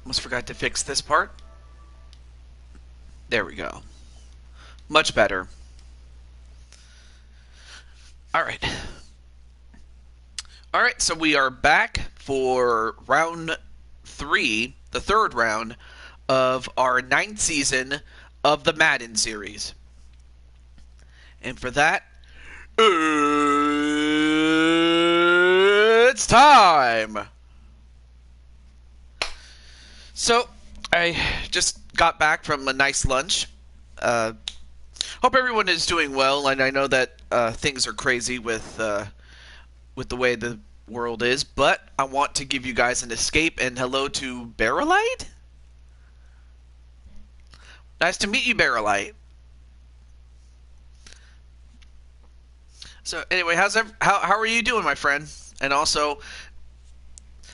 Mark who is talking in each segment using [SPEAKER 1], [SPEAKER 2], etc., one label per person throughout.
[SPEAKER 1] Almost forgot to fix this part. There we go. Much better. Alright. Alright, so we are back for round 3, the third round of our 9th season of the Madden series. And for that, it's time! So, I just got back from a nice lunch. Hope everyone is doing well, and I know that things are crazy with the way the world is, but I want to give you guys an escape, and hello to Barrelite? Nice to meet you, Barrelite. So anyway, how are you doing, my friend? And also,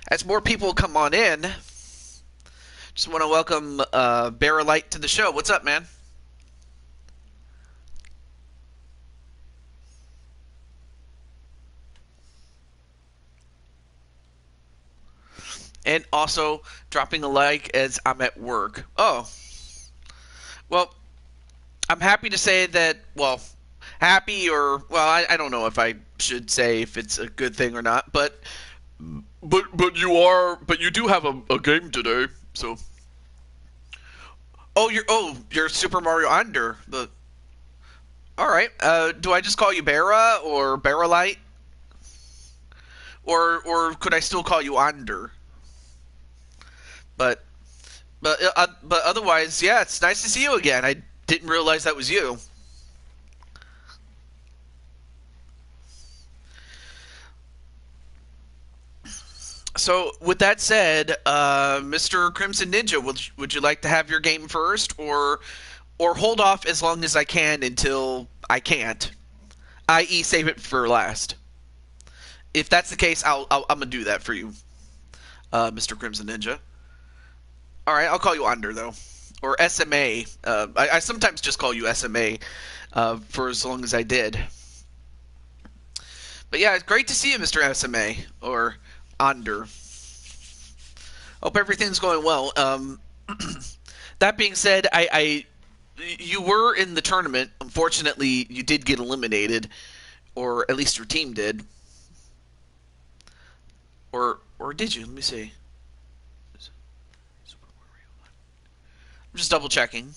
[SPEAKER 1] as more people come on in, just want to welcome Barrelite to the show. What's up, man? And also dropping a like as I'm at work. Oh, well, I'm happy to say that, well, happy or, well, I don't know if I should say if it's a good thing or not, but you do have a game today, so. You're Super Mario Under. All right. Do I just call you Barra or Barrelite? Or could I still call you Under? But but otherwise, yeah, it's nice to see you again. I didn't realize that was you. So, with that said, Mr. Crimson Ninja, would you like to have your game first, or hold off as long as I can until I can't, i.e., save it for last? If that's the case, I'm gonna do that for you, Mr. Crimson Ninja. All right, I'll call you Under though, or SMA. I sometimes just call you SMA for as long as I did. But yeah, it's great to see you, Mr. SMA, or Under. Hope everything's going well. That being said, you were in the tournament. Unfortunately, you did get eliminated, or at least your team did. Or did you? Let me see. I'm just double checking.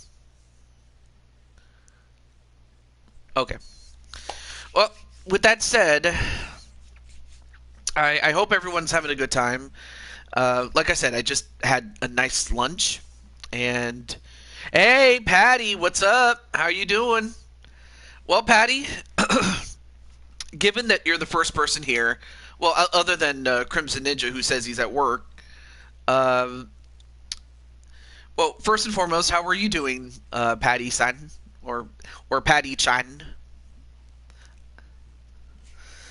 [SPEAKER 1] Okay. Well, with that said, I hope everyone's having a good time. Like I said, I just had a nice lunch, and hey, Patty, what's up? How you doing? Well, Patty, given that you're the first person here, well, other than Crimson Ninja, who says he's at work, um, well, first and foremost, how are you doing, Patty-san, or Patty-chan?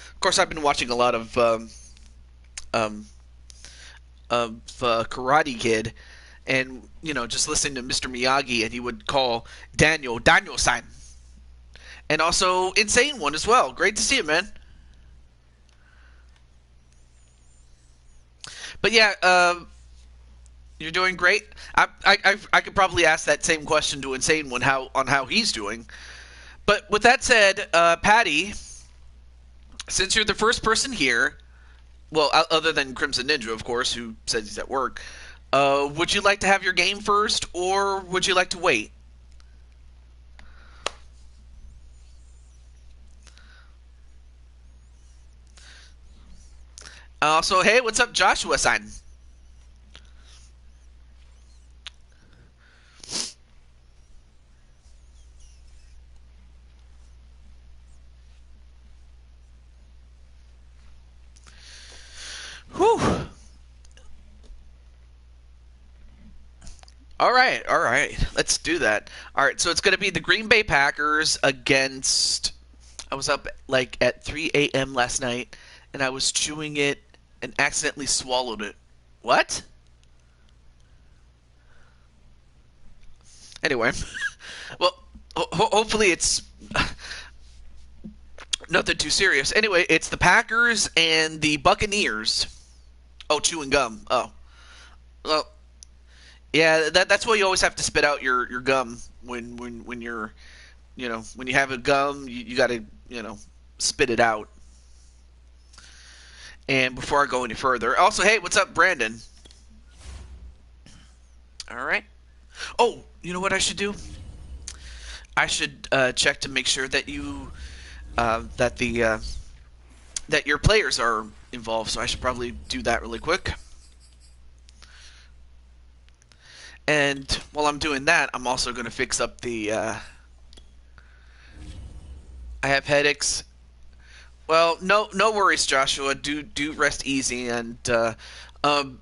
[SPEAKER 1] Of course, I've been watching a lot um, of Karate Kid, and just listening to Mr. Miyagi, and he would call Daniel-san, and also Insane One as well. Great to see you, man. But yeah, you're doing great. I could probably ask that same question to Insane One how he's doing. But with that said, Patty, since you're the first person here, well, other than Crimson Ninja, of course, who says he's at work, would you like to have your game first, or would you like to wait? So, hey, what's up, Joshua-san? Whew. All right, all right. Let's do that. All right, so it's going to be the Green Bay Packers against. I was up like at 3 a.m. last night, and I was chewing it and accidentally swallowed it. What? Anyway, well, hopefully it's nothing too serious. Anyway, it's the Packers and the Buccaneers. Oh, chewing gum. Oh, well. Yeah, that's why you always have to spit out your gum when you're when you have a gum, you got to spit it out. And before I go any further, also, hey, what's up, Brandon? All right. Oh, you know what I should do? I should check to make sure that that the that your players are involved. So I should probably do that really quick. And while I'm doing that, I'm also going to fix up the. I have headaches. Well, no worries, Joshua. Do rest easy, and um,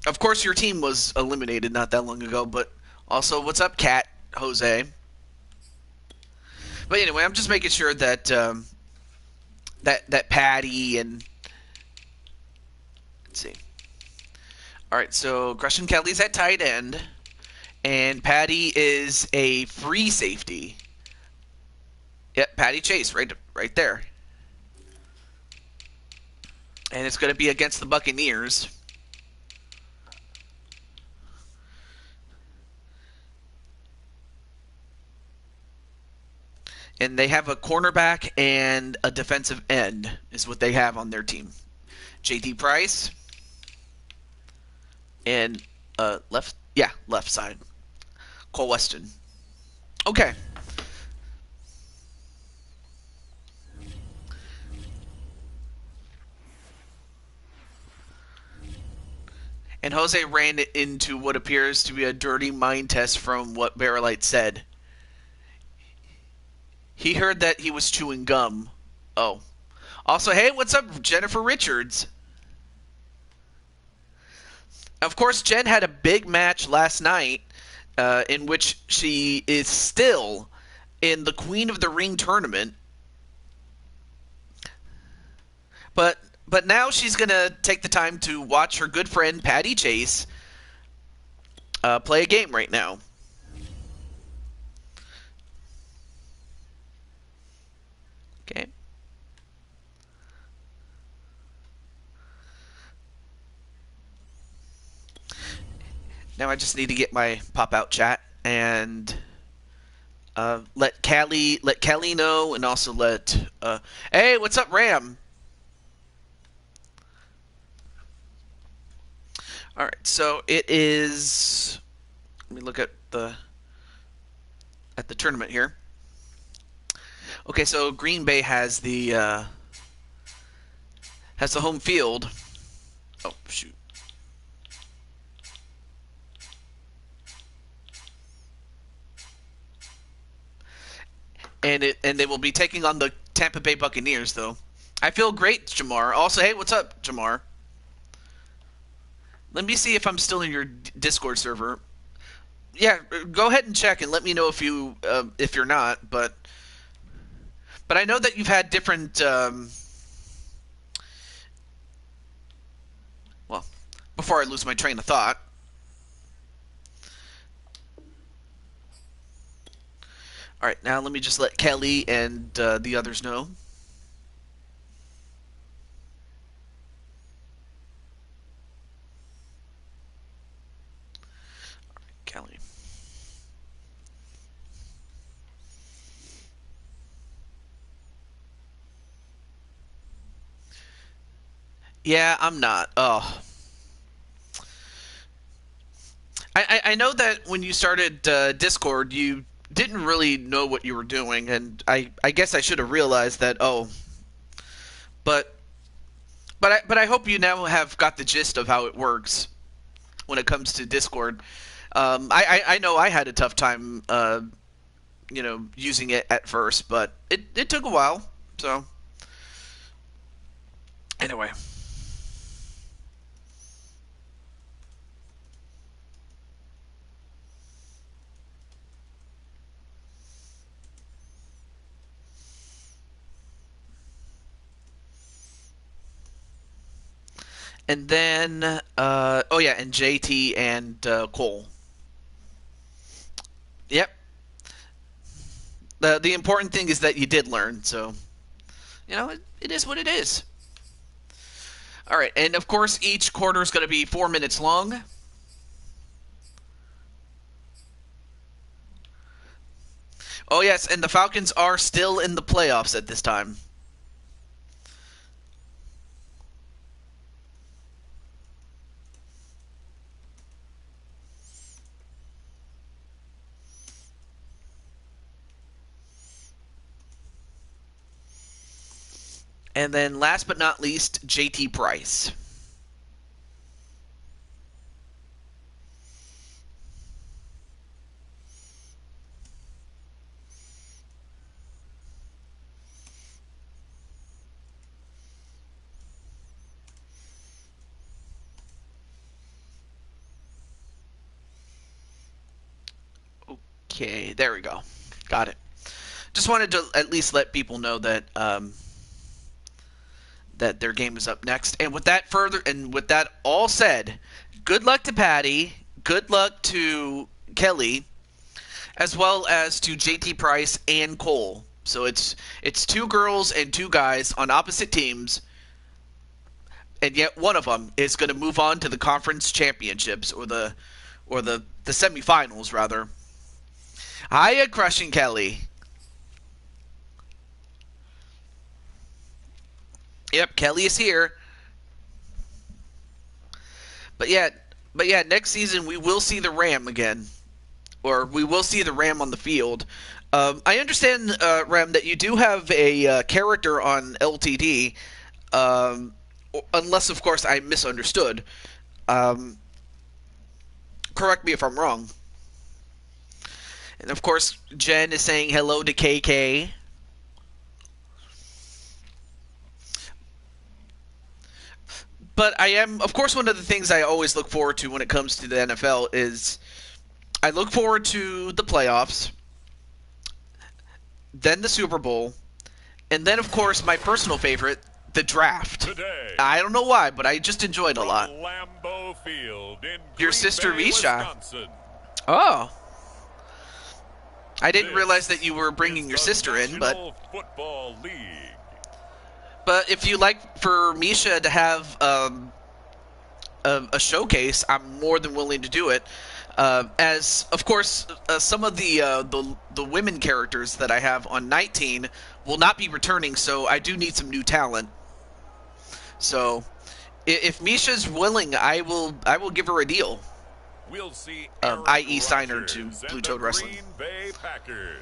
[SPEAKER 1] of course your team was eliminated not that long ago. But also, what's up, Cat Jose? But anyway, I'm just making sure that that Patty and let's see. All right, so Gresham Kelly's at tight end, and Patty is a free safety. Yep, Patty Chase, right there. And it's going to be against the Buccaneers. And they have a cornerback and a defensive end is what they have on their team. J.D. Price and left side. Cole Weston. Okay. And Jose ran into what appears to be a dirty mind test from what Barrelite said. He heard that he was chewing gum. Oh. Also, hey, what's up, Jennifer Richards? Of course, Jen had a big match last night in which she is still in the Queen of the Ring tournament. But now she's going to take the time to watch her good friend Patty Chase play a game right now. Okay. Now I just need to get my pop-out chat and let Callie know, and also let hey, what's up, Ram? All right, so it is. Let me look at the tournament here. Okay, so Green Bay has the home field. Oh shoot. And they will be taking on the Tampa Bay Buccaneers, though. I feel great, Jamar. Also, hey, what's up, Jamar? Let me see if I'm still in your Discord server. Yeah, go ahead and check and let me know if you're not. But I know that you've had different. Well, before I lose my train of thought. All right, now let me just let Kelly and the others know. All right, Kelly. Yeah, I'm not. Oh. I know that when you started Discord, you didn't really know what you were doing, and I guess I should have realized that. Oh, but I hope you now have got the gist of how it works when it comes to Discord. I know I had a tough time, using it at first, but it took a while. So anyway. And then, oh yeah, and JT and Cole. Yep. The important thing is that you did learn, so it is what it is. All right, and of course each quarter is going to be 4 minutes long. Oh, yes, and the Falcons are still in the playoffs at this time. And then last but not least, JT Price. Okay, there we go. Got it. Just wanted to at least let people know that that their game is up next. And with that all said, good luck to Patty, good luck to Kelly, as well as to JT Price and Cole. So it's 2 girls and 2 guys on opposite teams, and yet one of them is going to move on to the conference championships or the semifinals rather. Hiya, Crushing Kelly. Yep, Kelly is here. But yeah, next season we will see the Ram again, or we will see the Ram on the field. I understand, Ram, that you do have a character on LTD, unless of course I misunderstood. Correct me if I'm wrong. And of course, Jen is saying hello to KK. But I am, of course, one of the things I always look forward to when it comes to the NFL is I look forward to the playoffs, then the Super Bowl, and then, of course, my personal favorite, the draft.
[SPEAKER 2] Today,
[SPEAKER 1] I don't know why, but I just enjoyed it a lot.
[SPEAKER 2] Lambeau Field in
[SPEAKER 1] Your
[SPEAKER 2] Green
[SPEAKER 1] sister
[SPEAKER 2] Bay,
[SPEAKER 1] Misha.
[SPEAKER 2] Wisconsin.
[SPEAKER 1] Oh. I didn't
[SPEAKER 2] This
[SPEAKER 1] realize that you were bringing your
[SPEAKER 2] is the
[SPEAKER 1] sister in, but
[SPEAKER 2] National Football League.
[SPEAKER 1] if you like for Misha to have a showcase, I'm more than willing to do it. As of course, some of the women characters that I have on 19 will not be returning, so I do need some new talent. So, if Misha's willing, I will give her a deal.
[SPEAKER 2] We'll see
[SPEAKER 1] i.e. sign her to Blue Toad Wrestling.
[SPEAKER 2] Green Bay Packers.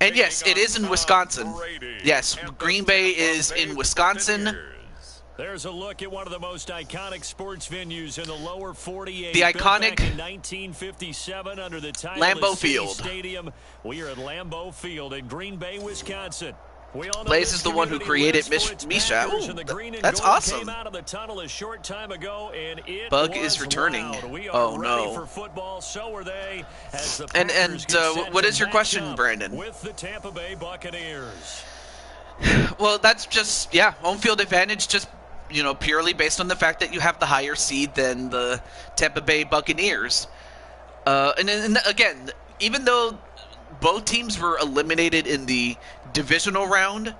[SPEAKER 1] And yes, it is in
[SPEAKER 2] Tom
[SPEAKER 1] Wisconsin.
[SPEAKER 2] Brady
[SPEAKER 1] Yes,
[SPEAKER 2] and the
[SPEAKER 1] Green Bay
[SPEAKER 2] Tampa
[SPEAKER 1] is
[SPEAKER 2] Bay
[SPEAKER 1] in Wisconsin.
[SPEAKER 2] Buccaneers.
[SPEAKER 3] There's a look at one of the most iconic sports venues in the lower 48.
[SPEAKER 1] The iconic
[SPEAKER 3] Built back in 1957 under the title
[SPEAKER 1] Lambeau
[SPEAKER 3] of City
[SPEAKER 1] Field.
[SPEAKER 3] Stadium. We are at Lambeau Field in Green Bay, Wisconsin. We all know
[SPEAKER 1] Blaze
[SPEAKER 3] this
[SPEAKER 1] is the one who
[SPEAKER 3] community
[SPEAKER 1] created
[SPEAKER 3] lives for its
[SPEAKER 1] Misha.
[SPEAKER 3] Packers,
[SPEAKER 1] Ooh,
[SPEAKER 3] and the green and
[SPEAKER 1] that's
[SPEAKER 3] gold
[SPEAKER 1] awesome.
[SPEAKER 3] Came out of the tunnel a short time ago, and it
[SPEAKER 1] Bug
[SPEAKER 3] was
[SPEAKER 1] is returning.
[SPEAKER 3] loud. We are
[SPEAKER 1] Oh,
[SPEAKER 3] ready
[SPEAKER 1] no.
[SPEAKER 3] for football. So are they. As the
[SPEAKER 1] And
[SPEAKER 3] Packers get set
[SPEAKER 1] what
[SPEAKER 3] to
[SPEAKER 1] is your
[SPEAKER 3] match
[SPEAKER 1] question,
[SPEAKER 3] up
[SPEAKER 1] Brandon?
[SPEAKER 3] with the Tampa Bay Buccaneers.
[SPEAKER 1] Well, that's just, home field advantage, just, purely based on the fact that you have the higher seed than the Tampa Bay Buccaneers. And again, even though both teams were eliminated in the divisional round,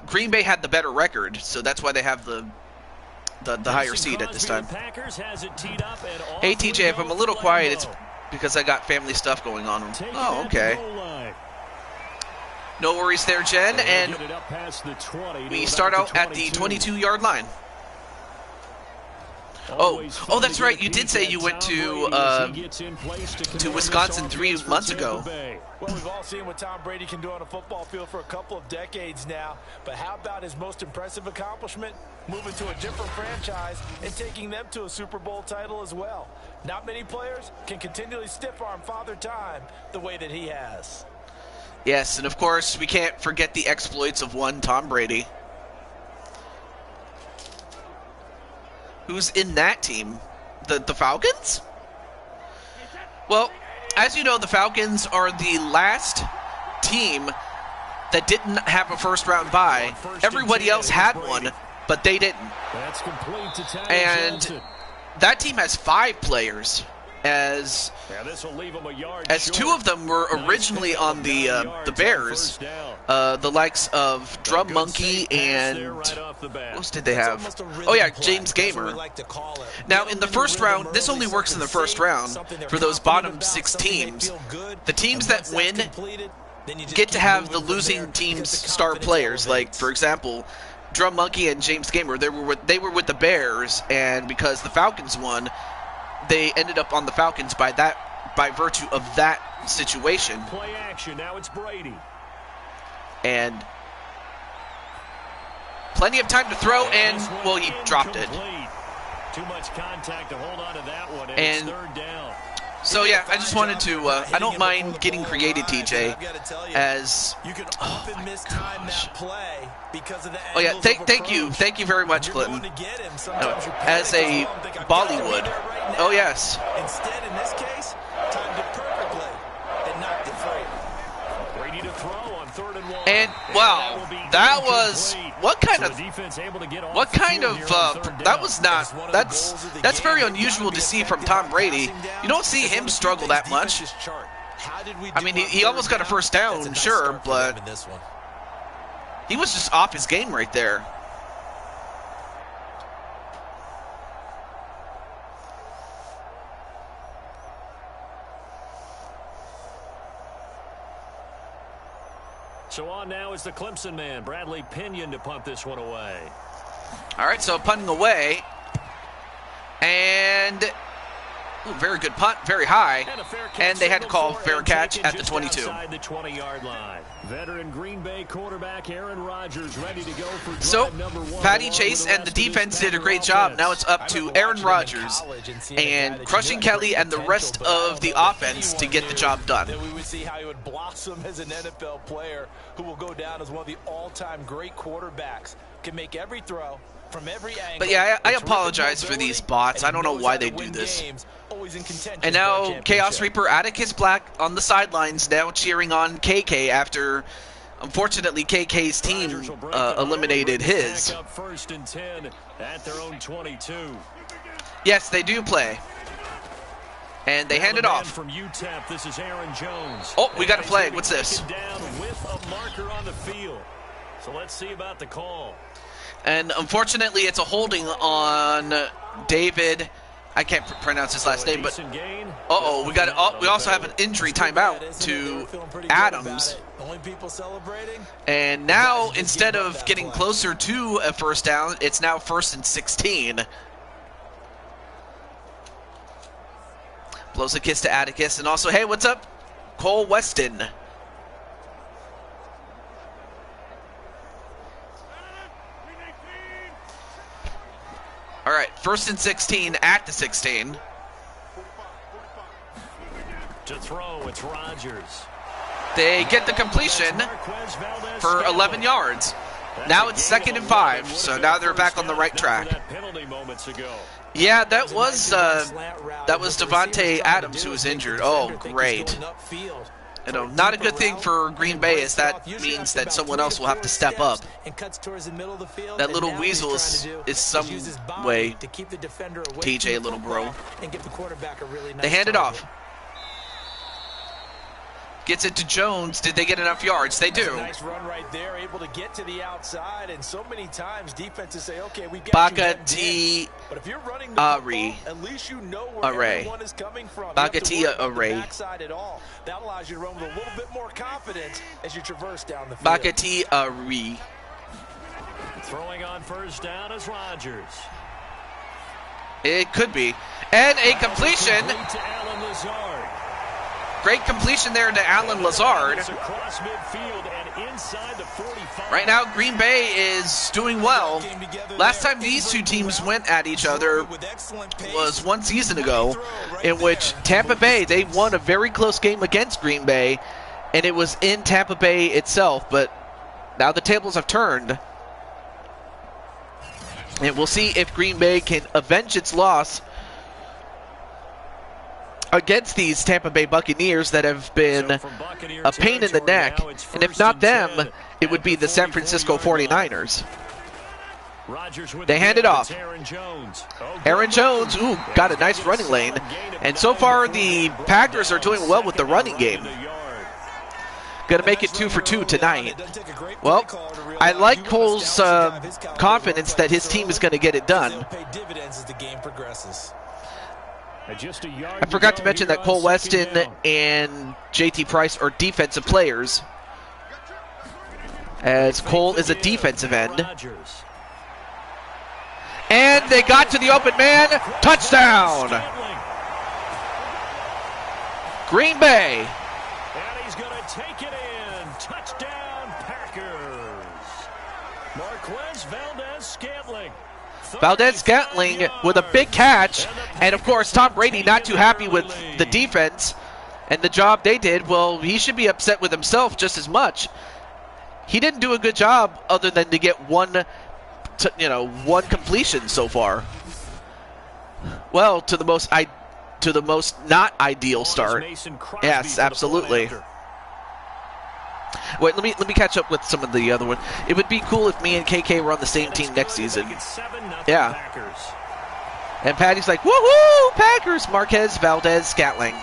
[SPEAKER 1] Green Bay had the better record, so that's why they have the higher seed at this time. Hey, TJ, if I'm a little quiet, it's because I got family stuff going on. Oh, okay. No worries there, Jen, and we start out at the 22-yard line. Oh, that's right. You did say you went to Wisconsin 3 months ago.
[SPEAKER 4] Well, we've all seen what Tom Brady can do on a football field for a couple of decades now. But how about his most impressive accomplishment? Moving to a different franchise and taking them to a Super Bowl title as well. Not many players can continually stiff-arm Father Time the way that he has.
[SPEAKER 1] Yes, and of course, we can't forget the exploits of one Tom Brady. Who's in that team? The Falcons? Well, as you know, the Falcons are the last team that didn't have a first-round bye. Everybody else had one, but they didn't.
[SPEAKER 3] That's complete to
[SPEAKER 1] And that team has 5 players as
[SPEAKER 3] Yeah, this will leave him a yard
[SPEAKER 1] as
[SPEAKER 3] short.
[SPEAKER 1] 2 of them were originally on the Bears, the likes of Drum Monkey and what else did they have? Oh yeah, James Gamer. Now in the first round, this only works in the first round for those bottom 6 teams. The teams that win get to have the losing team's star players. Like for example, Drum Monkey and James Gamer, they were with the Bears, and because the Falcons won, they ended up on the Falcons by virtue of that situation.
[SPEAKER 3] Play action. Now it's Brady.
[SPEAKER 1] And plenty of time to throw, and well, he dropped it.
[SPEAKER 3] Too much contact to hold on to that one, and
[SPEAKER 1] And
[SPEAKER 3] it's third down.
[SPEAKER 1] so yeah, I just wanted to. I don't mind getting creative, TJ. As
[SPEAKER 4] You can often mistime that play because of the
[SPEAKER 1] oh yeah,
[SPEAKER 4] angles of
[SPEAKER 1] thank you very much,
[SPEAKER 4] You're going
[SPEAKER 1] Clinton.
[SPEAKER 4] to get him. Sometimes you're
[SPEAKER 1] As a
[SPEAKER 4] panicked, so think, "I've got to be
[SPEAKER 1] Bollywood.
[SPEAKER 4] there right now."
[SPEAKER 1] Oh yes.
[SPEAKER 4] Instead, in this case, timed it perfectly and knocked it free.
[SPEAKER 3] Brady to throw on 3rd and 1.
[SPEAKER 1] And wow, that was what kind of that was not that's very unusual to see from Tom Brady. You don't see him struggle that much. I mean, he almost got a first down, sure, but he was just off his game right there.
[SPEAKER 3] So on now is the Clemson man, Bradley Pinion, to punt this one away.
[SPEAKER 1] All right, so punting away, and ooh, very good punt, very high, and they had to call fair catch at the 22.
[SPEAKER 3] Outside the 20-yard line. Veteran Green Bay quarterback Aaron Rodgers ready to go for drive
[SPEAKER 1] So,
[SPEAKER 3] number 1.
[SPEAKER 1] Patty
[SPEAKER 3] along
[SPEAKER 1] Chase
[SPEAKER 3] with the
[SPEAKER 1] and the
[SPEAKER 3] rest of his
[SPEAKER 1] defense did a
[SPEAKER 3] Packer
[SPEAKER 1] great job.
[SPEAKER 3] offense.
[SPEAKER 1] Now it's up to Aaron Rodgers and crushing Kelly and the rest of the offense to get the job done.
[SPEAKER 4] That we would see how he would blossom as an NFL player who will go down as one of the all-time great quarterbacks. Can make every throw from every angle.
[SPEAKER 1] But yeah, I apologize for these bots. I don't know why they do this. And now Chaos Reaper Atticus Black on the sidelines now cheering on KK after, unfortunately, KK's team eliminated his.
[SPEAKER 3] Back up 1st and 10 at their own 22.
[SPEAKER 1] Yes, they do play. And they hand it off.
[SPEAKER 3] From UTEP, this is Aaron Jones.
[SPEAKER 1] Oh, we got a flag. What's this?
[SPEAKER 3] Down with a marker on the field. So let's see about the call.
[SPEAKER 1] And unfortunately, it's a holding on David. I can't pronounce his last name, but uh-oh, we also have an injury timeout to Adams. And now, instead of getting closer to a first down, it's now 1st and 16. Blows a kiss to Atticus, and also, hey, what's up, Cole Weston? All right, 1st and 16 at the 16.
[SPEAKER 3] To throw, it's Rodgers.
[SPEAKER 1] They get the completion for 11 yards. Now it's 2nd and 5, so now they're back on the right track. Yeah, that was Devontae Adams who was injured. Oh, great. You know, not a good thing for Green Bay, as that means that someone else will have to step up. That little weasel is some way TJ, little bro. They hand it off. Gets it to Jones. Did they get enough yards? They do.
[SPEAKER 4] Nice run right there, able to get to the outside, and so many times defenses say, "Okay, we got you." But if you're running the football, at least you know where everyone is coming from.
[SPEAKER 1] Bagatia Array.
[SPEAKER 4] That allows you to run with a little bit more confidence as you traverse down the field.
[SPEAKER 1] Bagatia Array.
[SPEAKER 3] Throwing on 1st down is Rodgers.
[SPEAKER 1] It could be, and a completion.
[SPEAKER 3] To Alan Lazard.
[SPEAKER 1] Great completion there to Alan Lazard.
[SPEAKER 3] Across midfield and inside the 45.
[SPEAKER 1] Right now, Green Bay is doing well. Last time these two teams went at each other was 1 season ago, in which Tampa Bay, they won a very close game against Green Bay, and it was in Tampa Bay itself, but now the tables have turned. And we'll see if Green Bay can avenge its loss against these Tampa Bay Buccaneers that have been a pain in the neck. And if not them, it would be the San Francisco 49ers. They hand it off. Aaron Jones, ooh, got a nice running lane. And so far, the Packers are doing well with the running game. Going to make it 2 for 2 tonight. Well, I like Cole's confidence that his team is going to get it done. I forgot to mention that Cole Weston and JT Price are defensive players, as Cole is a defensive end. And they got to the open man. Touchdown! Green Bay.
[SPEAKER 3] And he's going to take it in. Touchdown, Packers. Marquez Valdez-Scantling.
[SPEAKER 1] Valdez-Scantling with a big catch. And, of course, Tom Brady not too happy with the defense and the job they did. Well, he should be upset with himself just as much. He didn't do a good job other than to get one completion so far. Well, to the most not ideal start. Yes, absolutely. Wait, let me catch up with some of the other one. It would be cool if me and KK were on the same team next season. Yeah. And Patty's like, woohoo, Packers! Marquez Valdez-Scantling.
[SPEAKER 3] 5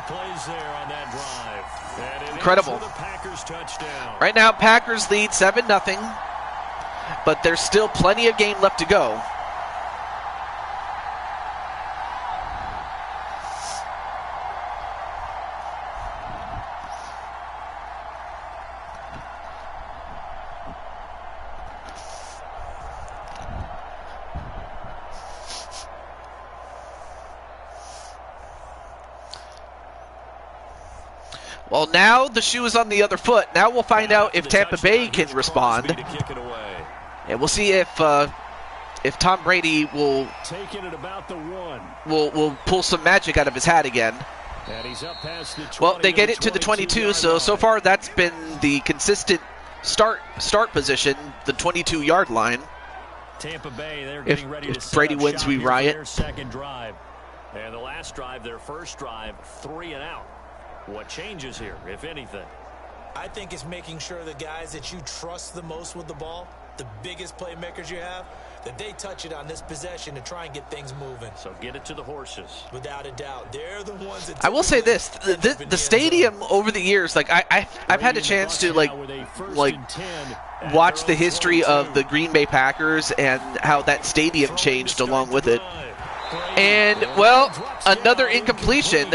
[SPEAKER 3] plays there on that drive. And
[SPEAKER 1] incredible. Right now, Packers lead 7-0, but there's still plenty of game left to go. Well, now the shoe is on the other foot. Now we'll find out if Tampa Bay can respond. And we'll see if Tom Brady will pull some magic out of his hat again. Well, they get it to the 22, so far that's been the consistent start position, the 22-yard line.
[SPEAKER 3] Tampa Bay, they're getting ready to
[SPEAKER 1] if Brady wins, we riot.
[SPEAKER 3] Their second drive. And the last drive, their first drive, 3 and out. What changes here, if anything?
[SPEAKER 4] I think it's making sure the guys that you trust the most with the ball, the biggest playmakers you have, that they touch it on this possession to try and get things moving.
[SPEAKER 3] So get it to the horses.
[SPEAKER 4] Without a doubt. They're the ones that...
[SPEAKER 1] I will say this, the stadium over the years, like I've had a chance to like watch the history of the Green Bay Packers and how that stadium changed along with it. And, well, another incompletion.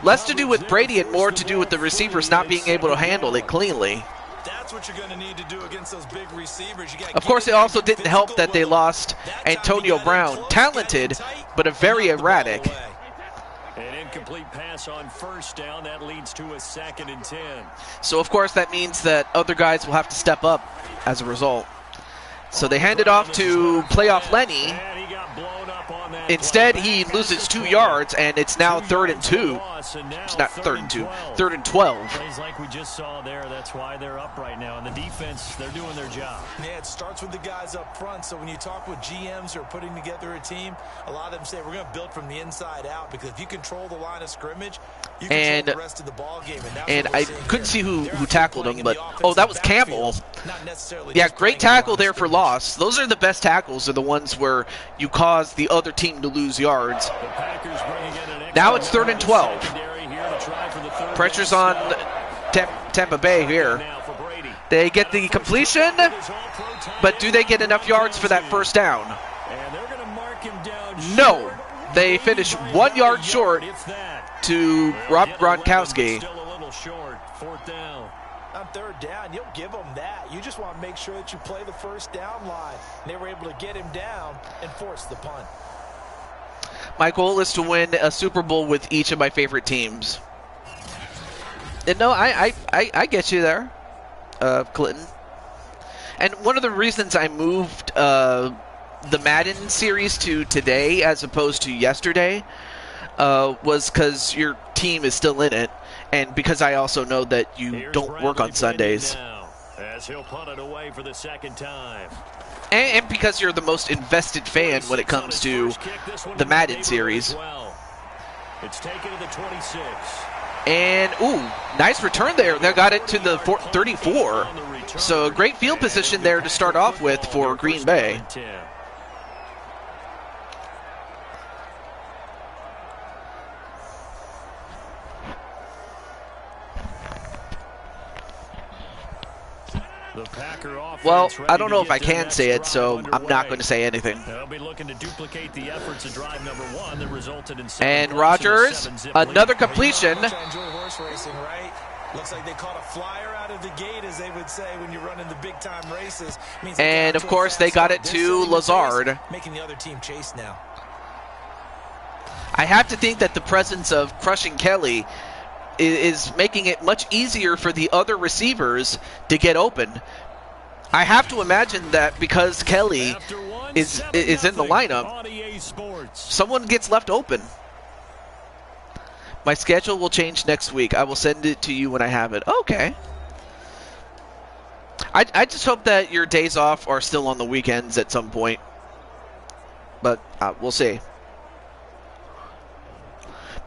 [SPEAKER 1] Less to do with Brady and more to do with the receivers not being able to handle it cleanly.
[SPEAKER 4] That's what you're going to need to do against those big receivers.
[SPEAKER 1] Of course, it also didn't help that they lost Antonio Brown. Talented, but a very erratic.
[SPEAKER 3] An incomplete pass on first down. That leads to a 2nd and 10.
[SPEAKER 1] So, of course, that means that other guys will have to step up as a result. So they hand it off to playoff Lenny. Instead, he loses 2 yards, and it's now 3rd and 2. It's not 3rd and 2, 3rd and 12.
[SPEAKER 3] Plays like we just saw there. That's why they're up right now. And the defense, they're doing their job.
[SPEAKER 4] Yeah, it starts with the guys up front. So when you talk with GMs who are putting together a team, a lot of them say we're going to build from the inside out, because if you control the line of scrimmage, you control the rest of the ball game.
[SPEAKER 1] And I couldn't see who tackled him, but that was Campbell. Yeah, great tackle there for loss. Those are the best tackles, are the ones where you cause the other team to lose yards. Now it's 3rd and 12. Pressure's on Tampa Bay here. They get the completion, but do they get enough yards for that first down? No. They finish 1 yard short to Rob Gronkowski.
[SPEAKER 4] On 3rd down, you'll give them that. You just want to make sure that you play the first down line. They were able to get him down and force the punt.
[SPEAKER 1] My goal is to win a Super Bowl with each of my favorite teams. And no, I get you there, Clinton. And one of the reasons I moved the Madden series to today as opposed to yesterday was because your team is still in it, and because I also know that you don't work on Sundays.
[SPEAKER 3] As he'll punt it away for the 2nd time.
[SPEAKER 1] And because you're the most invested fan when it comes to the Madden series.
[SPEAKER 3] It's taken to the 26.
[SPEAKER 1] And, ooh, nice return there. They got it to the 34. So a great field position there to start off with for Green Bay. Well, I don't know if I can say it, so I'm not going to say anything. And Rodgers, another completion.
[SPEAKER 4] Looks like they caught a flyer out of the gate, as they would say when you're running the big-time races.
[SPEAKER 1] And, of course, they got it to Lazard.
[SPEAKER 4] Making the other team chase now.
[SPEAKER 1] I have to think that the presence of Crushing Kelly is making it much easier for the other receivers to get open. I have to imagine that because Kelly is in the lineup, someone gets left open. My schedule will change next week. I will send it to you when I have it. Okay. I just hope that your days off are still on the weekends at some point. But we'll see.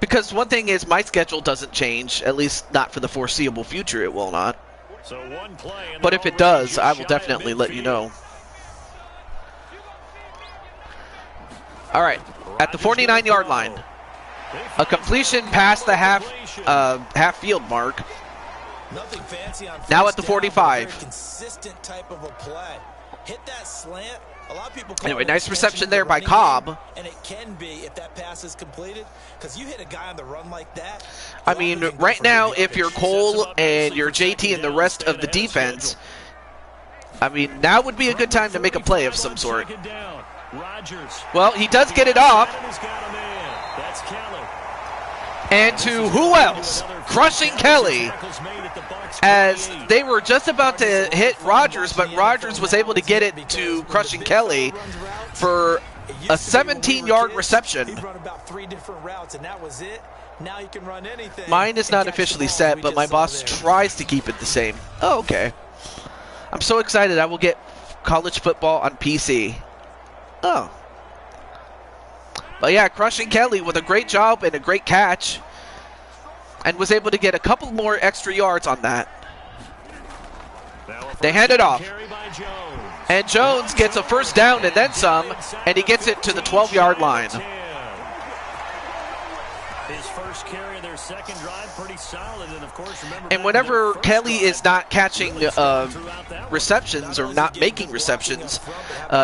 [SPEAKER 1] Because one thing is, my schedule doesn't change, at least not for the foreseeable future. It will not. But if it does, I will definitely let you know. All right, at the 49-yard line, a completion past the half field mark.
[SPEAKER 4] Nothing fancy on
[SPEAKER 1] now at the 45.
[SPEAKER 4] Consistent type of a play. Hit that slant. A lot of people call
[SPEAKER 1] anyway, nice reception there by Cobb.
[SPEAKER 4] And it can be if that pass is completed, because you hit a guy on the run like that.
[SPEAKER 1] I mean, right now, if you're Cole and you're JT and the rest of the defense, I mean, now would be a good time to make a play of some sort. Well, he does get it off. And to who else? Crushing Kelly. As they were just about to hit Rodgers, but Rodgers was able to get it to Crushing Kelly for a 17-yard reception. Mine is not officially set, but my boss tries to keep it the same. Oh, okay. I'm so excited I will get college football on PC. Oh. But yeah, Crushing Kelly with a great job and a great catch. And was able to get a couple more extra yards on that. They hand it off. And Jones gets a first down and then some, and he gets it to the 12-yard line.
[SPEAKER 3] His first carry of their second drive, pretty solid. And of course, remember,
[SPEAKER 1] and whenever Kelly is not catching receptions or not making receptions,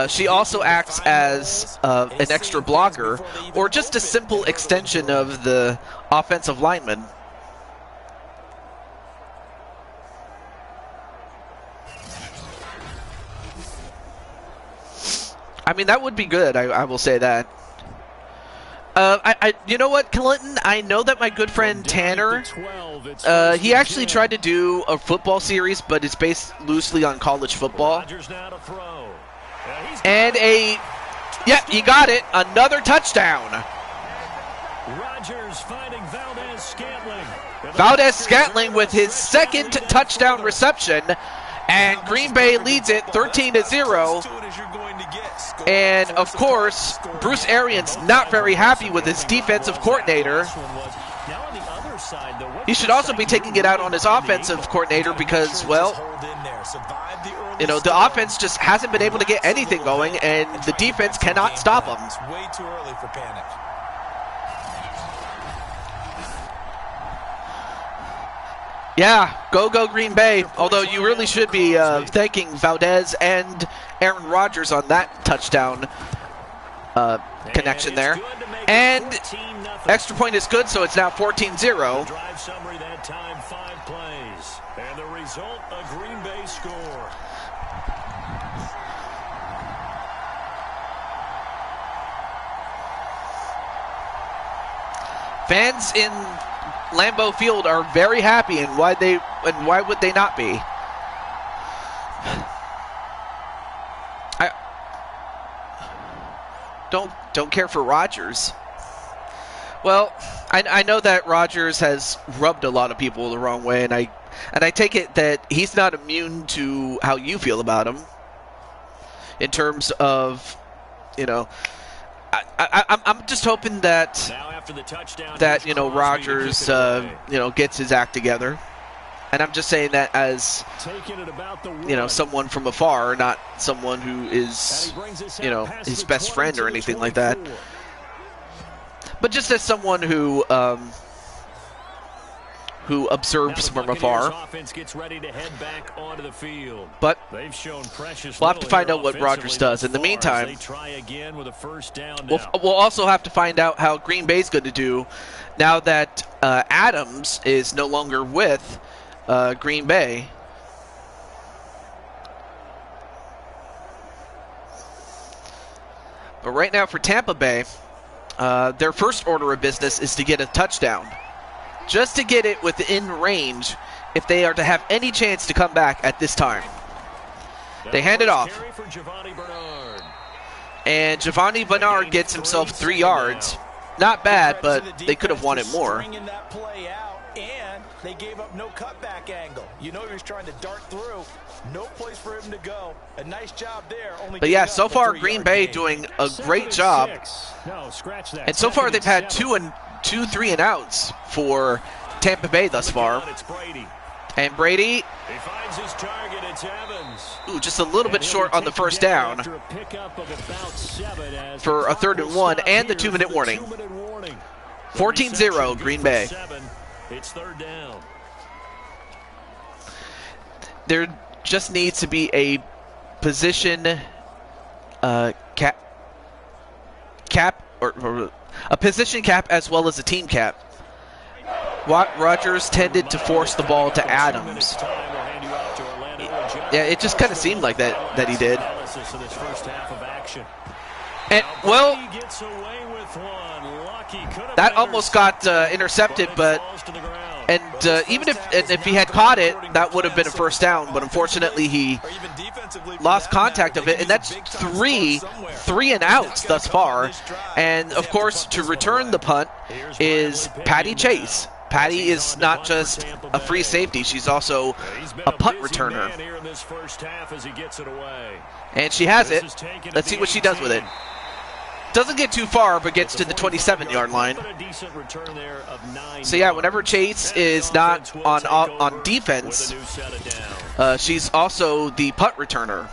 [SPEAKER 1] she also acts as an extra blocker or just a simple extension of the offensive lineman. I mean, that would be good. I will say that. You know what, Clinton? I know that my good friend Tanner, he actually tried to do a football series, but it's based loosely on college football. And yeah, you got it. Another touchdown. Valdez-Scantling with his second touchdown reception, and Green Bay leads it 13-0. And, of course, Bruce Arians not very happy with his defensive coordinator. He should also be taking it out on his offensive coordinator because, well, you know, the offense just hasn't been able to get anything going, and the defense cannot stop them.
[SPEAKER 4] It's way too early for panic.
[SPEAKER 1] Yeah, go Green Bay. Although you really should be thanking Valdez and Aaron Rodgers on that touchdown connection there. And extra point is good, so it's now 14-0.
[SPEAKER 3] Drive summary that time, 5 plays. And the result, a Green Bay score.
[SPEAKER 1] Fans in Lambeau Field are very happy, and why would they not be? I don't care for Rodgers. Well, I know that Rodgers has rubbed a lot of people the wrong way, and I take it that he's not immune to how you feel about him. In terms of, you know, I'm just hoping that you know, Rodgers you know, gets his act together. And I'm just saying that as,
[SPEAKER 3] Taking it about the
[SPEAKER 1] you know,
[SPEAKER 3] one.
[SPEAKER 1] someone from afar, not someone who is, you know, his best friend or anything like that. But just as someone who observes from afar.
[SPEAKER 3] Offense gets ready to head back onto the field.
[SPEAKER 1] But
[SPEAKER 3] they've shown precious
[SPEAKER 1] we'll have to find out what Rodgers does. In the meantime,
[SPEAKER 3] they try again with a first down
[SPEAKER 1] we'll also have to find out how Green Bay's going to do now that Adams is no longer with Green Bay. But right now for Tampa Bay, their first order of business is to get a touchdown. Just to get it within range if they are to have any chance to come back at this time. They hand it off. And Giovanni Bernard gets himself 3 yards. Not bad, but they could have wanted more.
[SPEAKER 4] And they gave up no cutback angle. You know he was trying to dart through. No place for him to go. A nice job there.
[SPEAKER 1] But yeah, so far Green Bay doing a great job. And so far they've had two 3-and-outs for Tampa Bay thus far. And Brady,
[SPEAKER 3] he finds his target. It's Evans.
[SPEAKER 1] Ooh, just a little bit short on the first down for a 3rd and 1 and the 2-minute warning. 14-0 Green Bay.
[SPEAKER 3] It's 3rd down.
[SPEAKER 1] There just needs to be a position cap or a position cap as well as a team cap. Rodgers tended to force the ball to Adams. Yeah, it just kind of seemed like that he did. And, well, that almost got intercepted, but even if he had caught it, that would have been a first down. But unfortunately, he lost contact of it, and that's three and outs thus far. And of course, to return the punt is Patty Chase. Patty is not just a free safety; she's also a punt returner. And she has it. Let's see what she does with it. Doesn't get too far, but gets to the 27-yard line. So yeah, whenever Chase is not on defense, she's also the punt returner.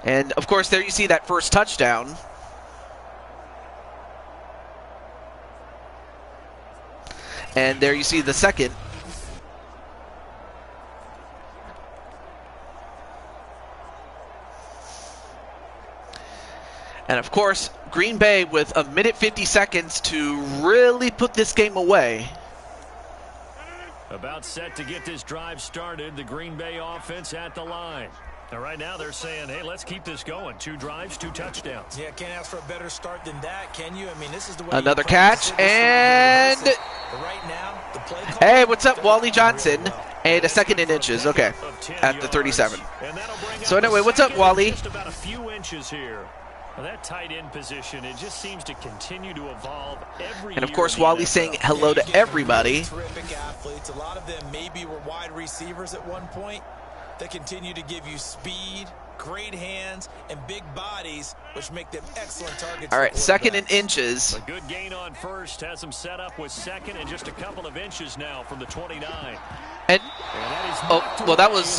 [SPEAKER 1] And of course, there you see that first touchdown. And there you see the second. And of course, Green Bay with 1:50 to really put this game away.
[SPEAKER 3] About set to get this drive started, the Green Bay offense at the line. Now, right now they're saying, hey, let's keep this going. 2 drives, 2 touchdowns.
[SPEAKER 4] Yeah, can't ask for a better start than that, can you? I mean, this is the way
[SPEAKER 1] another catch, and
[SPEAKER 4] right now, the play call,
[SPEAKER 1] hey, what's up, Wally Johnson? And a 2nd and inches, okay, at the 37. So anyway, what's up, Wally?
[SPEAKER 3] Just about a few inches here. Well, that tight end position, it just seems to continue to evolve every year.
[SPEAKER 1] And of course, Wally's saying hello to everybody.
[SPEAKER 4] Terrific athletes. A lot of them maybe were wide receivers at one point. They continue to give you speed, great hands, and big bodies, which make them excellent targets.
[SPEAKER 1] All right, 2nd and inches.
[SPEAKER 3] A good gain on first has them set up with 2nd and just a couple of inches now from the 29.
[SPEAKER 1] And oh, well, that was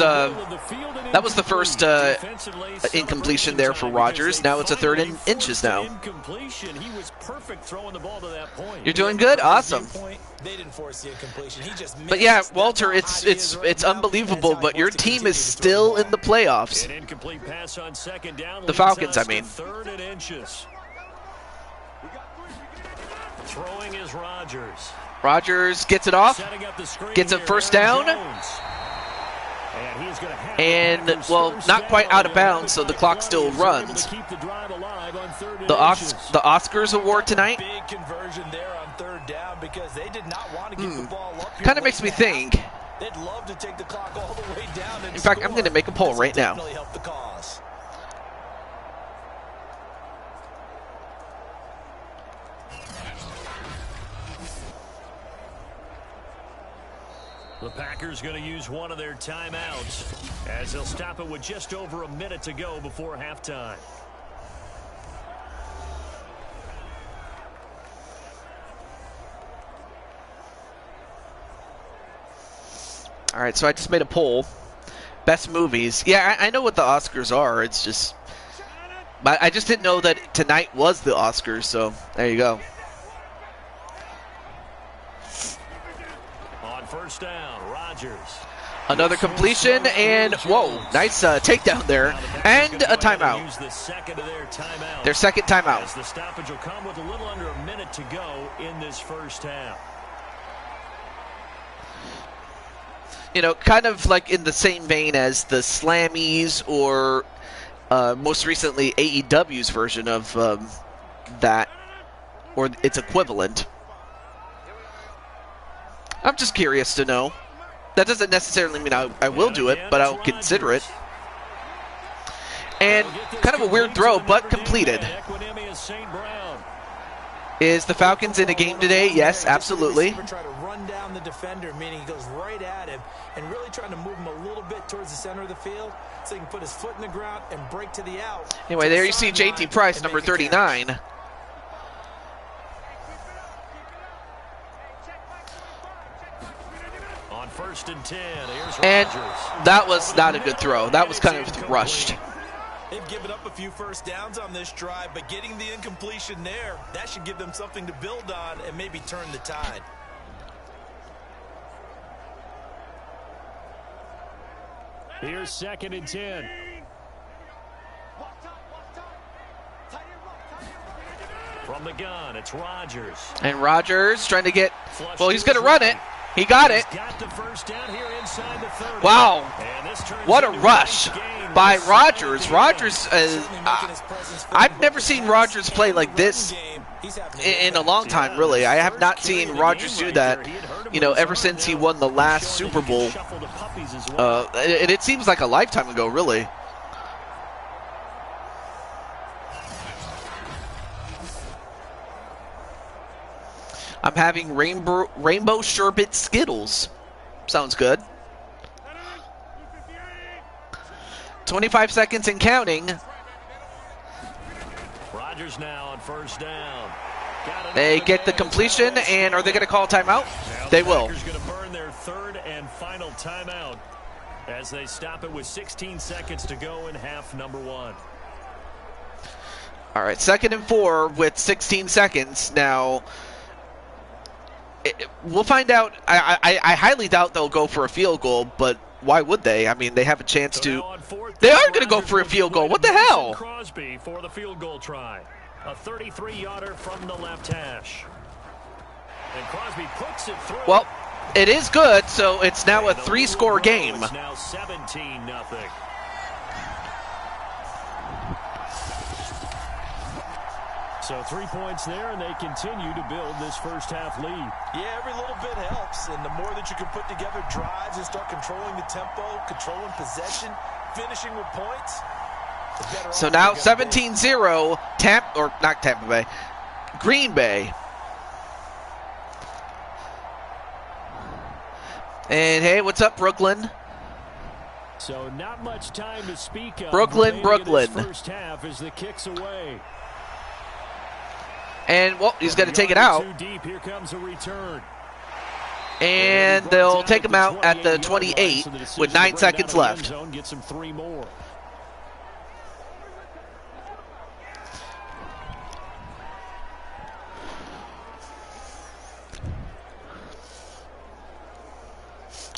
[SPEAKER 1] the first incompletion there for Rodgers. Now it's a 3rd and inches now.
[SPEAKER 3] He was perfect throwing the ball to that point.
[SPEAKER 1] You're doing good, awesome.
[SPEAKER 4] They didn't force the incompletion. He just
[SPEAKER 1] but yeah, Walter, it's unbelievable. But your team is still in the playoffs.
[SPEAKER 3] An incomplete pass on 2nd down.
[SPEAKER 1] The Falcons, I mean.
[SPEAKER 3] 3rd and inches. Throwing is Rodgers.
[SPEAKER 1] Rodgers gets it off, gets a first down, and, well, not quite out of bounds, so the clock still runs. The Oscars award tonight kind of makes me think. In fact, I'm going to make a poll right now.
[SPEAKER 3] The Packers going to use one of their timeouts as they'll stop it with just over a minute to go before halftime.
[SPEAKER 1] All right, so I just made a poll. Best movies. Yeah, I know what the Oscars are. It's just... But I just didn't know that tonight was the Oscars, so there you go.
[SPEAKER 3] On first down, Rodgers.
[SPEAKER 1] Another completion, and whoa, nice takedown there, and a timeout. Their second timeout.
[SPEAKER 3] As the stoppage will come with a little under a minute to go in this first half.
[SPEAKER 1] You know, kind of like in the same vein as the Slammies or most recently AEW's version of that, or its equivalent. I'm just curious to know. That doesn't necessarily mean I will do it, but I'll consider it. And kind of a weird throw, but completed. Is the Falcons in a game today? Yes, absolutely.
[SPEAKER 4] Try to run down the defender, meaning he goes right at him, and really trying to move him a little bit towards the center of the field so he can put his foot in the ground and break to the out.
[SPEAKER 1] Anyway, there you see J.T. Price, number 39.
[SPEAKER 3] On first and 10, here's
[SPEAKER 1] And
[SPEAKER 3] Rodgers.
[SPEAKER 1] that was not a good throw. That was kind of rushed.
[SPEAKER 4] They've given up a few first downs on this drive, but getting the incompletion there, that should give them something to build on and maybe turn the tide.
[SPEAKER 3] Here's second and 10. From the gun, it's Rodgers.
[SPEAKER 1] And Rodgers trying to get, well, he's going to run it. He got it.
[SPEAKER 3] Got the first down here inside the 30.
[SPEAKER 1] Wow.
[SPEAKER 3] And this turns
[SPEAKER 1] What a
[SPEAKER 3] into
[SPEAKER 1] rush
[SPEAKER 3] game
[SPEAKER 1] by
[SPEAKER 3] inside
[SPEAKER 1] Rodgers.
[SPEAKER 3] the
[SPEAKER 1] Rodgers, I've never seen Rodgers play like this in a long time, really. I have not seen Rodgers do that, you know, ever since he won the last Super Bowl. And it seems like a lifetime ago, really. I'm having rainbow sherbet Skittles. Sounds good. 25 seconds and counting.
[SPEAKER 3] Rodgers now on first down.
[SPEAKER 1] They get the completion, and are they going to call timeout? They will.
[SPEAKER 3] Packers going to burn their third and final timeout as they stop it with 16 seconds to go in half number one.
[SPEAKER 1] All right, 2nd and 4 with 16 seconds. Now, we'll find out. I highly doubt they'll go for a field goal, but why would they? I mean, they have a chance to. They are going to go for a field goal. What the hell?
[SPEAKER 3] Crosby for the field goal try. A 33-yarder from the left hash. And Crosby puts it through.
[SPEAKER 1] Well, it is good, so it's now a 3-score game.
[SPEAKER 3] It's now 17-0. So 3 points there, and they continue to build this first half lead.
[SPEAKER 4] Yeah, every little bit helps, and the more that you can put together drives and start controlling the tempo, controlling possession, finishing with points.
[SPEAKER 1] So now 17-0, Tampa Bay, Green Bay. And hey, what's up, Brooklyn?
[SPEAKER 3] So not much time to speak of.
[SPEAKER 1] Brooklyn.
[SPEAKER 3] First half as the kicks away.
[SPEAKER 1] And, well, he's going to take it out.
[SPEAKER 3] Too deep. Here comes a return.
[SPEAKER 1] And they'll take him out at the 28 with 9 seconds left.
[SPEAKER 3] Get some 3 more.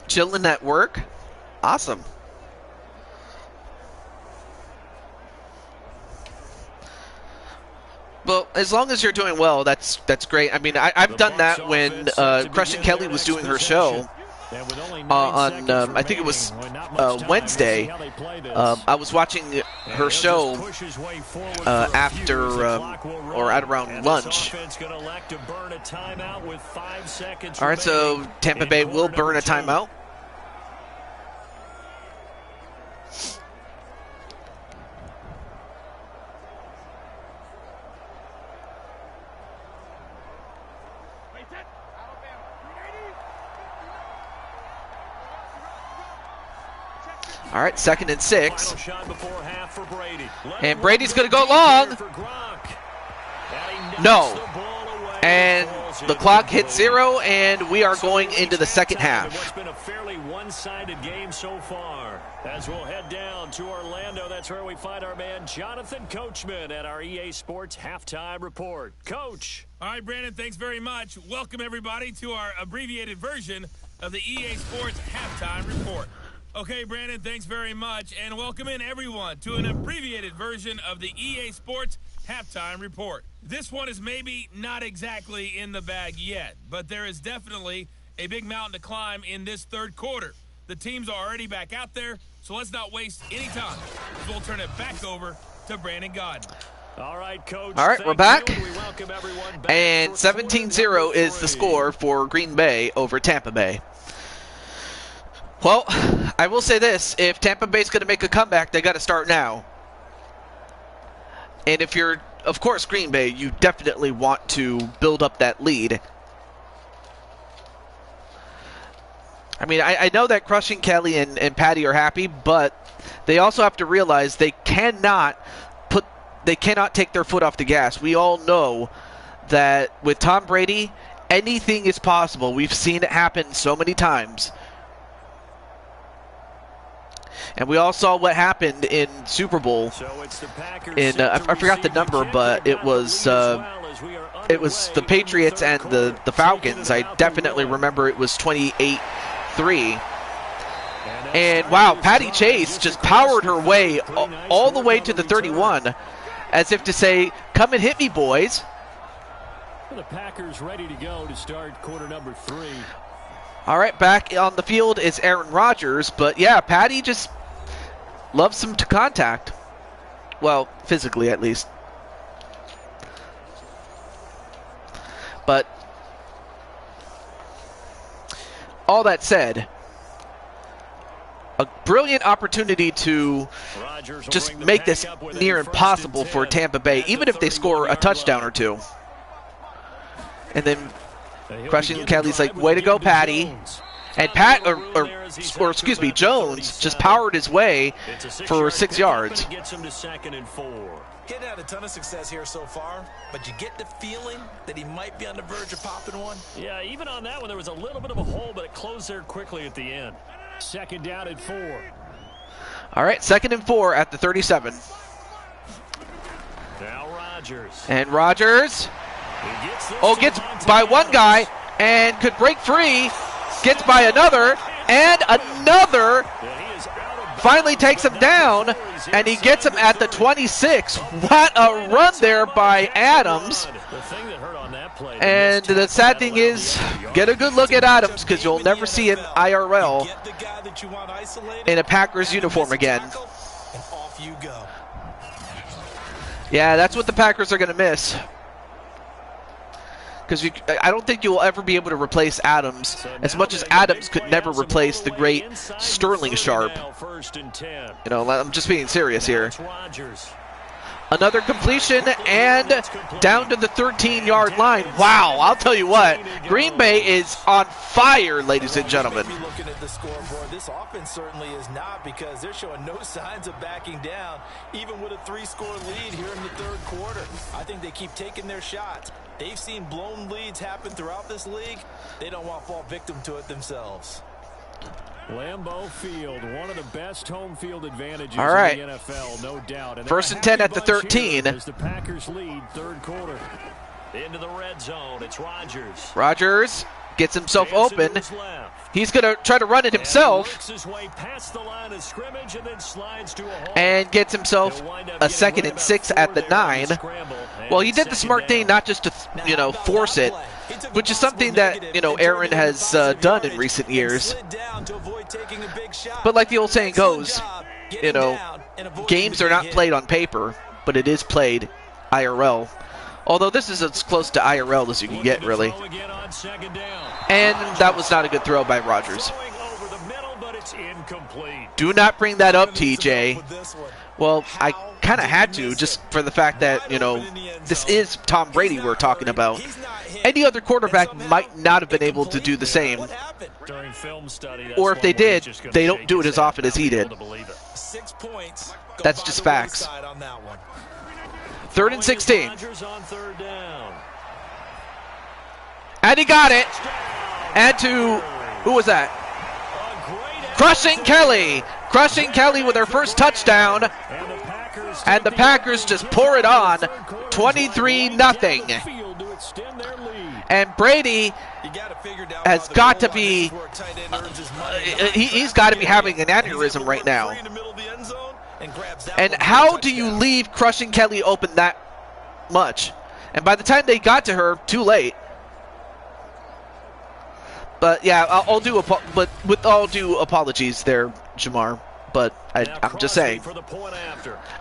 [SPEAKER 1] Chilling at work? Awesome. Well, as long as you're doing well, that's great. I mean, I've done that when Christian Kelly was doing her show on, I think it was Wednesday. I was watching her show after, or at around lunch. All right, so Tampa Bay will burn a timeout. All right, 2nd and 6. And Brady's going to go long. No. And the clock hits 0, and we are going into the second half.
[SPEAKER 3] What's been a fairly one-sided game so far. As we'll head down to Orlando, that's where we find our man Jonathan Coachman at our EA Sports Halftime Report. Coach.
[SPEAKER 5] All right, Brandon, thanks very much. Welcome, everybody, to our abbreviated version of the EA Sports Halftime Report. Okay, Brandon, thanks very much, and welcome in, everyone, to an abbreviated version of the EA Sports Halftime Report. This one is maybe not exactly in the bag yet, but there is definitely a big mountain to climb in this third quarter. The teams are already back out there, so let's not waste any time. We'll turn it back over to Brandon Godden.
[SPEAKER 3] All right, Coach.
[SPEAKER 1] All right, we're back.
[SPEAKER 3] We welcome everyone back.
[SPEAKER 1] And 17-0 is the score for Green Bay over Tampa Bay. Well, I will say this. If Tampa Bay's going to make a comeback, they got to start now. And if you're, of course, Green Bay, you definitely want to build up that lead. I mean, I know that Crushing Kelly and Patty are happy, but they also have to realize they cannot take their foot off the gas. We all know that with Tom Brady, anything is possible. We've seen it happen so many times. And we all saw what happened in Super Bowl. I forgot the number, but it was the Patriots and the Falcons. I definitely remember it was 28-3. And wow, Patty Chase just powered her way all the way to the 31, as if to say, "Come and hit me, boys."
[SPEAKER 3] The Packers ready to go to start quarter number 3.
[SPEAKER 1] All right, back on the field is Aaron Rodgers, but yeah, Patty just loves some contact. Well, physically at least. But all that said, a brilliant opportunity to just make this near impossible for Tampa Bay, even if they score a touchdown or two. And then Crushing Kelly's like, "Way to go, Patty." And Jones just powered his way for 6 yards.
[SPEAKER 4] Getting had a ton of success here so far, but you get the feeling that he might be on the verge of popping one.
[SPEAKER 3] Yeah, even on that one, there was a little bit of a hole, but it closed there quickly at the end. Second down and 4.
[SPEAKER 1] All right, 2nd and 4 at the 37.
[SPEAKER 3] Now Rodgers.
[SPEAKER 1] And Rodgers gets by one guy and could break free. Gets by another, and another finally takes him down, and he gets him at the 26. What a run there by Adams. And the sad thing is, get a good look at Adams, because you'll never see him IRL in a Packers uniform again. Yeah, that's what the Packers are going to miss. Because I don't think you will ever be able to replace Adams, as much as Adams could never replace the great Sterling Sharp. You know, I'm just being serious here. Another completion and down to the 13-yard line. Wow, I'll tell you what, Green Bay is on fire, ladies and gentlemen.
[SPEAKER 4] Looking at the scoreboard, this offense certainly is not, because they're showing no signs of backing down, even with a 3-score lead here in the third quarter. I think they keep taking their shots. They've seen blown leads happen throughout this league. They don't want to fall victim to it themselves.
[SPEAKER 3] Lambeau Field, one of the best home field advantages
[SPEAKER 1] All right.
[SPEAKER 3] in the NFL, no doubt. And
[SPEAKER 1] 1st and 10 at the 13.
[SPEAKER 3] As the Packers lead third quarter. Into the red zone, it's Rodgers.
[SPEAKER 1] Rodgers gets himself open. He's going to try to run it himself. And gets himself a 2nd and 6 at the 9. Well, he did the smart thing not just to, force it, which is something that, Aaron has done in recent years. But like the old saying goes, games are not played on paper, but it is played IRL. Although this is as close to IRL as you can get, really. And that was not a good throw by Rodgers. Do not bring that up, TJ. Well, I kind of had to, just for the fact that, this is Tom Brady we're talking about. Any other quarterback might not have been able to do the same. Or if they did, they don't do it as often as he did. That's just facts. 3rd and 16. And he got it. And to, who was that? Crushing Kelly. Crushing Kelly with her first touchdown. And the Packers just pour it on. 23-0. And Brady has got to be, he's got to be having an aneurysm right now. And how do you leave Crushing Kelly open that much? And by the time they got to her, too late. But yeah, I'll do but with all due apologies there, Jamar. But I'm just saying.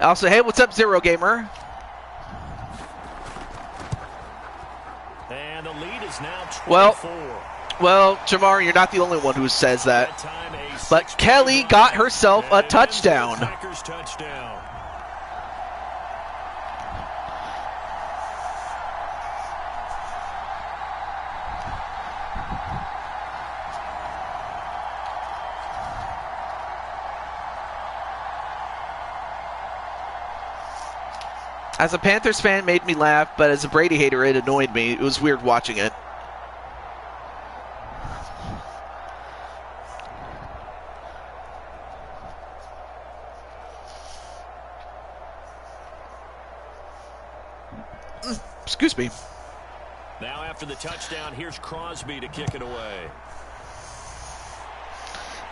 [SPEAKER 1] Also, hey, what's up, Zero Gamer?
[SPEAKER 3] And the lead is now
[SPEAKER 1] 24. Well, Jamar, you're not the only one who says that. But Kelly got herself a touchdown. As a Panthers fan, it made me laugh, but as a Brady hater, it annoyed me. It was weird watching it. Excuse me.
[SPEAKER 3] Now after the touchdown, here's Crosby to kick it away.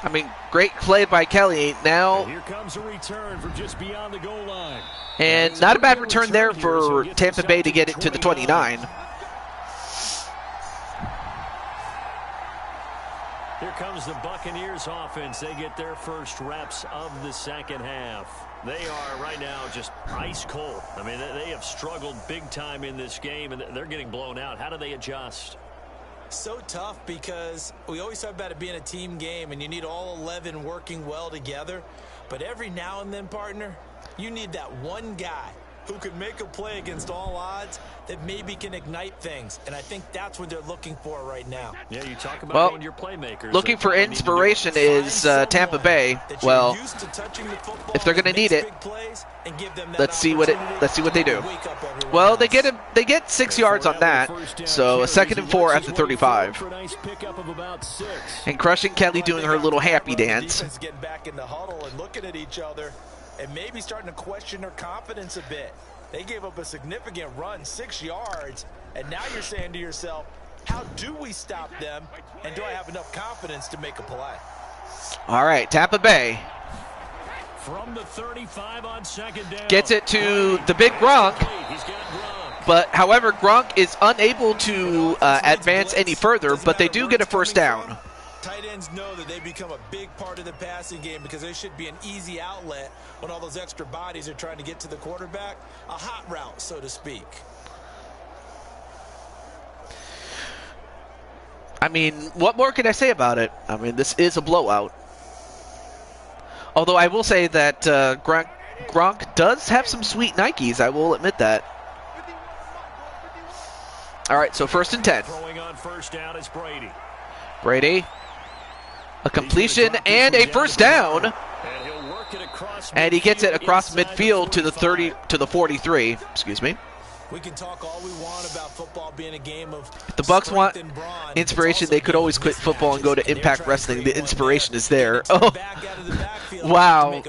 [SPEAKER 1] I mean, great play by Kelly. Now,
[SPEAKER 3] and here comes a return from just beyond the goal line.
[SPEAKER 1] And not a bad return there for Tampa Bay to get it to the 29.
[SPEAKER 3] Here comes the Buccaneers offense. They get their first reps of the second half. They are right now just ice cold. I mean, they have struggled big time in this game, and they're getting blown out. How do they adjust?
[SPEAKER 4] So tough because we always talk about it being a team game, and you need all 11 working well together. But every now and then, partner, you need that one guy who can make a play against all odds that maybe can ignite things. And I think that's what they're looking for right now.
[SPEAKER 3] Yeah, you talk about your playmakers.
[SPEAKER 1] Looking for inspiration is Tampa Bay. Well, if they're going to need it, let's see what they do. Well, they get 6 yards on that. So a 2nd and 4 at the 35. And Crushing Kelly doing her little happy dance.
[SPEAKER 4] Getting back in the huddle and looking at each other and maybe starting to question their confidence a bit. They gave up a significant run, 6 yards, and now you're saying to yourself, how do we stop them, and do I have enough confidence to make a play?
[SPEAKER 1] All right, Tampa Bay
[SPEAKER 3] from the 35 on 2nd down.
[SPEAKER 1] Gets it to the big Gronk. But, however, Gronk is unable to advance any further, but they do get a first down.
[SPEAKER 4] Tight ends know that they become a big part of the passing game because they should be an easy outlet when all those extra bodies are trying to get to the quarterback. A hot route, so to speak.
[SPEAKER 1] I mean, what more can I say about it? I mean, this is a blowout. Although I will say that Gronk does have some sweet Nikes. I will admit that. All right, so 1st and 10.
[SPEAKER 3] Throwing on first down is Brady.
[SPEAKER 1] Brady. A completion and a first down. And he gets it across midfield to the 43. Excuse me.
[SPEAKER 4] We can talk all we want about football being a game of
[SPEAKER 1] if the Bucks want inspiration, they could always quit football and go to Impact Wrestling. The inspiration is there. Oh, wow.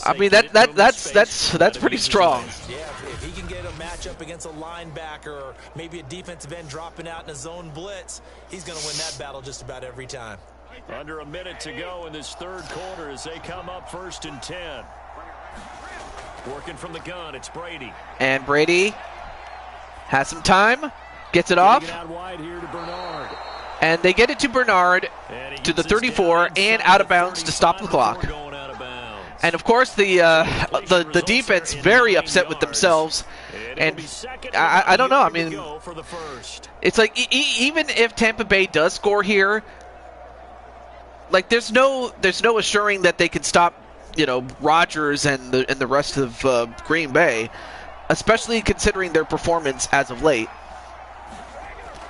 [SPEAKER 1] I mean that's pretty strong.
[SPEAKER 4] Yeah, if he can get a matchup against a linebacker or maybe a defensive end dropping out in a zone blitz, he's going to win that battle just about every time.
[SPEAKER 3] Under a minute to go in this 3rd quarter as they come up 1st and 10. Working from the gun, it's Brady.
[SPEAKER 1] And Brady has some time, gets it off.
[SPEAKER 3] Out wide here to Bernard.
[SPEAKER 1] And they get it to Bernard to the 34 and out of bounds to stop the clock. And of course the defense very upset with themselves. And I don't know. I mean, it's like even if Tampa Bay does score here, like there's no assuring that they can stop, you know, Rodgers and the rest of Green Bay, especially considering their performance as of late.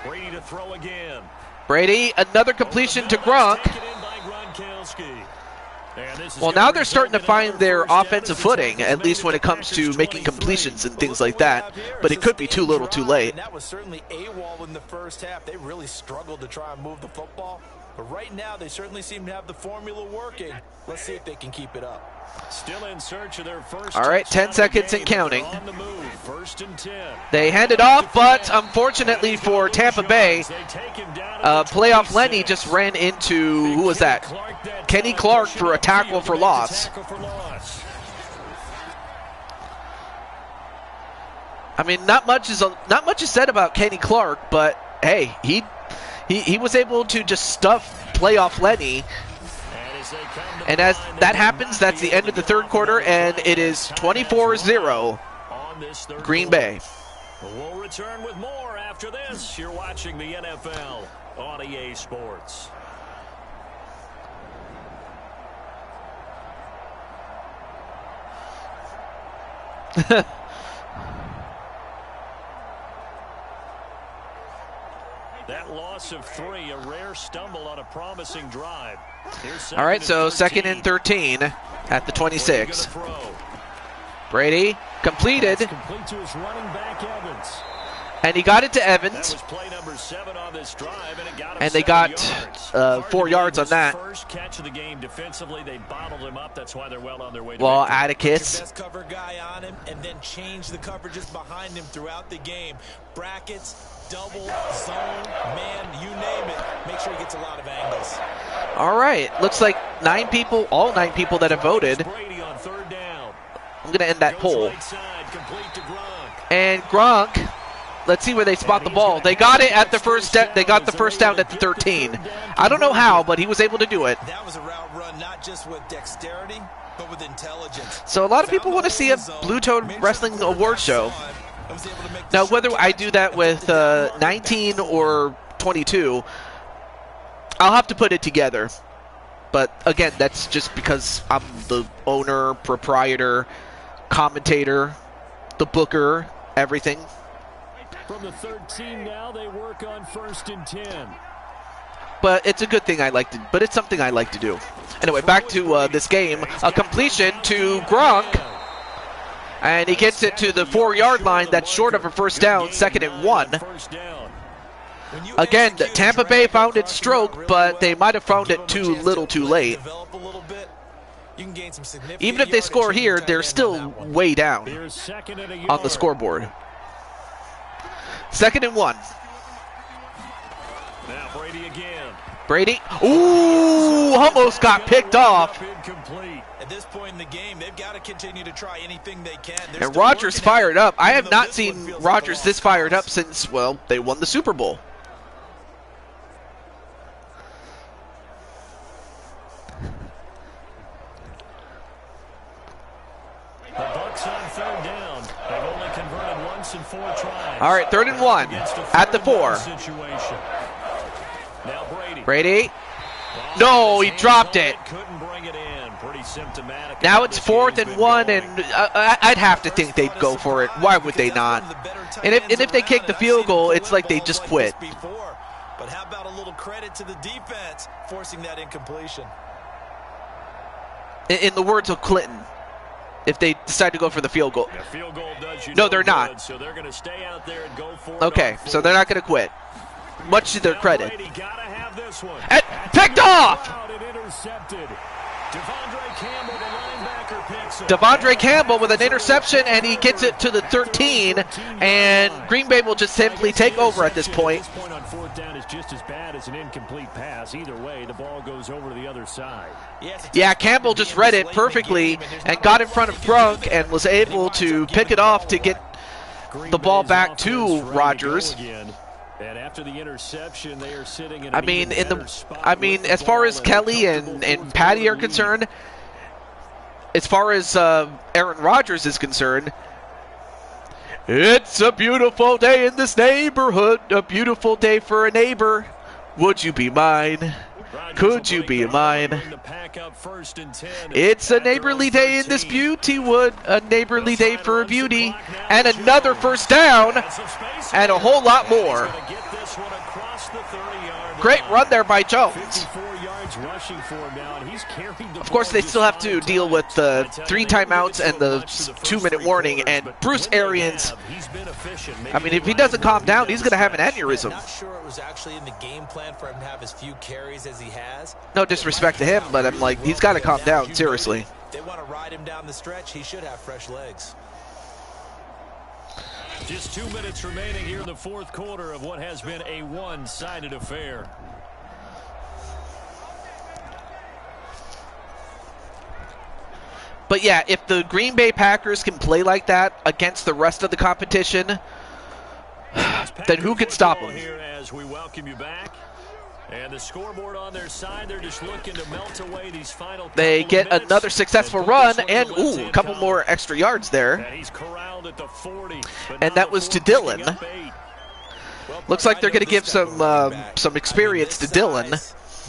[SPEAKER 3] Brady to throw again.
[SPEAKER 1] Brady, another completion to Gronk. Well, now they're starting to find their offensive footing, at least when it comes to making completions and things like that. But it could be too little too late.
[SPEAKER 4] And that was certainly AWOL in the first half. They really struggled to try and move the football. But right now, they certainly seem to have the formula working. Let's see if they can keep it up.
[SPEAKER 3] Still in search of their first.
[SPEAKER 1] All right, 10 seconds and counting.
[SPEAKER 3] On the move, 1st and 10.
[SPEAKER 1] They hand it off, but unfortunately for Tampa Bay, playoff Lenny just ran into, who was that? Kenny Clark for a tackle for loss. I mean, not much is said about Kenny Clark, but hey, he was able to just stuff playoff Lenny. And as that happens, that's the end of the third quarter, and it is 24-0 Green Bay.
[SPEAKER 3] We'll return with more after this. You're watching the NFL on EA Sports. That loss of 3, a rare stumble on a promising drive.
[SPEAKER 1] All right, so 2nd and 13 at the 26. Brady completed.
[SPEAKER 3] Complete to his running back, Evans.
[SPEAKER 1] And he got it to Evans.
[SPEAKER 3] That was play number 7 on this drive, and it got him
[SPEAKER 1] and they
[SPEAKER 3] 7
[SPEAKER 1] got
[SPEAKER 3] yards.
[SPEAKER 1] 4 yards on that.
[SPEAKER 3] First catch of the game defensively, they bottled him up. That's why they're well on their way to
[SPEAKER 1] Well,
[SPEAKER 3] victory.
[SPEAKER 1] Atticus.
[SPEAKER 4] Best cover guy on him, and then change the coverages behind him throughout the game. Brackets, double, zone, man, you name it. Make sure he gets a lot of angles.
[SPEAKER 1] All right, looks like all 9 people that have voted.
[SPEAKER 3] Brady on 3rd down.
[SPEAKER 1] I'm going to end that
[SPEAKER 3] Goes
[SPEAKER 1] poll.
[SPEAKER 3] right side, complete to Gronk.
[SPEAKER 1] And Gronk, let's see where they spot the ball. They got it at the first step. They got the first down at the 13. I don't know how, but he was able to do it.
[SPEAKER 4] That was a route run, not just with dexterity, but with intelligence.
[SPEAKER 1] So a lot of people want to see a Blue Toad Wrestling Award show. Now, whether I do that with 19 or 22, I'll have to put it together. But again, that's just because I'm the owner, proprietor, commentator, the booker, everything.
[SPEAKER 3] From the 13 now, they work on 1st and 10.
[SPEAKER 1] But it's a good thing but it's something I like to do. Anyway, back to this game. A completion to Gronk. And he gets it to the 4-yard line. That's short of a first down, 2nd and 1. Again, Tampa Bay found its stroke, but they might have found it too little too late. Even if they score here, they're still way down on the scoreboard. 2nd and 1.
[SPEAKER 3] Now Brady again.
[SPEAKER 1] Brady. Ooh, almost got picked off.
[SPEAKER 3] Incomplete.
[SPEAKER 4] At this point in the game, they've got to continue to try anything they can.
[SPEAKER 1] And Rodgers fired up. I have not seen Rodgers this fired up since, well, they won the Super Bowl.
[SPEAKER 3] The Bucs on 3rd down. They've only converted once in 4 tries.
[SPEAKER 1] All right, 3rd and 1 at the 4.
[SPEAKER 3] Situation. Now Brady.
[SPEAKER 1] Brady. No, he dropped it.
[SPEAKER 3] Couldn't bring it in. Pretty symptomatic.
[SPEAKER 1] Now it's 4th and 1, and I'd have to think they'd go for it. Why would they not? And if they kick the field goal, it's like they just quit.
[SPEAKER 4] But how about a little credit to the defense forcing that incompletion?
[SPEAKER 1] In the words of Clinton, if they decide to go for the field goal.
[SPEAKER 3] The field goal does you
[SPEAKER 1] No, they're
[SPEAKER 3] good,
[SPEAKER 1] not.
[SPEAKER 3] So they're going to stay out there and go for it.
[SPEAKER 1] Okay, so they're not going to quit. Much to their
[SPEAKER 3] Now
[SPEAKER 1] credit.
[SPEAKER 3] Brady gotta have this one.
[SPEAKER 1] And picked off!
[SPEAKER 3] Out and intercepted. Devondre Campbell, the linebacker, picks it.
[SPEAKER 1] Devondre Campbell with an interception, and he gets it to the 13, and Green Bay will just simply take over at this point.
[SPEAKER 3] This point on 4th down is just as bad as an incomplete pass. Either way, the ball goes over to the other side.
[SPEAKER 1] Yeah, Campbell just read it perfectly and got in front of Gronk and was able to pick it off to get the ball back to Rodgers.
[SPEAKER 3] And after the interception, they are sitting in
[SPEAKER 1] I mean, as far as Kelly and Patty are concerned, as far as Aaron Rodgers is concerned, it's a beautiful day in this neighborhood, a beautiful day for a neighbor. Would you be mine? Could you be mine? It's a neighborly day in this beautywood, a neighborly day for a beauty, and another first down, and a whole lot more. Great run there by Jones.
[SPEAKER 3] 54 yards rushing for him now, and he's carried the
[SPEAKER 1] Of course,
[SPEAKER 3] ball
[SPEAKER 1] they
[SPEAKER 3] just
[SPEAKER 1] still have
[SPEAKER 3] 5
[SPEAKER 1] to deal with
[SPEAKER 3] times.
[SPEAKER 1] the
[SPEAKER 3] I tell you,
[SPEAKER 1] 3
[SPEAKER 3] they didn't
[SPEAKER 1] timeouts
[SPEAKER 3] get
[SPEAKER 1] and
[SPEAKER 3] so
[SPEAKER 1] the
[SPEAKER 3] much through the first
[SPEAKER 1] 2-minute
[SPEAKER 3] 3
[SPEAKER 1] warning,
[SPEAKER 3] quarters,
[SPEAKER 1] and
[SPEAKER 3] but
[SPEAKER 1] Bruce
[SPEAKER 3] when they
[SPEAKER 1] Arians,
[SPEAKER 3] have, he's been efficient.
[SPEAKER 1] I mean, if he doesn't calm down, he's going to have an aneurysm.
[SPEAKER 4] Not sure it was actually in the game plan for him to have as few carries as he has.
[SPEAKER 1] No disrespect to him, but I'm like, he's got to calm down, seriously.
[SPEAKER 4] If they want to ride him down the stretch, he should have fresh legs.
[SPEAKER 3] Just 2 minutes remaining here in the fourth quarter of what has been a one-sided affair.
[SPEAKER 1] But yeah, if the Green Bay Packers can play like that against the rest of the competition, then who can stop them?
[SPEAKER 3] Here as we welcome you back. And the scoreboard on their side, they're just looking to melt away these final
[SPEAKER 1] They
[SPEAKER 3] couple
[SPEAKER 1] get
[SPEAKER 3] of minutes.
[SPEAKER 1] another successful run, and ooh, a couple more extra yards there.
[SPEAKER 3] And he's corralled at the 40, but
[SPEAKER 1] And
[SPEAKER 3] now
[SPEAKER 1] that was to
[SPEAKER 3] the 40
[SPEAKER 1] Dillon.
[SPEAKER 3] up 8.
[SPEAKER 1] Looks like they're going to give some experience to Dillon.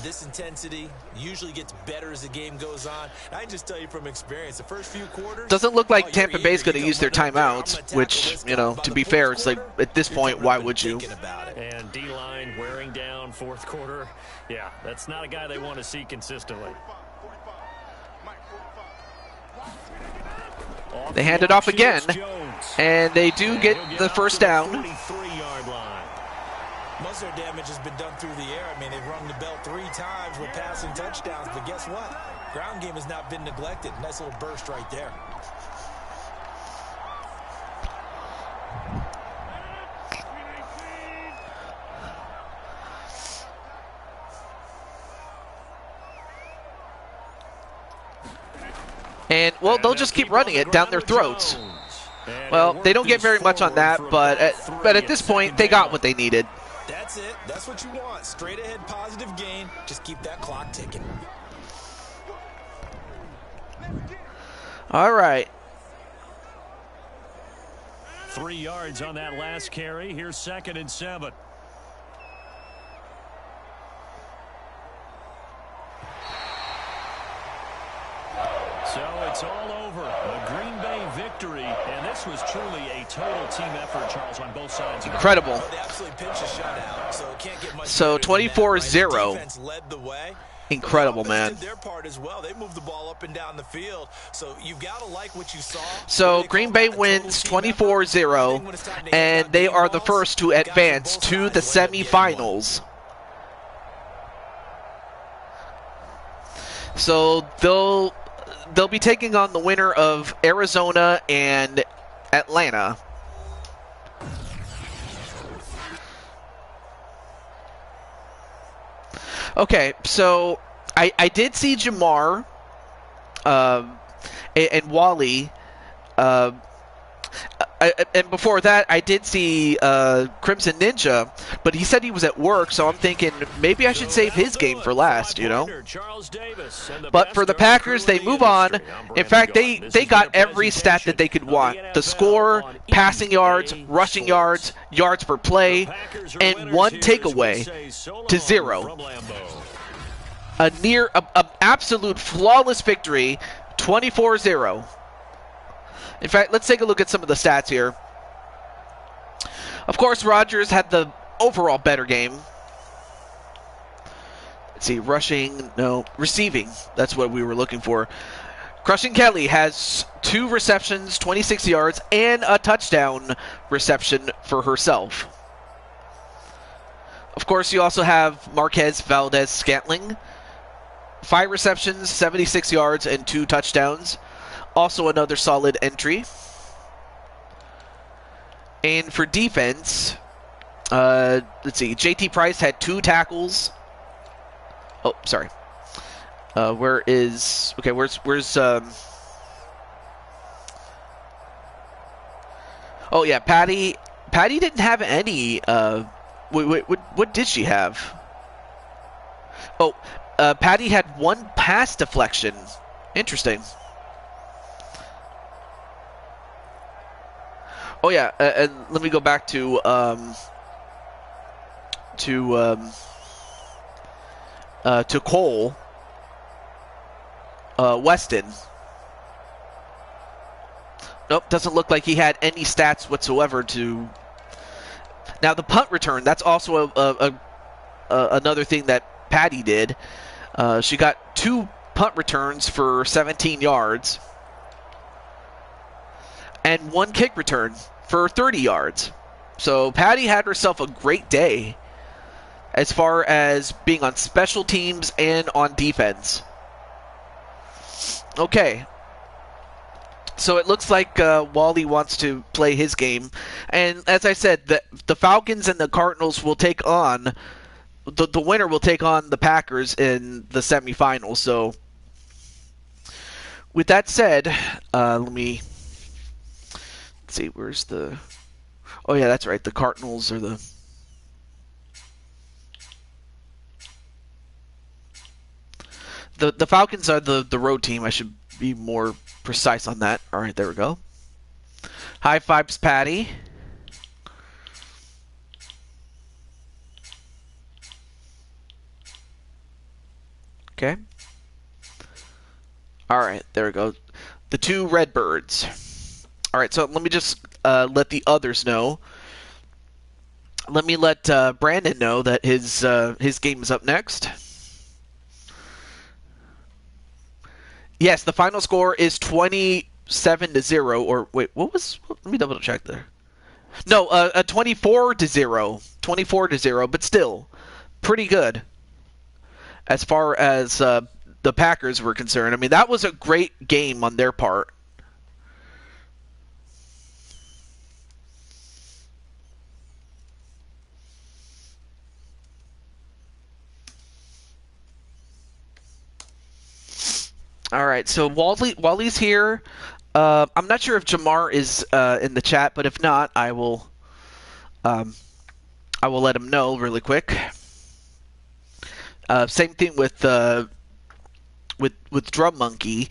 [SPEAKER 4] This intensity usually gets better as the game goes on. I can just tell you from experience, the first few quarters.
[SPEAKER 1] Doesn't look like
[SPEAKER 4] you're
[SPEAKER 1] Tampa Bay's
[SPEAKER 4] eager.
[SPEAKER 1] going to
[SPEAKER 4] You
[SPEAKER 1] use
[SPEAKER 4] come
[SPEAKER 1] their
[SPEAKER 4] right up there, I'm
[SPEAKER 1] timeouts,
[SPEAKER 4] gonna tackle
[SPEAKER 1] which,
[SPEAKER 4] this
[SPEAKER 1] you
[SPEAKER 4] guy.
[SPEAKER 1] know,
[SPEAKER 4] By
[SPEAKER 1] to
[SPEAKER 4] the
[SPEAKER 1] be
[SPEAKER 4] fourth
[SPEAKER 1] fair, it's like,
[SPEAKER 4] quarter,
[SPEAKER 1] at this
[SPEAKER 4] you're
[SPEAKER 1] point,
[SPEAKER 4] coming
[SPEAKER 1] why
[SPEAKER 4] up and
[SPEAKER 1] would you?
[SPEAKER 4] thinking about it.
[SPEAKER 3] And D-line wearing down fourth quarter. Yeah, that's not a guy they want to see consistently.
[SPEAKER 1] They hand it off again,
[SPEAKER 3] Jones.
[SPEAKER 1] and they do get
[SPEAKER 3] He'll
[SPEAKER 1] the
[SPEAKER 3] out
[SPEAKER 1] first
[SPEAKER 3] to the
[SPEAKER 1] down.
[SPEAKER 3] 43-yard line.
[SPEAKER 4] Most of their damage has been done through the air. I mean, they've rung the bell 3 times with passing touchdowns, but guess what? Ground game has not been neglected. Nice little burst right there.
[SPEAKER 1] And, well, they'll just keep running it down their throats. Well, they don't get very much on that, but at this point, they got what they needed.
[SPEAKER 4] That's it. That's what you want. Straight ahead, positive gain. Just keep that clock ticking.
[SPEAKER 1] All right.
[SPEAKER 3] 3 yards on that last carry. Here's 2nd and 7. So it's all over. A Green Bay victory, and this was truly a total team effort, Charles, on both sides.
[SPEAKER 1] Incredible.
[SPEAKER 4] They absolutely pinched a shutout, so it can't get much
[SPEAKER 1] So
[SPEAKER 4] better than that, right?
[SPEAKER 1] 24-0.
[SPEAKER 4] Defense led the way.
[SPEAKER 1] Incredible,
[SPEAKER 4] The offense
[SPEAKER 1] man.
[SPEAKER 4] did their part as well. They moved the ball up and down the field. So you've got to like what you saw.
[SPEAKER 1] So
[SPEAKER 4] They
[SPEAKER 1] Green
[SPEAKER 4] call
[SPEAKER 1] Bay
[SPEAKER 4] that a total
[SPEAKER 1] wins
[SPEAKER 4] team effort.
[SPEAKER 1] 24-0,
[SPEAKER 4] When it's time to hand
[SPEAKER 1] and
[SPEAKER 4] out
[SPEAKER 1] they
[SPEAKER 4] game
[SPEAKER 1] are the
[SPEAKER 4] balls,
[SPEAKER 1] first to
[SPEAKER 4] guys on
[SPEAKER 1] advance
[SPEAKER 4] both
[SPEAKER 1] to
[SPEAKER 4] sides
[SPEAKER 1] the
[SPEAKER 4] will end up getting one.
[SPEAKER 1] semifinals. So they'll be taking on the winner of Arizona and Atlanta. Okay, so I did see Jamar and Wally. And before that, I did see Crimson Ninja, but he said he was at work, so I'm thinking maybe I should save his game for last, you know? But for the Packers, they move on. In fact, they got every stat that they could want. The score, passing yards, rushing yards, yards per play, and one takeaway to 0. A absolute flawless victory, 24-0. In fact, let's take a look at some of the stats here. Of course, Rodgers had the overall better game. Let's see, receiving. That's what we were looking for. Crushing Kelly has 2 receptions, 26 yards, and a touchdown reception for herself. Of course, you also have Marquez Valdez-Scantling. 5 receptions, 76 yards, and 2 touchdowns. Also another solid entry. And for defense, let's see, JT Price had 2 tackles. Oh, sorry. Where's oh yeah, Patty didn't have any what did she have? Oh, Patty had 1 pass deflection. Interesting. Oh yeah, and let me go back to Cole Weston. Nope, doesn't look like he had any stats whatsoever to. Now the punt return, that's also another thing that Patty did. She got 2 punt returns for 17 yards and 1 kick return for 30 yards. So Patty had herself a great day as far as being on special teams and on defense. Okay. So it looks like Wally wants to play his game. And as I said, the Falcons and the Cardinals will take on, the winner will take on the Packers in the semifinals. So with that said, let's see, where's the... Oh yeah, that's right. The Cardinals are the... The Falcons are the road team. I should be more precise on that. All right, there we go. High fives, Patty. Okay. All right, there we go. The 2 Redbirds. All right, so let me just let the others know. Let me let Brandon know that his game is up next. Yes, the final score is 27-0. Or wait, what was? Let me double check there. No, 24-0. 24-0, but still pretty good as far as the Packers were concerned. I mean, that was a great game on their part. All right, so Wally's here. I'm not sure if Jamar is in the chat, but if not, I will let him know really quick. Same thing with Drum Monkey,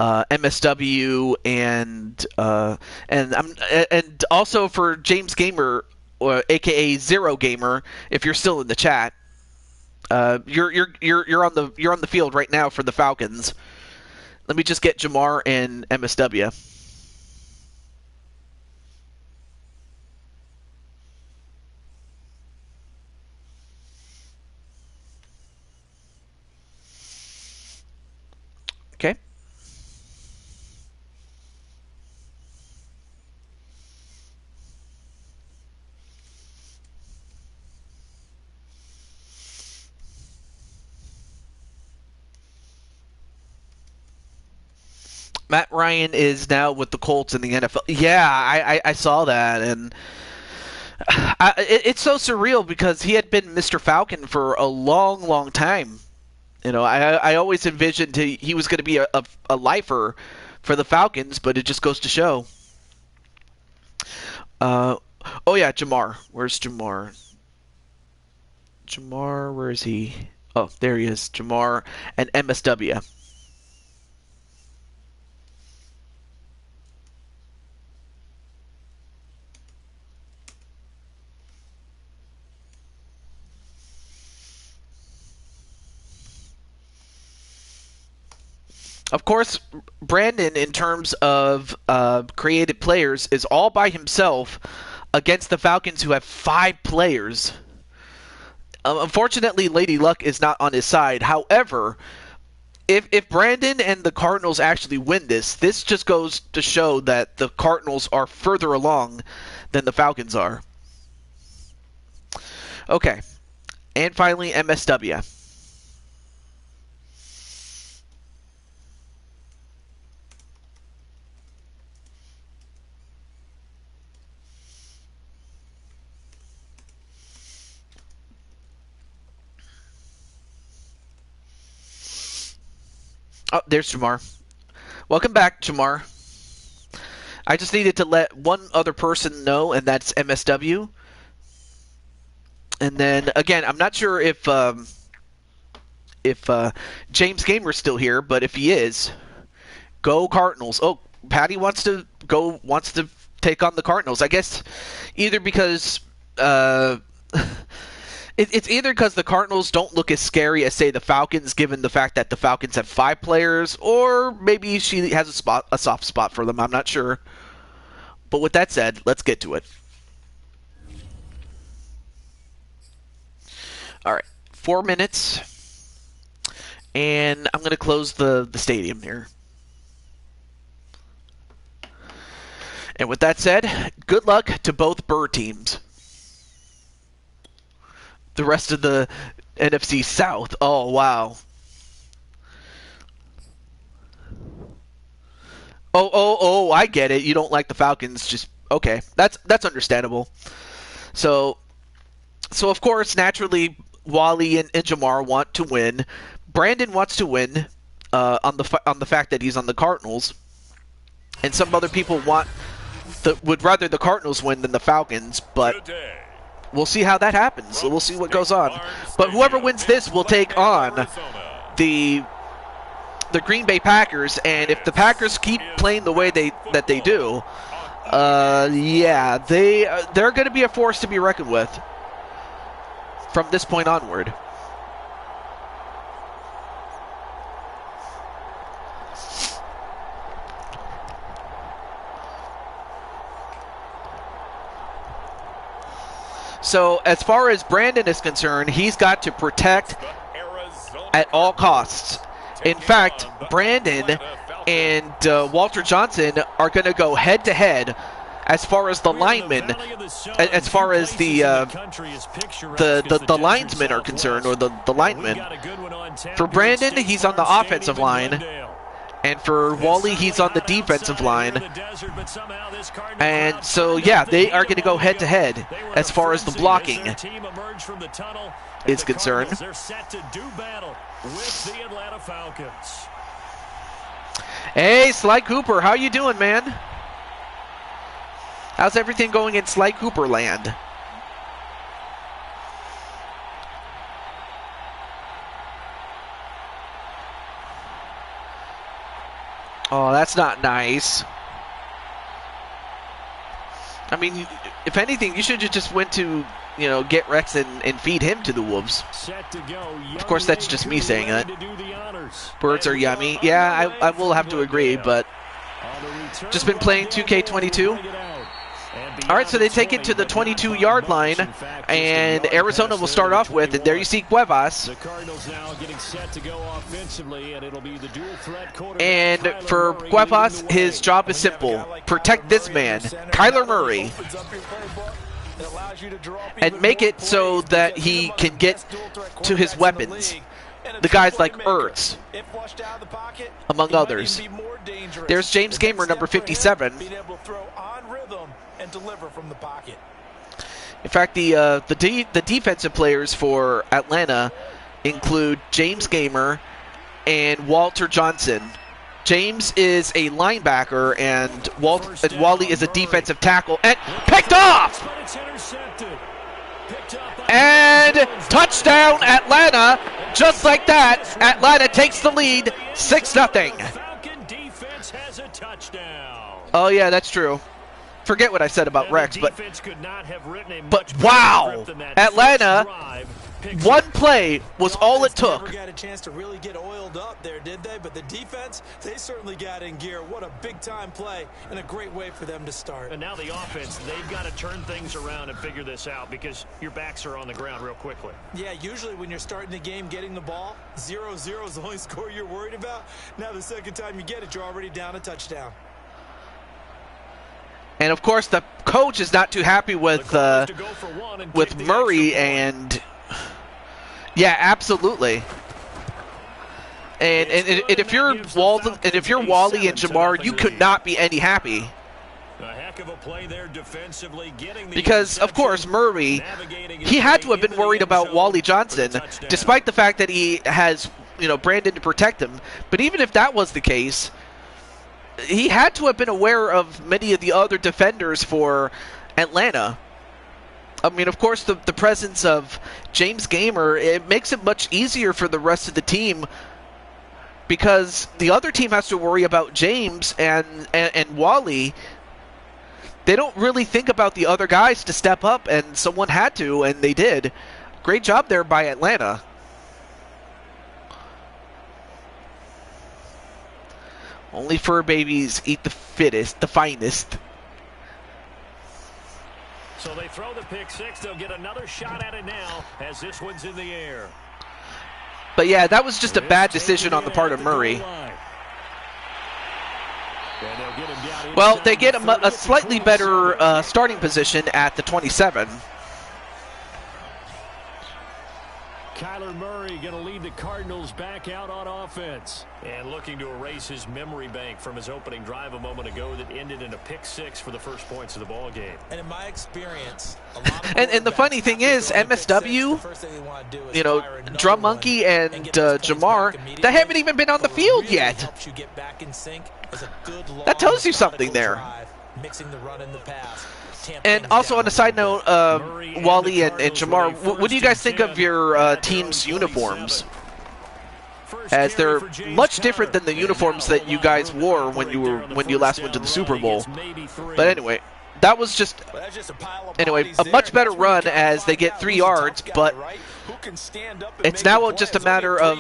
[SPEAKER 1] MSW, and also for James Gamer, aka Zero Gamer, if you're still in the chat. You're on the field right now for the Falcons. Let me just get Jamar and MSW. Okay. Matt Ryan is now with the Colts in the NFL. Yeah, I saw that, and it's so surreal because he had been Mr. Falcon for a long, long time. You know, I always envisioned he was going to be a lifer for the Falcons, but it just goes to show. Oh yeah, Jamar. Where's Jamar? Jamar, where is he? Oh, there he is. Jamar and MSW. Of course, Brandon, in terms of created players, is all by himself against the Falcons, who have 5 players. Unfortunately, Lady Luck is not on his side. However, if Brandon and the Cardinals actually win this just goes to show that the Cardinals are further along than the Falcons are. Okay. And finally, MSW. Oh, there's Jamar. Welcome back, Jamar. I just needed to let one other person know, and that's MSW. And then, again, I'm not sure if James Gamer's still here, but if he is, go Cardinals. Oh, Patty wants to take on the Cardinals. I guess either because it's either because the Cardinals don't look as scary as, say, the Falcons, given the fact that the Falcons have 5 players, or maybe she has a soft spot for them. I'm not sure. But with that said, let's get to it. All right, 4 minutes. And I'm going to close the stadium here. And with that said, good luck to both Bird teams. The rest of the NFC South. Oh, wow. Oh, I get it. You don't like the Falcons. Just, okay. That's understandable. So of course, naturally, Wally and Jamar want to win. Brandon wants to win on the fact that he's on the Cardinals. And some other people would rather the Cardinals win than the Falcons, but we'll see how that happens. So we'll see what goes on. But whoever wins this will take on the Green Bay Packers, and if the Packers keep playing the way that they do, yeah, they're going to be a force to be reckoned with from this point onward. So as far as Brandon is concerned, he's got to protect at all costs. In fact, Brandon and Walter Johnson are going to go head-to-head as far as the linemen, as far as the linesmen are concerned, or the linemen. For Brandon, he's on the offensive line, and for Wally, he's on the defensive line. And so, yeah, they are going to go head-to-head as far as the blocking is concerned.
[SPEAKER 3] They're set to do battle with the Atlanta Falcons.
[SPEAKER 1] Hey, Sly Cooper, how you doing, man? How's everything going in Sly Cooper land? Oh, that's not nice. I mean, if anything, you should have just went to, get Rex and feed him to the wolves. Of course, that's just me saying it. Birds are yummy. Yeah, I will have to agree, but just been playing 2K22. All right, so they take it to the 22-yard line, and Arizona will start off with, and there you see Cuevas. And for Cuevas, his job is simple. Protect this man, Kyler Murray, and make it so that he can get to his weapons. The guys like Ertz, among others. There's James Gamer, number 57.
[SPEAKER 4] And deliver from the pocket.
[SPEAKER 1] In fact, the defensive players for Atlanta include James Gamer and Walter Johnson. James is a linebacker, and Wally is a defensive tackle. And picked off! And touchdown, Atlanta! Just like that, Atlanta takes the lead, 6-0. Oh yeah, that's true. Forget what I said about Rex, but wow, Atlanta, one play was all it took.
[SPEAKER 4] Never got a chance to really get oiled up there, did they? But the defense, they certainly got in gear. What a big-time play and a great way for them to start.
[SPEAKER 3] And now the offense, they've got to turn things around and figure this out because your backs are on the ground real quickly. Yeah, usually when you're starting the game getting the ball, 0-0 is the only score you're worried about. Now the second time you get it, you're already down a touchdown.
[SPEAKER 1] And of course, the coach is not too happy with Murray, and yeah, absolutely. And if you're Wally and Jamar, you could not be any happy. Because of course, Murray, he had to have been worried about Wally Johnson, despite the fact that he has Brandon to protect him. But even if that was the case, he had to have been aware of many of the other defenders for Atlanta. I mean, of course, the presence of James Gamer, it makes it much easier for the rest of the team because the other team has to worry about James and Wally. They don't really think about the other guys to step up, and someone had to, and they did. Great job there by Atlanta. Only fur babies eat the fittest, the finest.
[SPEAKER 3] So they throw the pick six. They'll get another shot at it now as this one's in the air.
[SPEAKER 1] But yeah, that was just a bad decision on the part of Murray. Well, they get a slightly better starting position at the 27.
[SPEAKER 3] Kyler Murray going to lead the Cardinals back out on offense. And looking to erase his memory bank from his opening drive a moment ago that ended in a pick-6 for the first points of the ball game.
[SPEAKER 4] And in my experience, a lot of
[SPEAKER 1] and the funny thing is, MSW, you know, Drum Monkey and Jamar, they haven't even been on the field yet. That tells you something there.
[SPEAKER 4] Mixing the run and the pass.
[SPEAKER 1] And also on a side note, Wally and Jamar, what do you guys think of your team's uniforms? As they're much different than the uniforms that you guys wore when you last went to the Super Bowl. But anyway, that was just a much better run as they get 3 yards, but it's now just a matter of,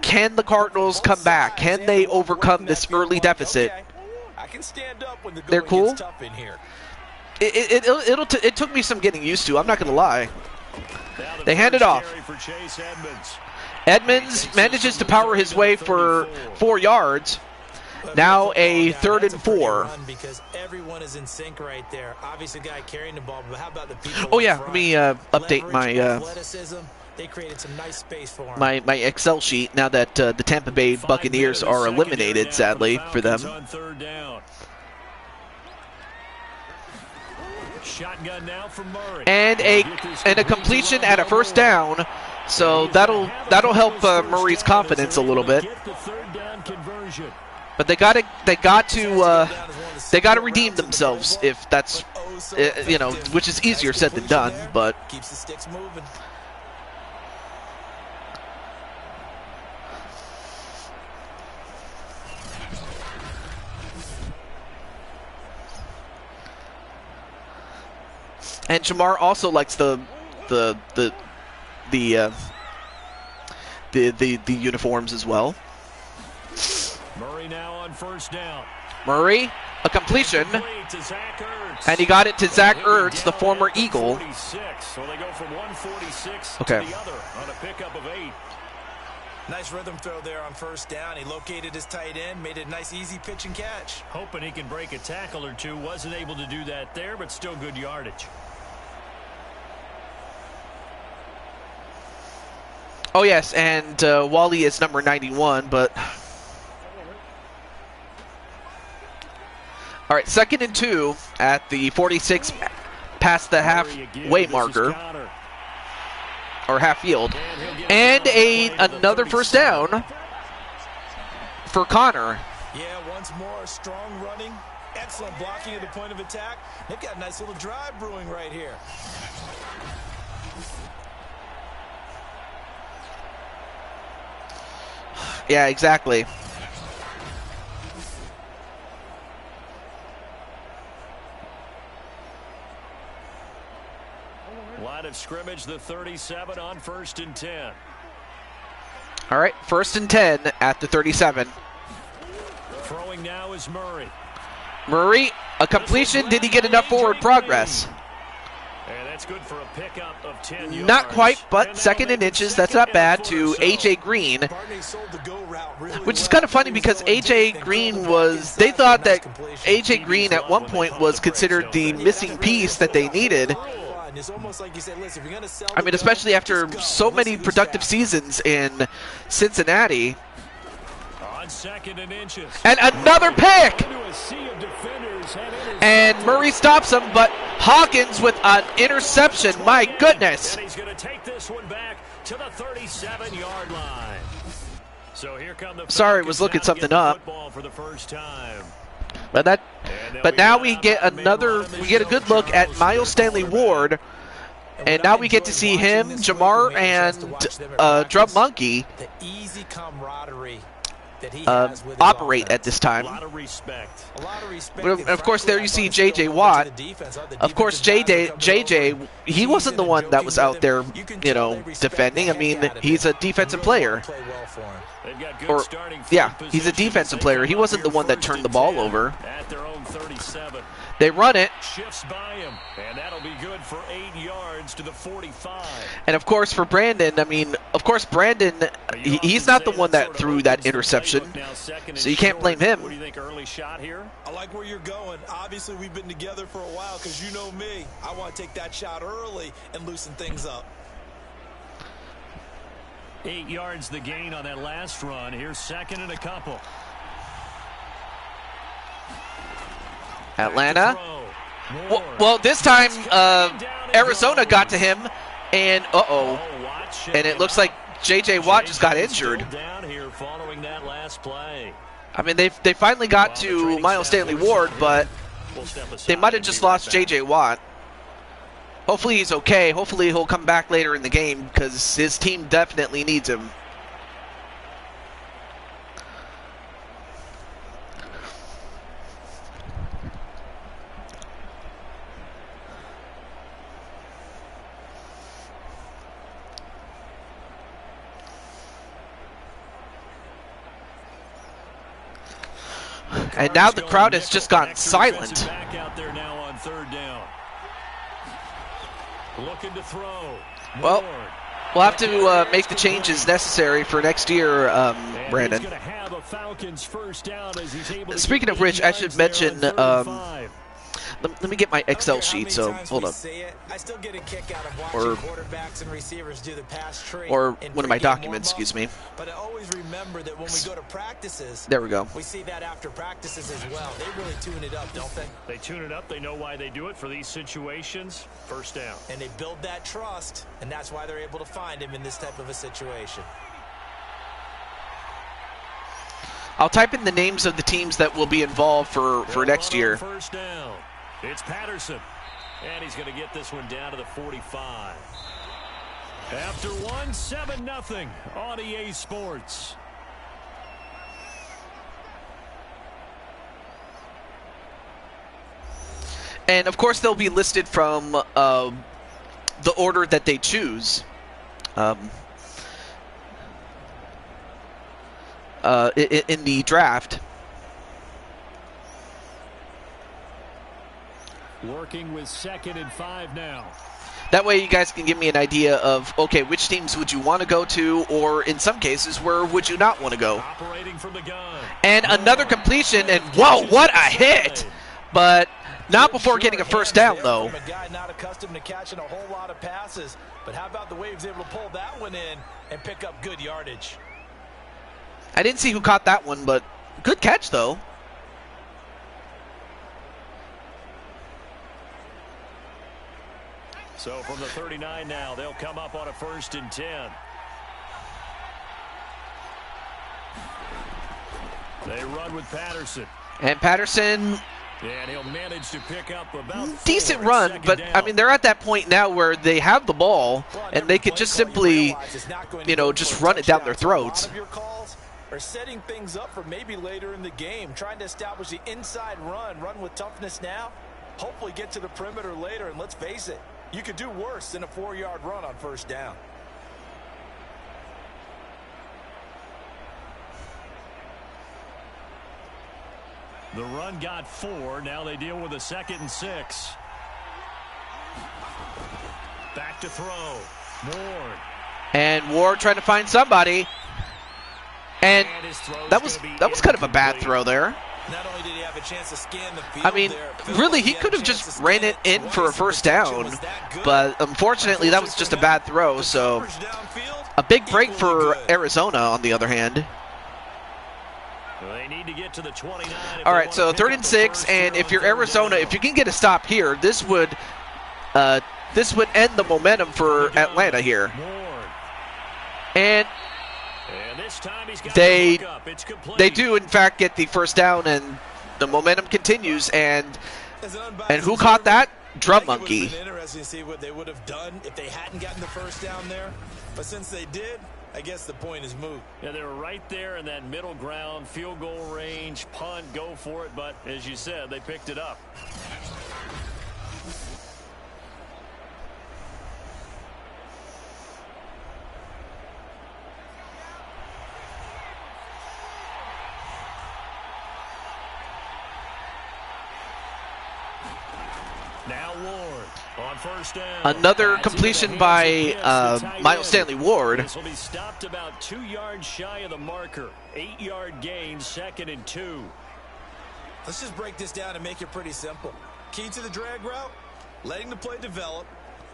[SPEAKER 1] can the Cardinals come back? Can they overcome this early deficit? They're cool. It took me some getting used to. I'm not going to lie. They hand it off. Edmonds manages to power his way for 4 yards. Now a 3rd and 4.
[SPEAKER 4] Because everyone is in sync right there. Obviously, guy carrying the ball, but how about the people?
[SPEAKER 1] Oh yeah, let me update my
[SPEAKER 4] they created some nice space for him.
[SPEAKER 1] my Excel sheet now that the Tampa Bay Buccaneers are eliminated, sadly for them.
[SPEAKER 3] Shotgun now from Murray.
[SPEAKER 1] And a completion at a 1st down, so that'll help Murray's confidence a little bit. But they got to redeem themselves, if that's which is easier said than done, but
[SPEAKER 4] keeps the sticks moving.
[SPEAKER 1] And Jamar also likes the uniforms as well.
[SPEAKER 3] Murray now on 1st down.
[SPEAKER 1] Murray, a completion, and he got it to Zach Ertz, the former Eagle.
[SPEAKER 3] So they go from 146
[SPEAKER 1] okay.
[SPEAKER 3] to the other on a pickup of 8.
[SPEAKER 4] Nice rhythm throw there on 1st down. He located his tight end, made a nice easy pitch and catch.
[SPEAKER 3] Hoping he can break a tackle or two. Wasn't able to do that there, but still good yardage.
[SPEAKER 1] Oh yes, and Wally is number 91, but all right, 2nd and 2 at the 46, past the halfway marker or half field, and another 1st down for Connor.
[SPEAKER 4] Yeah, once more, strong running, excellent blocking at the point of attack. They've got a nice little drive brewing right here.
[SPEAKER 1] Yeah, exactly.
[SPEAKER 3] Line of scrimmage, the 37 on 1st and 10.
[SPEAKER 1] All right, 1st and 10 at the 37.
[SPEAKER 3] Throwing now is Murray.
[SPEAKER 1] Murray, a completion. Did he get enough forward progress?
[SPEAKER 3] And that's good for a pickup of 10 yards.
[SPEAKER 1] Not quite, but 2nd and inches. That's not bad to A.J. Green. Which is kind of funny because A.J. Green they thought that A.J. Green at one point was considered the missing piece that they needed. I mean, especially after so many productive seasons in Cincinnati.
[SPEAKER 3] On 2nd and inches.
[SPEAKER 1] And another pick! And Murray stops him, but Hawkins with an interception. My goodness.
[SPEAKER 3] And he's going to take this one back to the 37-yard line. So here come the
[SPEAKER 1] Sorry, was looking something up.
[SPEAKER 3] For the first time.
[SPEAKER 1] But now we get a good look at Miles Stanley Ward, and now we get to see him, Jamar, and Drum Monkey operate at this time.
[SPEAKER 3] A lot of respect.
[SPEAKER 1] Of course, there you see J.J. Watt. Of course, J.J., he wasn't the one that was out there, defending. I mean, he's a defensive player. He's a defensive player. He wasn't the one that turned the ball over.
[SPEAKER 3] At their own 37.
[SPEAKER 1] They run it.
[SPEAKER 3] Shifts by him, and that'll be good for 8 yards to the 45.
[SPEAKER 1] And of course, for Brandon, I mean, of course, Brandon, he's not the one that threw that interception, so you can't blame him.
[SPEAKER 3] What do you think, early shot here?
[SPEAKER 4] I like where you're going. Obviously, we've been together for a while because you know me. I want to take that shot early and loosen things up.
[SPEAKER 3] 8 yards the gain on that last run. Here's second and a couple.
[SPEAKER 1] Atlanta. Well, this time Arizona got to him, and and it looks like J.J. Watt just got injured. I mean, they finally got to Miles Stanley Ward, but they might have just lost J.J. Watt. Hopefully he's okay. Hopefully he'll come back later in the game because his team definitely needs him. And now the crowd has just gone silent.
[SPEAKER 3] Back out there now on third down. Looking to throw.
[SPEAKER 1] Well, we'll have to make the changes necessary for next year, Brandon. Speaking of which, I should mention, let me get my Excel sheet, so hold up. Or one of my documents, excuse me.
[SPEAKER 4] But I always remember that when we go to practices,
[SPEAKER 1] there we go.
[SPEAKER 4] We see that after practices as well. They really tune it up, don't they?
[SPEAKER 3] They tune it up. They know why they do it for these situations. First down.
[SPEAKER 4] And they build that trust, and that's why they're able to find him in this type of a situation.
[SPEAKER 1] I'll type in the names of the teams that will be involved for next year.
[SPEAKER 3] First down. It's Patterson, and he's going to get this one down to the 45. After one, 7-0 on EA Sports.
[SPEAKER 1] And, of course, they'll be listed from the order that they choose. In the draft.
[SPEAKER 3] Working with 2nd and 5 now.
[SPEAKER 1] That way you guys can give me an idea of, okay, which teams would you want to go to, or in some cases, where would you not want to go?
[SPEAKER 3] Operating from the gun.
[SPEAKER 1] And another completion, and whoa, what a hit! But not before getting a first down, though.
[SPEAKER 4] From a guy not accustomed to catching a whole lot of passes, but how about the way he was able to pull that one in and pick up good yardage?
[SPEAKER 1] I didn't see who caught that one, but good catch, though.
[SPEAKER 3] So from the 39 now, they'll come up on a 1st and 10. They run with Patterson.
[SPEAKER 1] And Patterson,
[SPEAKER 3] and he'll manage to pick up about
[SPEAKER 1] decent run, but
[SPEAKER 3] down.
[SPEAKER 1] I mean, they're at that point now where they have the ball, and they could just simply, just run it down their throats.
[SPEAKER 4] Or setting things up for maybe later in the game, trying to establish the inside run with toughness now, hopefully get to the perimeter later, and let's face it, you could do worse than a 4-yard run on first down.
[SPEAKER 3] The run got 4. Now they deal with a 2nd and 6. Back to throw. Ward.
[SPEAKER 1] And Ward trying to find somebody. And that was kind of a bad throw there.
[SPEAKER 4] Not only did he have a chance to scan the field,
[SPEAKER 1] I mean, really, he could have just ran it in for a first down, but unfortunately, that was just a bad throw. So, a big break for Arizona, on the other hand.
[SPEAKER 3] They need to get to the 29.
[SPEAKER 1] All right, so 3rd and 6, and if you're Arizona, if you can get a stop here, this would end the momentum for Atlanta here. And they do, in fact, get the first down, and the momentum continues. And who caught that? Drum Monkey.
[SPEAKER 4] It would have been interesting to see what they would have done if they hadn't gotten the first down there. But since they did, I guess the point is moot.
[SPEAKER 3] Yeah, they were right there in that middle ground, field goal range, punt, go for it. But as you said, they picked it up. Now Ward on first down.
[SPEAKER 1] Another
[SPEAKER 3] That's
[SPEAKER 1] completion
[SPEAKER 3] into the hands
[SPEAKER 1] by
[SPEAKER 3] of Pitts, the tight
[SPEAKER 1] Miles
[SPEAKER 3] end.
[SPEAKER 1] Stanley Ward.
[SPEAKER 3] This will be stopped about 2 yards shy of the marker. 8-yard gain, 2nd and 2.
[SPEAKER 4] Let's just break this down and make it pretty simple. Key to the drag route, letting the play develop,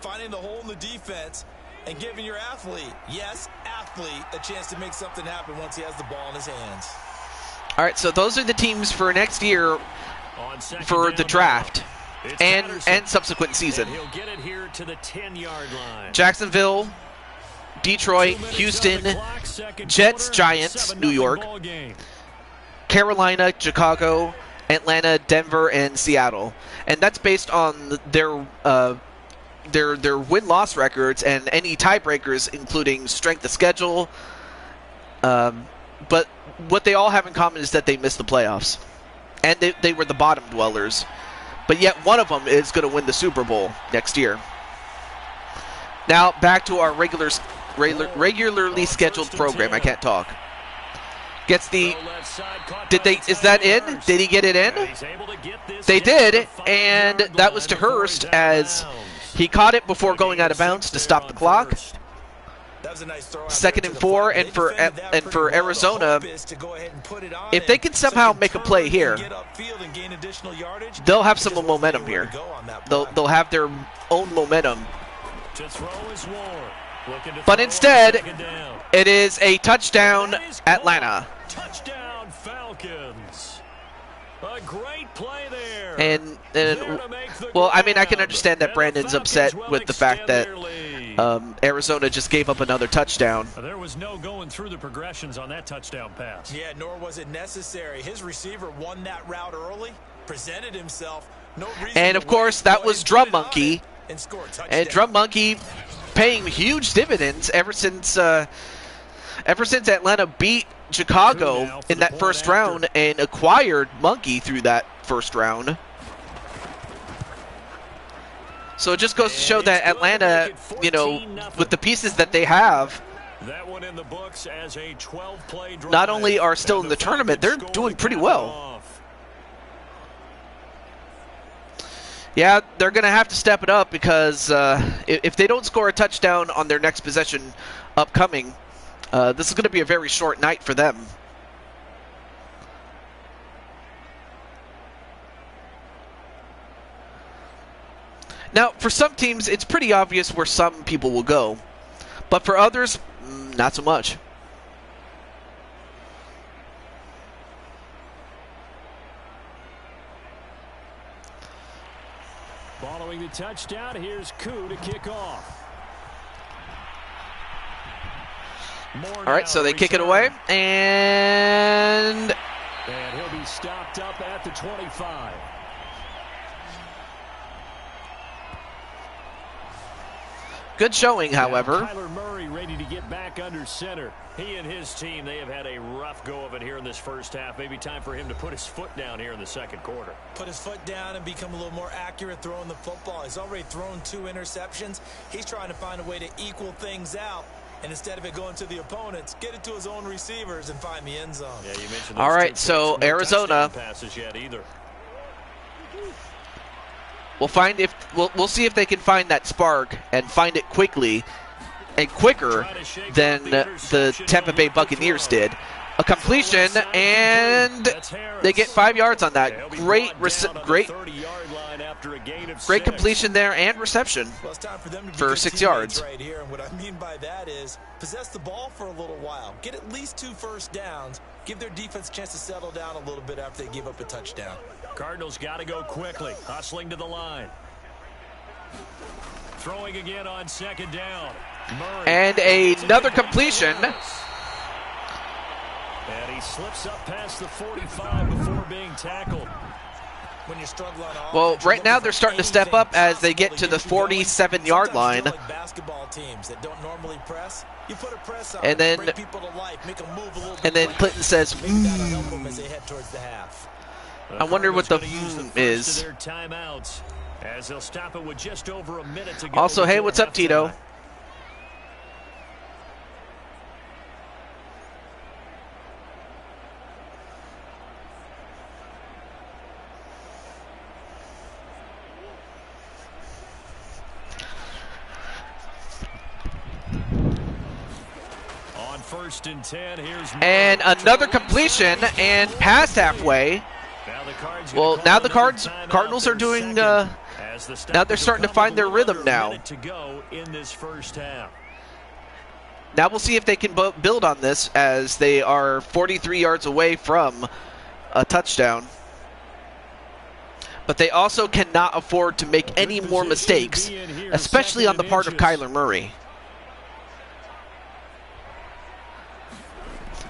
[SPEAKER 4] finding the hole in the defense, and giving your athlete, yes, athlete, a chance to make something happen once he has the ball in his hands.
[SPEAKER 1] All right, so those are the teams for next year
[SPEAKER 3] On second
[SPEAKER 1] for
[SPEAKER 3] down
[SPEAKER 1] the draft
[SPEAKER 3] it's
[SPEAKER 1] and
[SPEAKER 3] Patterson.
[SPEAKER 1] subsequent season.
[SPEAKER 3] And he'll get it here to the 10-yard line.
[SPEAKER 1] Jacksonville, Detroit,
[SPEAKER 3] 2 minutes on
[SPEAKER 1] Houston,
[SPEAKER 3] the clock, second
[SPEAKER 1] Jets,
[SPEAKER 3] quarter,
[SPEAKER 1] Giants,
[SPEAKER 3] 7-0
[SPEAKER 1] New York,
[SPEAKER 3] ball game.
[SPEAKER 1] Carolina, Chicago, Atlanta, Denver, and Seattle. And that's based on their win-loss records and any tiebreakers, including strength of schedule. But what they all have in common is that they missed the playoffs. And they were the bottom dwellers. But yet one of them is going to win the Super Bowl next year. Now, back to our regularly scheduled program. I can't talk. Gets the... Is that in? Did he get it in? They did, and that was to Hurst as he caught it before going out of bounds to stop the clock.
[SPEAKER 4] That was a nice throw out
[SPEAKER 1] 2nd
[SPEAKER 4] there
[SPEAKER 1] and
[SPEAKER 4] to
[SPEAKER 1] 4,
[SPEAKER 4] the
[SPEAKER 1] and
[SPEAKER 4] flat. They defended that
[SPEAKER 1] for
[SPEAKER 4] pretty well.
[SPEAKER 1] Arizona,
[SPEAKER 4] The hope is to go ahead and put it on
[SPEAKER 1] if they
[SPEAKER 4] and
[SPEAKER 1] can somehow
[SPEAKER 4] so
[SPEAKER 1] make a play
[SPEAKER 4] turn
[SPEAKER 1] here,
[SPEAKER 4] and get upfield and gain additional yardage,
[SPEAKER 1] they'll have
[SPEAKER 4] it
[SPEAKER 1] some
[SPEAKER 4] just wasn't
[SPEAKER 1] momentum
[SPEAKER 4] anywhere
[SPEAKER 1] here.
[SPEAKER 4] to go on that
[SPEAKER 1] They'll
[SPEAKER 4] play.
[SPEAKER 1] have their own momentum.
[SPEAKER 3] To throw is Ward. Looking to
[SPEAKER 1] But
[SPEAKER 3] throw
[SPEAKER 1] instead,
[SPEAKER 3] on 2nd down.
[SPEAKER 1] it is a touchdown,
[SPEAKER 3] That is caught.
[SPEAKER 1] Atlanta.
[SPEAKER 3] Touchdown Falcons. A great play there.
[SPEAKER 1] And
[SPEAKER 3] There to make the
[SPEAKER 1] well, I mean, I can
[SPEAKER 3] grab.
[SPEAKER 1] understand that
[SPEAKER 3] And the
[SPEAKER 1] Brandon's
[SPEAKER 3] Falcons
[SPEAKER 1] upset
[SPEAKER 3] will
[SPEAKER 1] with the fact
[SPEAKER 3] extend
[SPEAKER 1] that
[SPEAKER 3] their lead.
[SPEAKER 1] Arizona just gave up another touchdown.
[SPEAKER 3] There was no going through the progressions on that touchdown pass.
[SPEAKER 4] Yeah, nor was it necessary. His receiver won that route early, presented himself. No reason
[SPEAKER 1] And
[SPEAKER 4] to
[SPEAKER 1] of course,
[SPEAKER 4] wait.
[SPEAKER 1] that
[SPEAKER 4] Go
[SPEAKER 1] was
[SPEAKER 4] ahead,
[SPEAKER 1] Drum
[SPEAKER 4] put it on
[SPEAKER 1] Monkey.
[SPEAKER 4] it and score a touchdown.
[SPEAKER 1] And Drum Monkey paying huge dividends ever since Atlanta beat Chicago in that first round and acquired Monkey through that first round. So it just goes to show that Atlanta, you know, with the pieces that they have,
[SPEAKER 3] That one in the books as a 12-play drive.
[SPEAKER 1] not only are still
[SPEAKER 3] And
[SPEAKER 1] in the tournament, they're
[SPEAKER 3] Falcons
[SPEAKER 1] doing
[SPEAKER 3] score
[SPEAKER 1] pretty
[SPEAKER 3] to
[SPEAKER 1] well.
[SPEAKER 3] cap it off.
[SPEAKER 1] Yeah, they're going to have to step it up because if they don't score a touchdown on their next possession upcoming, this is going to be a very short night for them. Now, for some teams, it's pretty obvious where some people will go. But for others, not so much.
[SPEAKER 3] Following the touchdown, here's Koo to kick off.
[SPEAKER 1] All right, so they kick it away, and
[SPEAKER 3] he'll be stopped up at the 25.
[SPEAKER 1] good showing, however.
[SPEAKER 3] Kyler Murray ready to get back under center. He and his team, they have had a rough go of it here in this first half. Maybe time for him to put his foot down here in the second quarter.
[SPEAKER 4] Put his foot down and become a little more accurate throwing the football. He's already thrown 2 interceptions. He's trying to find a way to equal things out. And instead of it going to the opponents, get it to his own receivers and find the end zone.
[SPEAKER 3] Yeah, you mentioned
[SPEAKER 1] All
[SPEAKER 3] those
[SPEAKER 1] right,
[SPEAKER 3] 2
[SPEAKER 1] so
[SPEAKER 3] picks. No
[SPEAKER 1] Arizona.
[SPEAKER 3] touchdown passes yet either.
[SPEAKER 1] We'll see if they can find that spark and find it quickly and quicker than the Tampa Bay Buccaneers did. A completion, and they get 5 yards on that. Great completion there and reception
[SPEAKER 4] Well, it's time for them to be
[SPEAKER 1] for
[SPEAKER 4] good
[SPEAKER 1] 6
[SPEAKER 4] teammates
[SPEAKER 1] yards.
[SPEAKER 4] right here. And what I mean by that is possess the ball for a little while. Get at least 2 first downs. Give their defense a chance to settle down a little bit after they give up a touchdown.
[SPEAKER 3] Cardinals got to go quickly. Hustling to the line. Throwing again on 2nd down. Murray.
[SPEAKER 1] And another completion.
[SPEAKER 3] And he slips up past the 45 before being tackled.
[SPEAKER 4] When you're struggling on
[SPEAKER 1] Well,
[SPEAKER 4] offense, you're
[SPEAKER 1] right now
[SPEAKER 4] looking
[SPEAKER 1] they're
[SPEAKER 4] for
[SPEAKER 1] starting to step up
[SPEAKER 4] anything
[SPEAKER 1] as they get
[SPEAKER 4] possible
[SPEAKER 1] to the
[SPEAKER 4] get you going.
[SPEAKER 1] 47-yard line.
[SPEAKER 4] Sometimes you like basketball teams that don't normally press. You put a press on
[SPEAKER 1] And
[SPEAKER 4] them,
[SPEAKER 1] then-
[SPEAKER 4] bring people to life, make them move a little bit
[SPEAKER 1] And then
[SPEAKER 4] quicker.
[SPEAKER 1] Clinton says,
[SPEAKER 4] Maybe that'll help them as they head towards the half.
[SPEAKER 1] I wonder what the
[SPEAKER 3] Cardinals gonna use
[SPEAKER 1] is.
[SPEAKER 3] first of their timeouts as they'll stop it with just over a minute to go.
[SPEAKER 1] Also, hey,
[SPEAKER 3] before
[SPEAKER 1] what's up, Tito?
[SPEAKER 3] halftime. 1st and 10. Here's
[SPEAKER 1] And another completion and past halfway. Well, now the Cardinals are doing. Now they're starting to find their rhythm now.
[SPEAKER 3] To go in this first half.
[SPEAKER 1] Now we'll see if they can build on this, as they are 43 yards away from a touchdown. But they also cannot afford to make any more mistakes, especially on the part of Kyler Murray.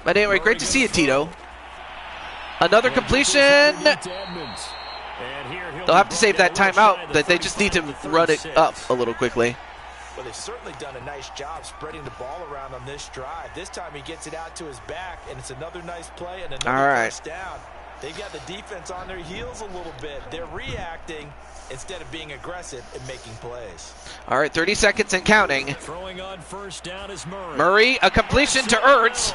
[SPEAKER 1] But anyway, great to see you, Tito. Another completion. They'll have to save that timeout, that they just need to run it up a little quickly.
[SPEAKER 4] Well, they've certainly done a nice job spreading the ball around on this drive. This time he gets it out to his back, and it's another nice play and another first down. They've got the defense on their heels a little bit. They're reacting instead of being aggressive and making plays.
[SPEAKER 1] All right, 30 seconds and counting.
[SPEAKER 3] Throwing on first down is Murray.
[SPEAKER 1] Murray, a completion to Ertz.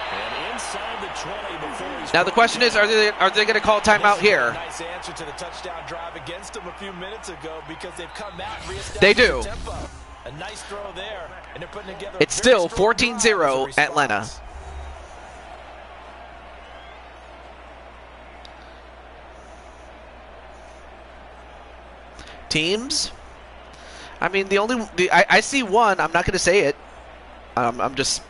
[SPEAKER 3] And inside the 20 before he's
[SPEAKER 1] now the question is, are they going to call timeout here?
[SPEAKER 4] Nice answer to the touchdown drive against them a few minutes ago, because they've come out and reestablished
[SPEAKER 1] they do.
[SPEAKER 4] The tempo. A nice throw there, and they're putting together.
[SPEAKER 1] It's still 14-0 Atlanta. Teams? I mean, I see one. I'm not going to say it. I'm just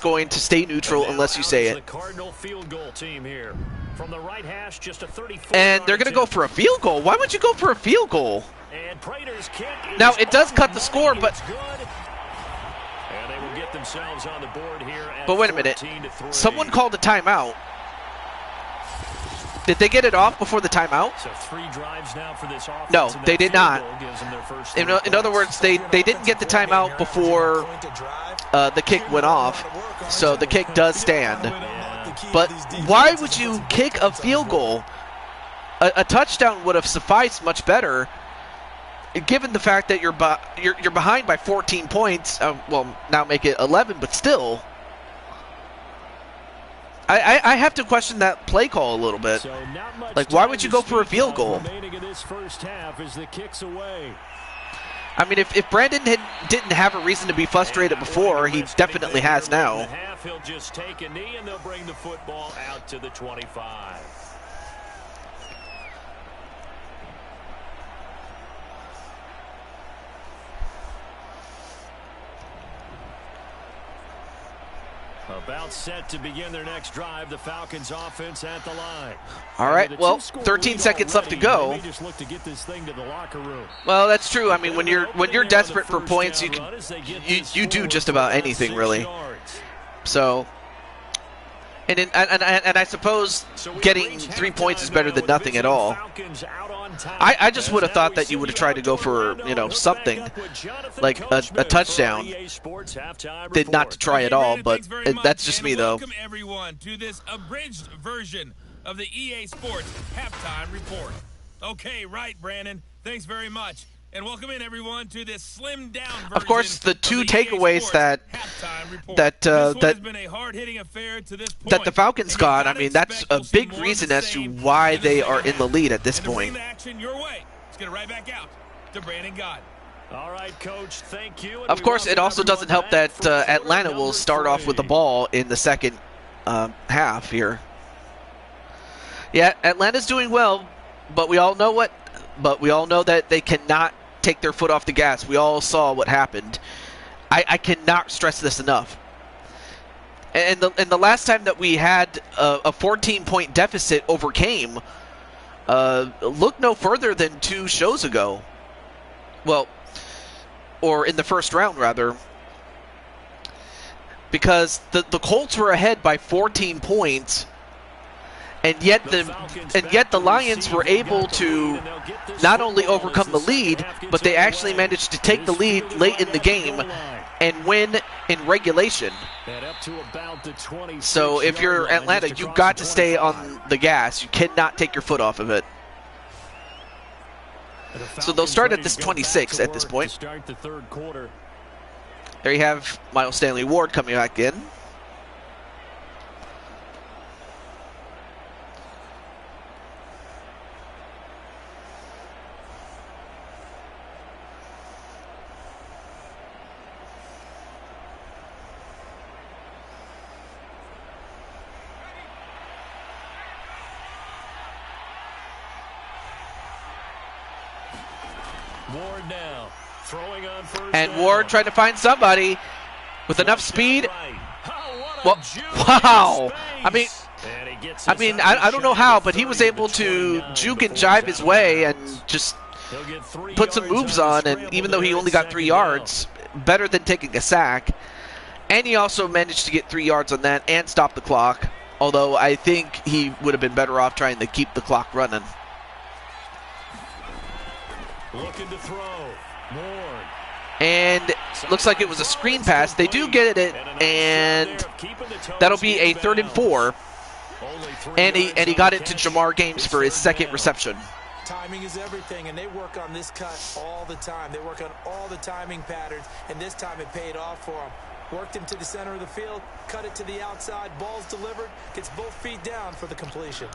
[SPEAKER 1] going to stay neutral unless you say it.
[SPEAKER 3] The Cardinal field goal team here. From the right hash, just a 34.
[SPEAKER 1] And they're going to go for a field goal. Why would you go for a field goal?
[SPEAKER 3] And Prater's kick
[SPEAKER 1] now it does cut the score, but
[SPEAKER 3] and they will get themselves on the board here.
[SPEAKER 1] But wait a minute. Someone called a timeout. Did they get it off before the timeout?
[SPEAKER 3] So 3 drives now for this offense.
[SPEAKER 1] No, they did not. In other words, they didn't get the timeout before the kick went off, so the kick does stand. But why would you kick a field goal? A touchdown would have sufficed much better, given the fact that you're behind by 14 points. Well, now make it 11, but still. I have to question that play call a little bit.
[SPEAKER 3] So
[SPEAKER 1] like, why would you go for a field goal? I mean, if Brandon didn't have a reason to be frustrated before, he definitely has now.
[SPEAKER 3] He'll just take a knee, and they'll bring the football out to the 25. About set to begin their next drive, the Falcons offense at the line.
[SPEAKER 1] All right, well, 13 seconds left to go.
[SPEAKER 3] Just look to get this thing to the locker room.
[SPEAKER 1] Well, that's true. I mean, when you're desperate for points, you do just about anything, really. So, and I suppose getting 3 points is better than nothing at all. I just would have thought that you would have tried to go for, something like a touchdown. Did not to try at all, but that's just me, though.
[SPEAKER 5] Welcome everyone to this abridged version of the EA Sports Halftime Report. Okay, right, Brandon. Thanks very much. And welcome in everyone to this slimmed down version.
[SPEAKER 1] Of course, the two takeaways that the Falcons got, I mean, that's a big reason as to why they are in the lead at this point.
[SPEAKER 5] Action your way. Let's get it right back out to Brandon Gott.
[SPEAKER 3] All right, Coach, thank you.
[SPEAKER 1] Of course, it also doesn't help that Atlanta will start off with the ball in the second half here. Yeah, Atlanta's doing well, but we all know that they cannot take their foot off the gas. We all saw what happened. I cannot stress this enough. And the last time that we had a 14-point deficit overcame, look no further than 2 shows ago. Well, or in the first round, rather. Because the Colts were ahead by 14 points, and yet the Lions were able to not only overcome the lead, but they actually managed to take the lead late in the game and win in regulation. So if you're Atlanta, you've got to stay on the gas. You cannot take your foot off of it. So they'll start at this 26 at this point. There you have Miles Stanley Ward coming back in.
[SPEAKER 3] Ward now throwing on first
[SPEAKER 1] And
[SPEAKER 3] down.
[SPEAKER 1] Ward trying to find somebody with enough speed.
[SPEAKER 3] Right. Oh,
[SPEAKER 1] Well,
[SPEAKER 3] what a juke
[SPEAKER 1] wow.
[SPEAKER 3] in
[SPEAKER 1] I mean,
[SPEAKER 3] space. And he gets
[SPEAKER 1] I
[SPEAKER 3] us
[SPEAKER 1] mean,
[SPEAKER 3] out of
[SPEAKER 1] I don't know
[SPEAKER 3] the
[SPEAKER 1] how,
[SPEAKER 3] shot
[SPEAKER 1] but he was able to
[SPEAKER 3] 30
[SPEAKER 1] juke and
[SPEAKER 3] before
[SPEAKER 1] jive his
[SPEAKER 3] down.
[SPEAKER 1] way and just
[SPEAKER 3] He'll get 3
[SPEAKER 1] put some
[SPEAKER 3] yards
[SPEAKER 1] moves
[SPEAKER 3] on
[SPEAKER 1] on,
[SPEAKER 3] the
[SPEAKER 1] and
[SPEAKER 3] scramble
[SPEAKER 1] even though he
[SPEAKER 3] there
[SPEAKER 1] only
[SPEAKER 3] in
[SPEAKER 1] got 3
[SPEAKER 3] second down.
[SPEAKER 1] yards, better than taking a sack. And he also managed to get 3 yards on that and stop the clock, although I think he would have been better off trying to keep the clock running.
[SPEAKER 3] Looking to throw. Ward.
[SPEAKER 1] And looks like it was a screen pass. They do get it, and that'll be a 3rd and 4. And he got it to Jamar Games for his second reception.
[SPEAKER 4] Timing is everything, and they work on this cut all the time. They work on all the timing patterns, and this time it paid off for them. Worked him to the center of the field, cut it to the outside, ball's delivered, gets both feet down for the completion.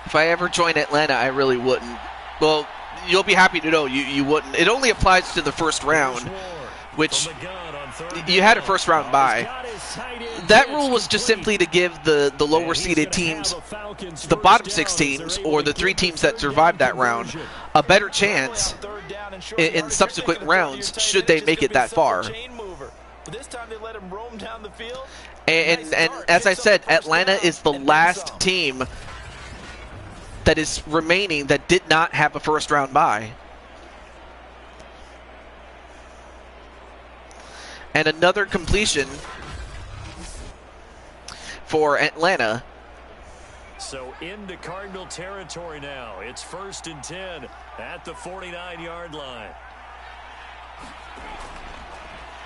[SPEAKER 1] If I ever join Atlanta, I really wouldn't. Well, you'll be happy to know you wouldn't. It only applies to the first round, which you had a first round bye. That rule was just simply to give the lower seeded teams, the bottom 6 teams, or the 3 teams that survived that round, a better chance in subsequent rounds should they make it that far. And as I said, Atlanta is the last team that is remaining that did not have a first round bye. And another completion for Atlanta.
[SPEAKER 3] So into Cardinal territory now. It's 1st and 10 at the 49-yard line.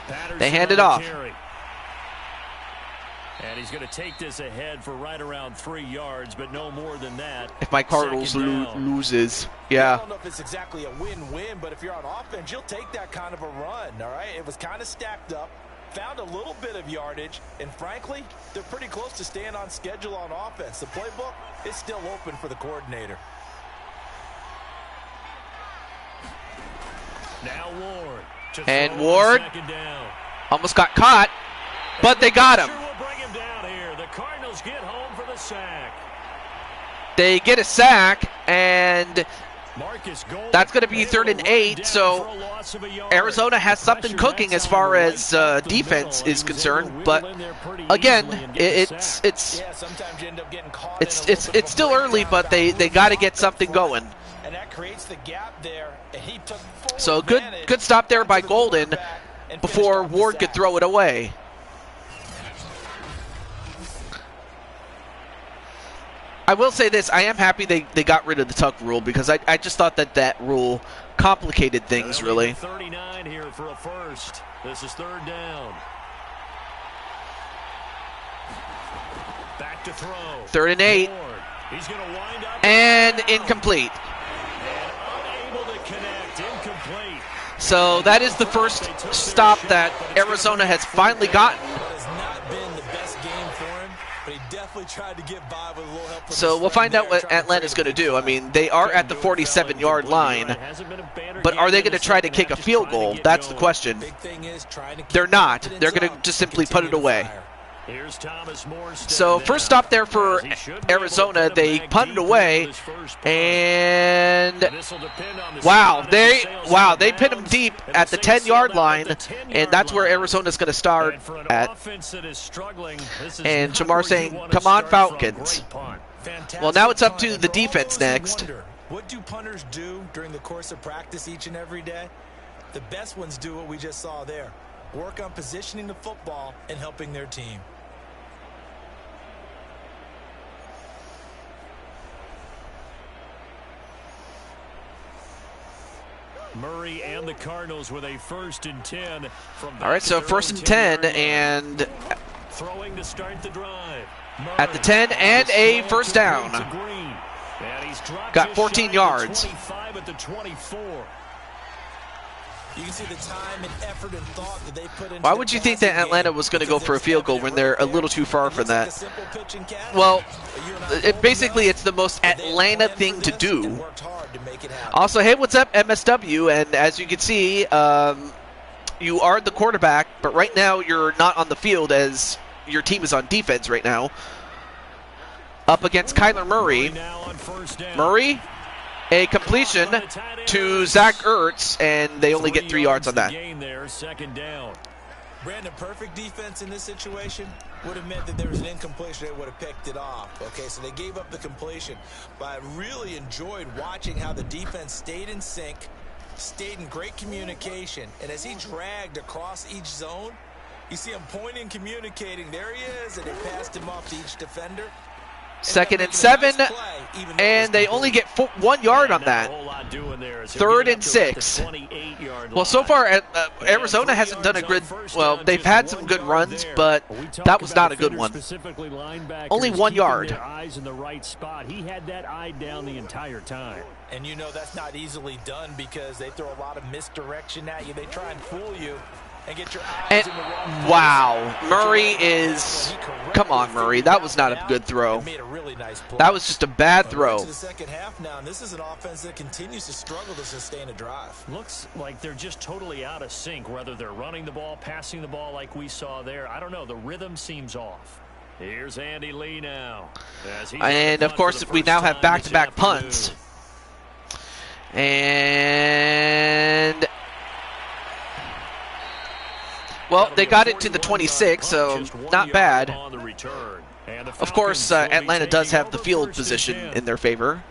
[SPEAKER 3] Patterson
[SPEAKER 1] They hand it
[SPEAKER 3] on
[SPEAKER 1] off.
[SPEAKER 3] the carry. And he's going to take this ahead for right around 3 yards, but no more than that.
[SPEAKER 1] If my Cardinals loses,
[SPEAKER 4] I
[SPEAKER 1] yeah.
[SPEAKER 4] don't know if it's exactly a win-win, but if you're on offense, you'll take that kind of a run, all right? It was kind of stacked up, found a little bit of yardage, and frankly, they're pretty close to staying on schedule on offense. The playbook is still open for the coordinator.
[SPEAKER 3] Now Ward.
[SPEAKER 1] And Ward
[SPEAKER 3] Second down.
[SPEAKER 1] almost got caught, but they got him.
[SPEAKER 3] Pressure will bring him down here. The Cardinals get home for the sack.
[SPEAKER 1] They get a sack, and
[SPEAKER 3] Marcus Golden
[SPEAKER 1] that's going to be
[SPEAKER 3] able
[SPEAKER 1] 3rd
[SPEAKER 3] to
[SPEAKER 1] and
[SPEAKER 3] run
[SPEAKER 1] 8,
[SPEAKER 3] down
[SPEAKER 1] so
[SPEAKER 3] for a loss of a yard.
[SPEAKER 1] Arizona has something
[SPEAKER 3] Pressure
[SPEAKER 1] cooking
[SPEAKER 3] that's
[SPEAKER 1] as far
[SPEAKER 3] on
[SPEAKER 1] as
[SPEAKER 3] right up the
[SPEAKER 1] defense
[SPEAKER 3] middle,
[SPEAKER 1] is
[SPEAKER 3] and he was able
[SPEAKER 1] concerned,
[SPEAKER 3] to
[SPEAKER 1] but
[SPEAKER 3] wheel in there pretty
[SPEAKER 1] again,
[SPEAKER 3] easily and get the
[SPEAKER 1] it's
[SPEAKER 3] sack.
[SPEAKER 4] Yeah, sometimes you end up getting caught
[SPEAKER 1] it's
[SPEAKER 4] in a little bit of a
[SPEAKER 1] still early,
[SPEAKER 4] breakdown
[SPEAKER 1] but they
[SPEAKER 4] about
[SPEAKER 1] got to
[SPEAKER 4] who's
[SPEAKER 1] get
[SPEAKER 4] off
[SPEAKER 1] something
[SPEAKER 4] the front.
[SPEAKER 1] going.
[SPEAKER 4] And that creates the gap there, and he took full
[SPEAKER 1] So good
[SPEAKER 4] advantage,
[SPEAKER 1] stop there
[SPEAKER 4] got
[SPEAKER 1] by
[SPEAKER 4] to the
[SPEAKER 1] Golden
[SPEAKER 4] quarterback, and
[SPEAKER 1] before
[SPEAKER 4] finished off the
[SPEAKER 1] Ward could
[SPEAKER 4] sack.
[SPEAKER 1] throw it away. I will say this, I am happy they got rid of the tuck rule, because I just thought that rule complicated things,
[SPEAKER 3] That'll be
[SPEAKER 1] really.
[SPEAKER 3] the 39 here for a first. This is 3rd down. Back to throw.
[SPEAKER 1] 3rd and 8,
[SPEAKER 3] Ward. He's going to wind up
[SPEAKER 1] and incomplete.
[SPEAKER 3] and unable to connect. Incomplete.
[SPEAKER 1] So that is the first stop that Arizona has finally gotten.
[SPEAKER 4] It has not been the best game for him, but he definitely tried to get by with a little help from
[SPEAKER 1] So
[SPEAKER 4] his
[SPEAKER 1] we'll
[SPEAKER 4] friend
[SPEAKER 1] find out
[SPEAKER 4] there,
[SPEAKER 1] what
[SPEAKER 4] trying to
[SPEAKER 1] Atlanta's
[SPEAKER 4] create
[SPEAKER 1] going to
[SPEAKER 4] a big
[SPEAKER 1] do. I
[SPEAKER 4] play.
[SPEAKER 1] mean, they are at the 47-yard line, but are they going to try to kick a field goal? That's the question.
[SPEAKER 4] Big thing is trying to keep
[SPEAKER 1] They're not.
[SPEAKER 4] confidence
[SPEAKER 1] They're going to
[SPEAKER 4] up
[SPEAKER 1] just
[SPEAKER 4] and
[SPEAKER 1] simply put it
[SPEAKER 4] continue to
[SPEAKER 1] away.
[SPEAKER 4] fire.
[SPEAKER 3] Here's Thomas Morstead
[SPEAKER 1] So
[SPEAKER 3] now.
[SPEAKER 1] first stop there for
[SPEAKER 3] As he should be able to
[SPEAKER 1] Arizona.
[SPEAKER 3] put him
[SPEAKER 1] They
[SPEAKER 3] back
[SPEAKER 1] punted
[SPEAKER 3] deep
[SPEAKER 1] away,
[SPEAKER 3] into this first punt.
[SPEAKER 1] and
[SPEAKER 3] This'll depend on the
[SPEAKER 1] wow,
[SPEAKER 3] speed
[SPEAKER 1] they
[SPEAKER 3] as it sails out of
[SPEAKER 1] pin them
[SPEAKER 3] bounds,
[SPEAKER 1] deep
[SPEAKER 3] and
[SPEAKER 1] at the
[SPEAKER 3] they'll sail
[SPEAKER 1] 10-yard
[SPEAKER 3] down
[SPEAKER 1] line,
[SPEAKER 3] at the 10-yard
[SPEAKER 1] and that's where
[SPEAKER 3] line.
[SPEAKER 1] Arizona's going to start
[SPEAKER 3] And for an
[SPEAKER 1] at.
[SPEAKER 3] offense that is struggling, this is
[SPEAKER 1] And
[SPEAKER 3] not
[SPEAKER 1] Jamar
[SPEAKER 3] where you
[SPEAKER 1] saying,
[SPEAKER 3] wanna
[SPEAKER 1] "Come on,
[SPEAKER 3] start from."
[SPEAKER 1] Falcons."
[SPEAKER 3] Great punt.
[SPEAKER 4] Fantastic
[SPEAKER 1] Well, now it's up
[SPEAKER 4] punt,
[SPEAKER 1] to
[SPEAKER 4] and
[SPEAKER 1] the
[SPEAKER 4] for all
[SPEAKER 1] defense
[SPEAKER 4] those who
[SPEAKER 1] next.
[SPEAKER 4] wonder, what do punters do during the course of practice each and every day? The best ones do what we just saw there. Work on positioning the football and helping their team.
[SPEAKER 3] Murray and the Cardinals with a 1st and 10 from
[SPEAKER 1] All right, so
[SPEAKER 3] their
[SPEAKER 1] 1st
[SPEAKER 3] own
[SPEAKER 1] and 10,
[SPEAKER 3] 10-yard line.
[SPEAKER 1] and
[SPEAKER 3] Throwing to start the drive.
[SPEAKER 1] at the 10 and a
[SPEAKER 3] Murray
[SPEAKER 1] first
[SPEAKER 3] to
[SPEAKER 1] down.
[SPEAKER 3] Green. And he's dropped
[SPEAKER 1] Got
[SPEAKER 3] just
[SPEAKER 1] 14
[SPEAKER 3] shy of
[SPEAKER 1] yards.
[SPEAKER 3] 25 at the 24.
[SPEAKER 4] You can see the time and effort and thought that they put into
[SPEAKER 1] Why
[SPEAKER 4] the
[SPEAKER 1] would you think that
[SPEAKER 4] passing
[SPEAKER 1] Atlanta
[SPEAKER 4] game,
[SPEAKER 1] was going to go
[SPEAKER 4] because
[SPEAKER 1] for a
[SPEAKER 4] it's
[SPEAKER 1] field goal
[SPEAKER 4] evident
[SPEAKER 1] when they're
[SPEAKER 4] right
[SPEAKER 1] a
[SPEAKER 4] there.
[SPEAKER 1] little too far
[SPEAKER 4] It
[SPEAKER 1] from
[SPEAKER 4] looks like
[SPEAKER 1] that?
[SPEAKER 4] a simple pitch and catch,
[SPEAKER 1] Well,
[SPEAKER 4] but you and I both
[SPEAKER 1] basically
[SPEAKER 4] know
[SPEAKER 1] it's the most
[SPEAKER 4] that they had
[SPEAKER 1] Atlanta
[SPEAKER 4] planned
[SPEAKER 1] thing
[SPEAKER 4] for
[SPEAKER 1] to
[SPEAKER 4] this
[SPEAKER 1] do.
[SPEAKER 4] and worked hard to make it happen.
[SPEAKER 1] Also, hey, what's up, MSW? And as you can see, you are the quarterback, but right now you're not on the field as your team is on defense right now. Up against Kyler Murray. Murray, a completion to Zach Ertz, and they only get 3 yards on that.
[SPEAKER 3] Second down.
[SPEAKER 4] Brandon, perfect defense in this situation would have meant that there was an incompletion. They would have picked it off. Okay, so they gave up the completion. But I really enjoyed watching how the defense stayed in sync, stayed in great communication. And as he dragged across each zone, you see him pointing, communicating. There he is, and they passed him off to each defender.
[SPEAKER 1] 2nd and 7, and they only get 1 yard on that. 3rd and 6. Well, so far, Arizona hasn't done a good, well, they've had some good runs, but that was not a good one. Only 1 yard.
[SPEAKER 3] He had that eye down the entire time.
[SPEAKER 4] And you know that's not easily done because they throw a lot of misdirection at you. They try and fool you. And get your eyes in the wrong
[SPEAKER 1] wow, Murray is, come on Murray, that was not a good throw. That was just a bad throw.
[SPEAKER 4] The second half now, and this is an offense that continues to struggle to sustain a drive.
[SPEAKER 3] Looks like they're just totally out of sync, whether they're running the ball, passing the ball like we saw there. I don't know, the rhythm seems off. Here's Andy Lee now.
[SPEAKER 1] And of course we now have back-to-back punts. And well, they got it to the 26, so not bad. Of course, Atlanta does have the field position in their favor,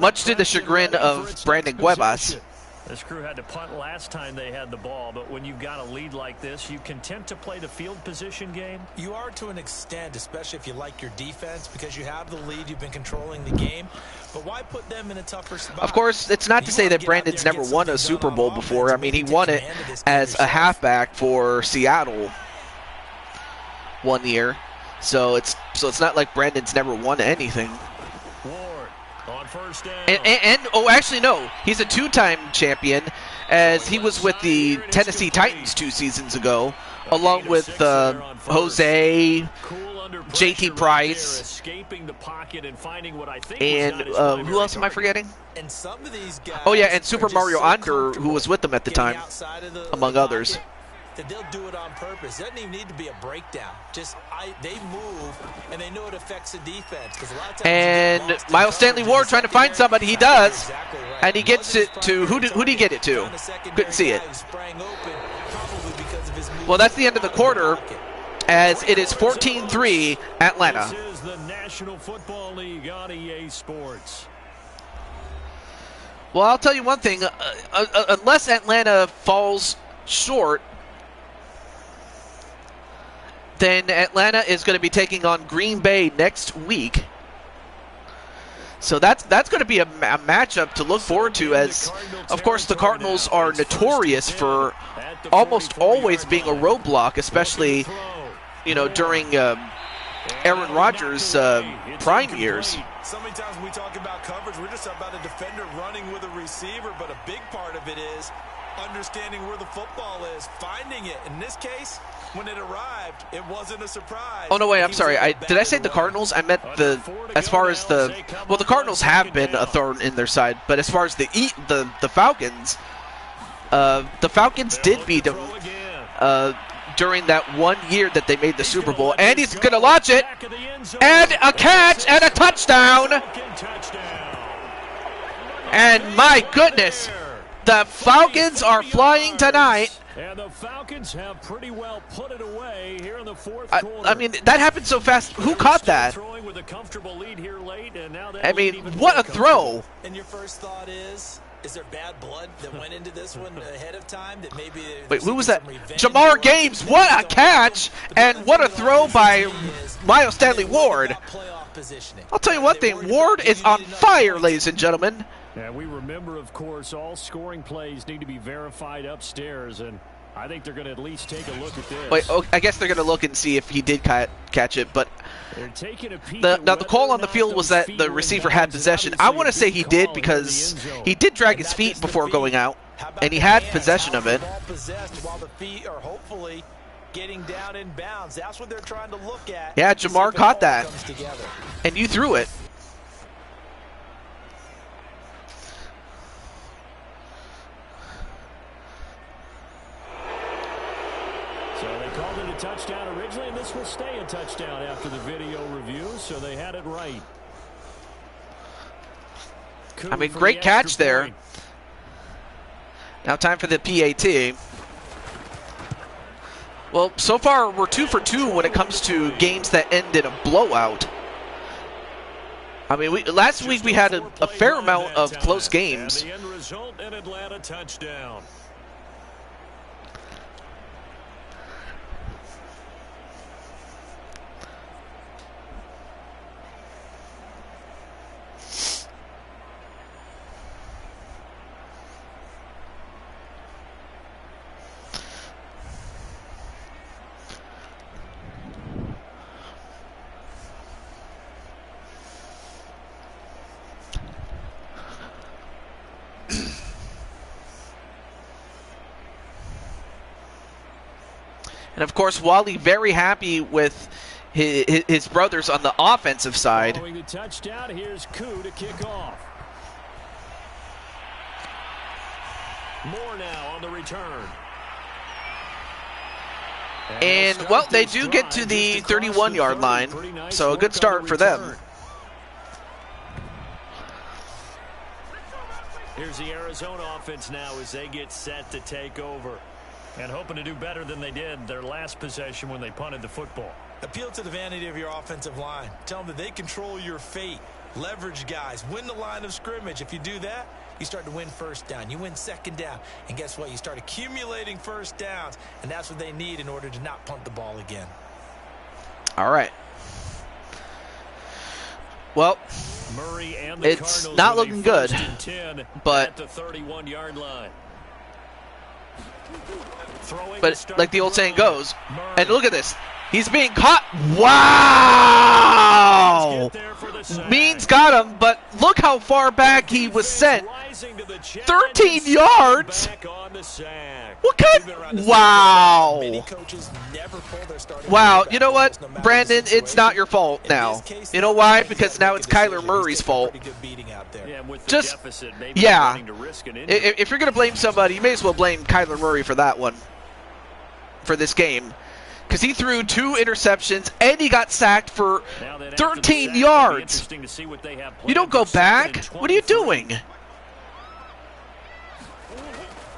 [SPEAKER 1] much to the chagrin of Brandon Cuevas.
[SPEAKER 3] This crew had to punt last time they had the ball, but when you've got a lead like this, you content to play the field position game?
[SPEAKER 4] You are to an extent, especially if you like your defense, because you have the lead, you've been controlling the game. But why put them in a tougher spot?
[SPEAKER 1] Of course, it's not to say that Brandon's never won a Super Bowl before. I mean, he won it as a halfback for Seattle 1 year. So it's not like Brandon's never won anything.
[SPEAKER 3] On first down.
[SPEAKER 1] And oh, actually, no. He's a 2-time champion, as he was with the Tennessee Titans 2 seasons ago, along with Jose, JT Price, and who else am I forgetting? Oh, yeah, and Super Mario Under, who was with them at the time, among others.
[SPEAKER 4] That they'll do it on purpose. It doesn't even need to be a breakdown. Just they move, and they know it affects the defense. A lot of times
[SPEAKER 1] and Miles Stanley Ward trying to find somebody. He does, exactly right. And he gets it to who did he get it to? Couldn't see it. Well, that's the end of the quarter, as it is 14-3 Atlanta.
[SPEAKER 3] This is the National Football League on EA Sports.
[SPEAKER 1] Well, I'll tell you one thing: unless Atlanta falls short, then Atlanta is going to be taking on Green Bay next week. So that's going to be a matchup to look forward to, as, of course, the Cardinals are notorious for almost always being a roadblock, especially, you know, during Aaron Rodgers' prime years.
[SPEAKER 4] So many times when we talk about coverage, we're just about a defender running with a receiver, but a big part of it is understanding where the football is, finding it. In this case, when it arrived, it wasn't a surprise.
[SPEAKER 1] Oh, no, wait, I'm sorry. Did I say the Cardinals? I meant as far as the Cardinals have been a thorn in their side, but as far as the Falcons, the Falcons did beat them during that 1 year that they made the Super Bowl. And he's going to launch it, and a catch, and a touchdown. And my goodness, the Falcons are flying tonight.
[SPEAKER 3] And the Falcons have pretty well put it away here in the fourth quarter.
[SPEAKER 1] I mean, that happened so fast. Who caught that?
[SPEAKER 3] With a comfortable lead here late, and now
[SPEAKER 1] I mean, what a throw.
[SPEAKER 4] And your first thought is there bad blood that went into this one ahead of time? That maybe
[SPEAKER 1] wait, who was that? Jamar Games. What a catch, and what a throw by Miles Stanley Ward. I'll tell you one thing, Ward is on fire, ladies and gentlemen.
[SPEAKER 3] And we remember, of course, all scoring plays need to be verified upstairs, and I think they're going to at least take a look at this.
[SPEAKER 1] Wait, I guess they're going to look and see if he did catch it, but
[SPEAKER 3] they're taking a peek
[SPEAKER 1] now the call on the field was that the receiver had possession. I want to say he did, because he did drag his feet before going out, and he had possession of it.
[SPEAKER 4] While the feet are hopefully getting down in bounds. That's what they're trying to look at.
[SPEAKER 1] Yeah, Jamar caught that, and you threw it.
[SPEAKER 3] touchdown originally, and this will stay a touchdown after the video review, so they had it right.
[SPEAKER 1] I mean, great catch there. Now time for the PAT. Well, so far we're 2 for 2 when it comes to games that end in a blowout. I mean, last week we had a fair amount of close games.
[SPEAKER 3] And the end result, an Atlanta touchdown.
[SPEAKER 1] And of course, Wally very happy with his brothers on the offensive side.
[SPEAKER 3] Following the touchdown, here's Koo to kick off. Moore now on the return.
[SPEAKER 1] And, well, they do get to the 31-yard line, so a good start for them.
[SPEAKER 3] Here's the Arizona offense now as they get set to take over. And hoping to do better than they did their last possession when they punted the football.
[SPEAKER 4] Appeal to the vanity of your offensive line. Tell them that they control your fate. Leverage guys. Win the line of scrimmage. If you do that, you start to win first down. You win second down. And guess what? You start accumulating first downs. And that's what they need in order to not punt the ball again.
[SPEAKER 1] All right. Well,
[SPEAKER 3] Murray and the
[SPEAKER 1] it's
[SPEAKER 3] Cardinals
[SPEAKER 1] not
[SPEAKER 3] with a
[SPEAKER 1] looking good,
[SPEAKER 3] 1st and 10
[SPEAKER 1] but
[SPEAKER 3] at the 31-yard line.
[SPEAKER 1] like the old saying goes, and look at this. He's being caught. Wow! Means got him, but look how far back he was sent. 13 yards? What kind? Wow. Wow, you know what, Brandon? It's not your fault now. You know why? Because now it's Kyler Murray's fault. Just, yeah. If you're going to blame somebody, you may as well blame Kyler Murray for that one. For this game. Because he threw 2 interceptions and he got sacked for 13 yards. You don't go back. What are you doing?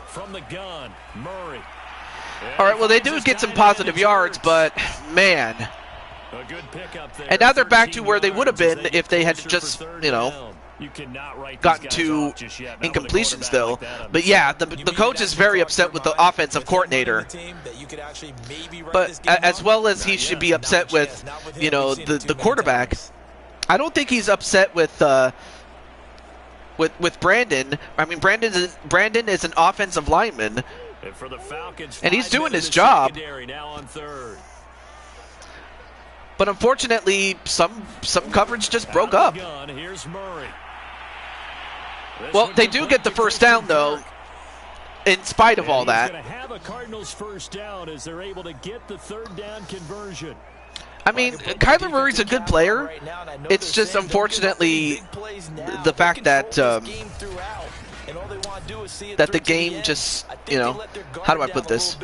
[SPEAKER 3] From the gun, Murray.
[SPEAKER 1] All right, well, they do get some positive yards, but, man.
[SPEAKER 3] A good pickup there.
[SPEAKER 1] And now they're back to where they would have been if they had just, you know, gotten 2 incompletions, though. But, yeah, the coach is very upset with the offensive coordinator. But as well as he should be upset with, you know, the quarterback, I don't think he's upset with Brandon. I mean, Brandon is an offensive lineman, and he's doing his job. But unfortunately, some coverage just broke up. Well, they do get the first down, though, in spite of all that.
[SPEAKER 3] Have a Cardinals first down as they're able to get the 3rd down conversion.
[SPEAKER 1] I mean, Kyler Murray's a good player. It's just, unfortunately, the fact that that the game just, you know, how do I put this?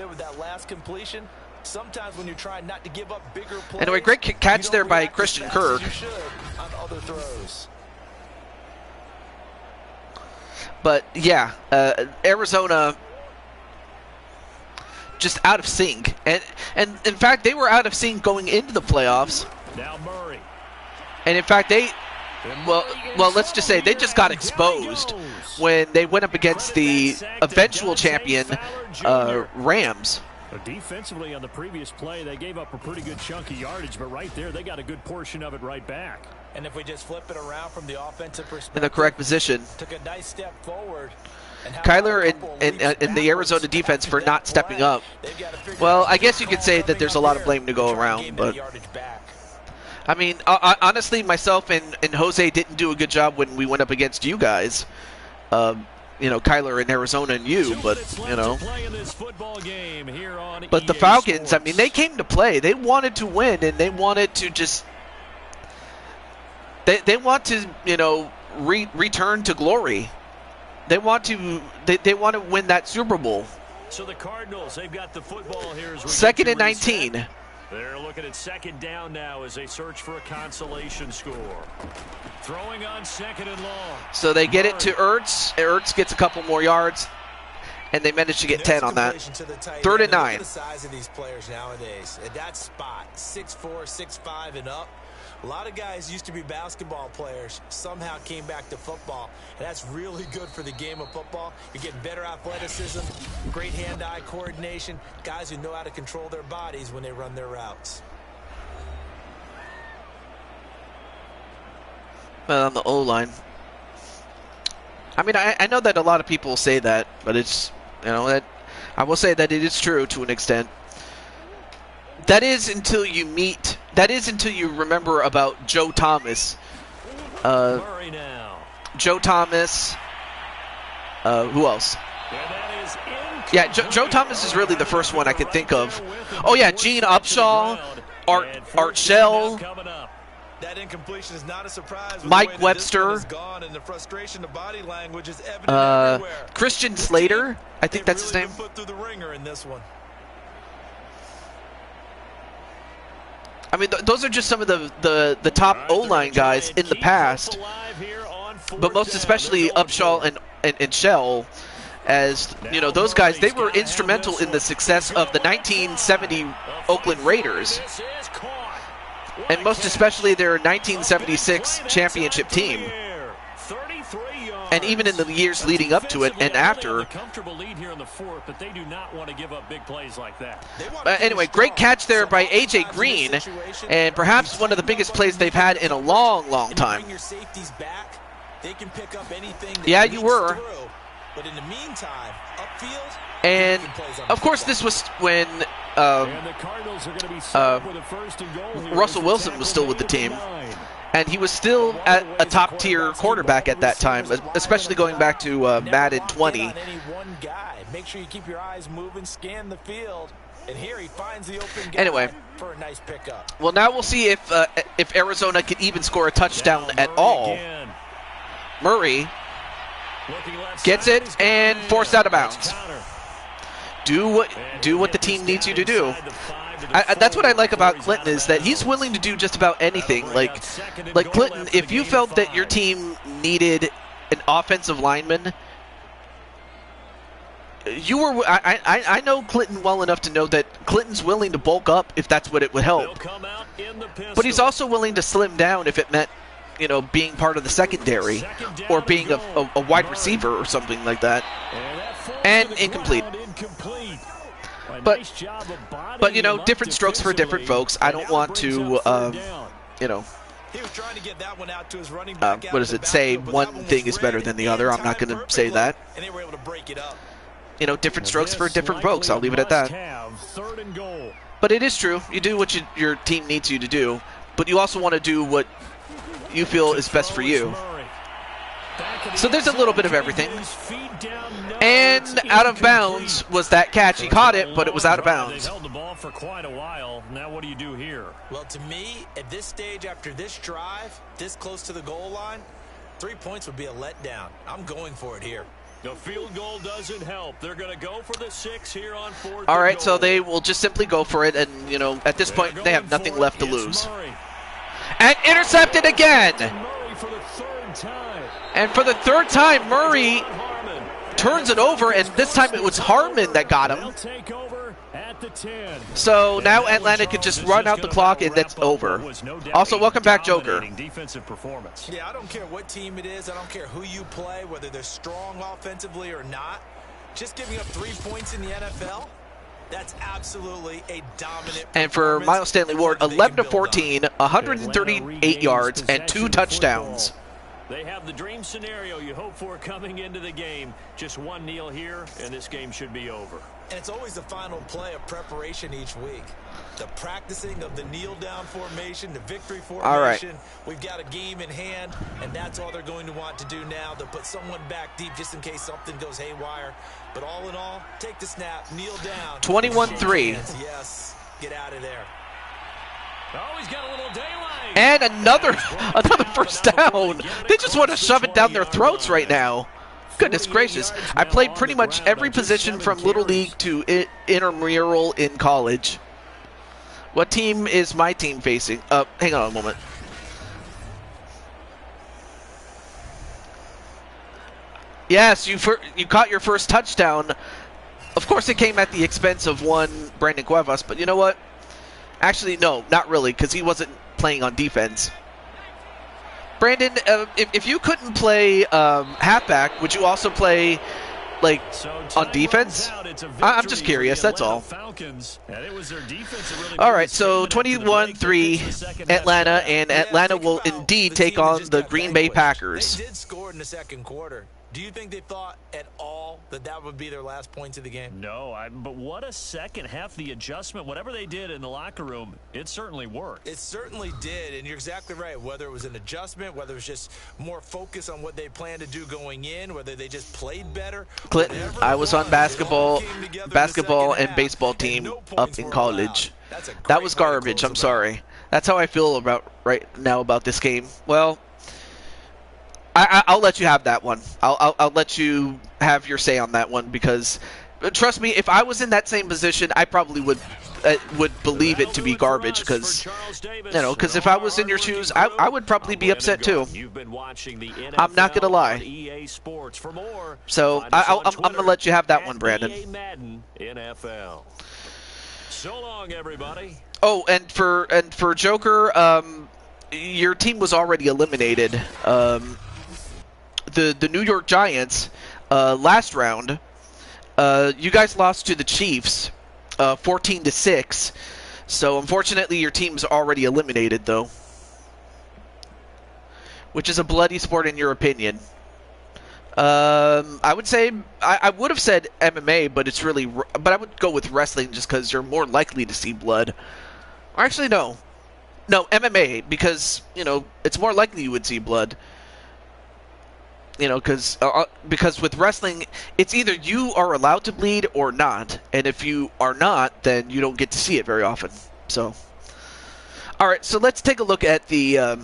[SPEAKER 4] Sometimes when you're trying not to give up bigger plays,
[SPEAKER 1] anyway, great catch there by Christian Kirk. But yeah, Arizona just out of sync, and in fact they were out of sync going into the playoffs.
[SPEAKER 3] Now Murray.
[SPEAKER 1] And in fact well, let's just say they just got exposed when they went up against the eventual champion Rams.
[SPEAKER 3] Defensively on the previous play, they gave up a pretty good chunk of yardage, but right there, they got a good portion of it right back.
[SPEAKER 4] And if we just flip it around from the offensive perspective,
[SPEAKER 1] in the correct position,
[SPEAKER 4] took a nice step forward.
[SPEAKER 1] Kyler and the Arizona defense for not stepping up. Well, I guess you could say that there's a lot of blame to go around, but I mean, honestly, myself and Jose didn't do a good job when we went up against you guys. You know, Kyler in Arizona and you, but, you know. But the Falcons, I mean, they came to play. They wanted to win, and they wanted to just... They want to, you know, return to glory. They want to win that Super Bowl.
[SPEAKER 3] So the Cardinals, they've got the football here. As we
[SPEAKER 1] Second
[SPEAKER 3] get
[SPEAKER 1] and
[SPEAKER 3] to reset.
[SPEAKER 1] 19.
[SPEAKER 3] They're looking at second down now as they search for a consolation score. Throwing on second and long.
[SPEAKER 1] So they get it to Ertz. Ertz gets a couple more yards, and they managed to get 10 on that. Third and 9.
[SPEAKER 4] Look at the size of these players nowadays. At that spot, 6'4", 6'5", and up. A lot of guys used to be basketball players, somehow came back to football, and that's really good for the game of football. You're getting better athleticism, great hand-eye coordination, guys who know how to control their bodies when they run their routes.
[SPEAKER 1] But on the O-line. I mean, I know that a lot of people say that, but it's, that I will say that it is true to an extent. That is until you remember about Joe Thomas.
[SPEAKER 3] Murray now.
[SPEAKER 1] Joe Thomas. Who else? Yeah, Joe Thomas is really the first one I can think of. Oh yeah, Gene Upshaw, Art Shell,
[SPEAKER 4] That incompletion is not a surprise.
[SPEAKER 1] Mike Webster,
[SPEAKER 4] And the frustration of body language is evident everywhere.
[SPEAKER 1] Christian Slater. I think that's his name.
[SPEAKER 4] Put through the ringer in this one.
[SPEAKER 1] I mean, those are just some of the top O-line guys in the past, but most especially Upshaw and Shell, as those guys, they were instrumental in the success of the 1970 Oakland Raiders, and most especially their 1976 championship team. And even in the years leading up to it and after. Anyway, great catch there by A.J. Green, and perhaps one of the biggest plays they've had in a long, long time. Yeah, you were.
[SPEAKER 4] But in the meantime, upfield,
[SPEAKER 1] and of course, this was when Russell Wilson was still with the team. And he was still at a top-tier quarterback at that time, especially going back to Madden 20.
[SPEAKER 4] Make sure you keep your eyes moving, scan the field, and here he finds the open guy
[SPEAKER 1] anyway,
[SPEAKER 4] for a nice pickup.
[SPEAKER 1] Well, now we'll see if Arizona can even score a touchdown at all. Murray gets it and forced out of bounds. Do what the team needs you to do. That's what I like about Clinton, is that he's willing to do just about anything. Like Clinton, if you felt that your team needed an offensive lineman, I know Clinton well enough to know that Clinton's willing to bulk up if that's what it would help. But he's also willing to slim down if it meant, being part of the secondary or being a wide receiver or something like that. And incomplete. But different strokes for different folks. I don't want to, what does it say? One thing is better than the other. I'm not going to say that. Different strokes for different folks. I'll leave it at that. But it is true. You do what your team needs you to do, but you also want to do what you feel is best for you. So there's a little bit of everything. And out of bounds was that catch. He caught it, but it was out of bounds.
[SPEAKER 3] Held the ball for quite a while. Now what do you do here?
[SPEAKER 4] Well, to me, at this stage, after this drive, this close to the goal line, 3 points would be a letdown. I'm going for it here.
[SPEAKER 3] The field goal doesn't help. They're going to go for the 6 here on 4th.
[SPEAKER 1] All right, so they will just simply go for it, and at this point they have nothing left to lose. And intercepted again. And for the third time, Murray turns it over, and this time it was Harmon that got him. So now Atlanta can just run out the clock, and that's over. Also, welcome back, Joker.
[SPEAKER 4] Yeah, I don't care what team it is. I don't care who you play, whether they're strong offensively or not. Just giving up 3 points in the NFL, that's absolutely a dominant.
[SPEAKER 1] And for Miles Stanley Ward, 11-14, 138 yards, and 2 touchdowns.
[SPEAKER 3] They have the dream scenario you hope for coming into the game. Just one kneel here, and this game should be over.
[SPEAKER 4] And it's always the final play of preparation each week. The practicing of the kneel-down formation, the victory formation.
[SPEAKER 1] All right.
[SPEAKER 4] We've got a game in hand, and that's all they're going to want to do now. They'll put someone back deep just in case something goes haywire. But all in all, take the snap, kneel down.
[SPEAKER 1] 21-3.
[SPEAKER 4] Yes, get out of there.
[SPEAKER 3] Oh, he's got a little daylight.
[SPEAKER 1] And another first down. They just want to shove it down their throats right now. Goodness
[SPEAKER 3] 48
[SPEAKER 1] gracious.
[SPEAKER 3] yards
[SPEAKER 1] I
[SPEAKER 3] now
[SPEAKER 1] played
[SPEAKER 3] on
[SPEAKER 1] pretty
[SPEAKER 3] the
[SPEAKER 1] much
[SPEAKER 3] ground
[SPEAKER 1] every
[SPEAKER 3] on just
[SPEAKER 1] position
[SPEAKER 3] 7
[SPEAKER 1] from Little
[SPEAKER 3] carries.
[SPEAKER 1] League to intramural in college. What team is my team facing? Hang on a moment. Yes, you caught your first touchdown. Of course, it came at the expense of one Brandon Cuevas, but you know what? Actually, no, not really, because he wasn't playing on defense. Brandon, if you couldn't play halfback, would you also play like on defense? I'm just curious, that's all. All right, so 21-3 Atlanta, and Atlanta will indeed take on the Green Bay Packers.
[SPEAKER 4] They did score in the second quarter. Do you think they thought at all that that would be their last points of the game?
[SPEAKER 3] No, but what a second half. The adjustment, whatever they did in the locker room, it certainly worked.
[SPEAKER 4] It certainly did, and you're exactly right. Whether it was an adjustment, whether it was just more focus on what they planned to do going in, whether they just played better.
[SPEAKER 1] Clinton, I was on basketball and baseball team up in college. That was garbage. I'm sorry. That's how I feel right now about this game. Well, I'll let you have that one. I'll let you have your say on that one, because trust me, if I was in that same position, I probably would believe it to be garbage, because if I was in your shoes, I would probably be upset too. I'm not gonna lie. So I'm gonna let you have that one, Brandon.
[SPEAKER 3] So long, everybody.
[SPEAKER 1] Oh, and for Joker, your team was already eliminated. The New York Giants, last round, you guys lost to the Chiefs, 14-6. So unfortunately, your team's already eliminated, though, which is a bloody sport in your opinion. I would say I would have said MMA, but I would go with wrestling just because you're more likely to see blood. Or actually, no, MMA, because it's more likely you would see blood. Because with wrestling, it's either you are allowed to bleed or not, and if you are not, then you don't get to see it very often. So, all right, so let's take a look at at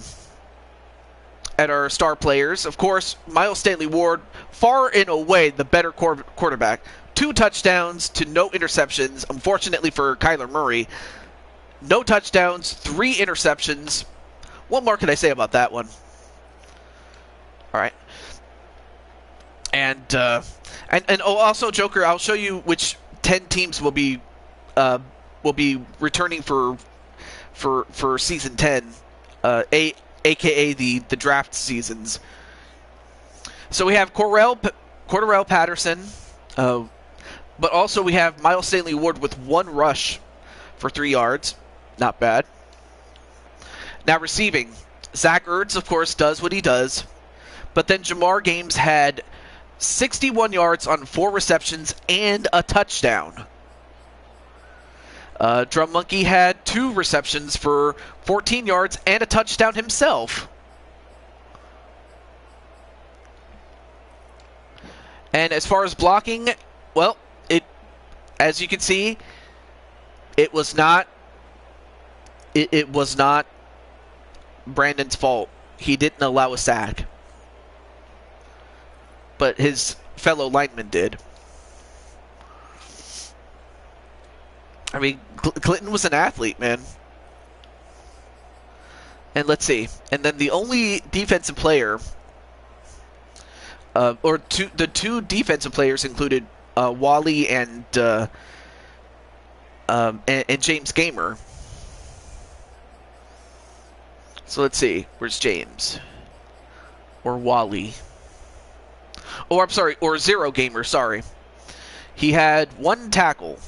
[SPEAKER 1] our star players. Of course, Miles Stanley Ward, far and away the better quarterback. 2 touchdowns to no interceptions. Unfortunately for Kyler Murray, no touchdowns, 3 interceptions. What more can I say about that one? All right. And also, Joker, I'll show you which 10 teams will be returning for season 10, aka the draft seasons. So we have Cordarrelle Patterson, but also we have Miles Stanley Ward with 1 rush for 3 yards, not bad. Now receiving, Zach Ertz, of course, does what he does, but then Jamar Games had 61 yards on 4 receptions and a touchdown. Drum Monkey had 2 receptions for 14 yards and a touchdown himself. And as far as blocking, well, as you can see, it was not Brandon's fault. He didn't allow a sack, but his fellow lineman did. I mean, Clinton was an athlete, man. And let's see. And then the only defensive player, the 2 defensive players included Wally and James Gamer. So let's see. Where's James? Or Wally? Oh, I'm sorry. Or Zero Gamer, sorry. He had 1 tackle.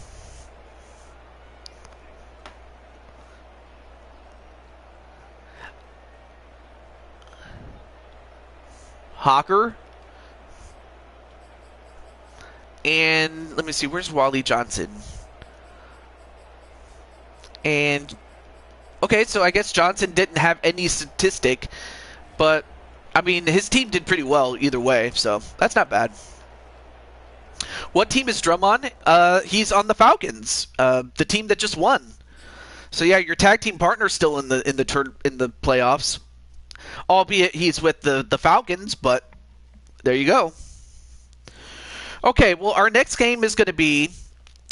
[SPEAKER 1] Hawker. And let me see, where's Wally Johnson? And okay, so I guess Johnson didn't have any statistic, but I mean, his team did pretty well either way, so that's not bad. What team is Drum on? He's on the Falcons, the team that just won. So yeah, your tag team partner's still in the playoffs, albeit he's with the Falcons. But there you go. Okay, well, our next game is going to be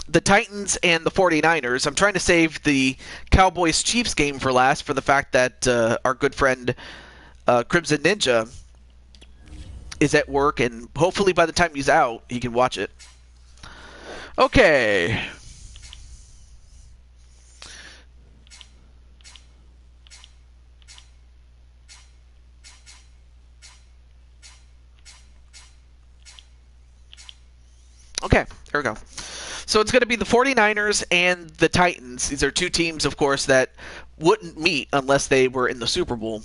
[SPEAKER 1] the Titans and the 49ers. I'm trying to save the Cowboys-Chiefs game for last for the fact that our good friend Crimson Ninja is at work, and hopefully by the time he's out, he can watch it. Okay. Okay, there we go. So it's going to be the 49ers and the Titans. These are two teams, of course, that wouldn't meet unless they were in the Super Bowl.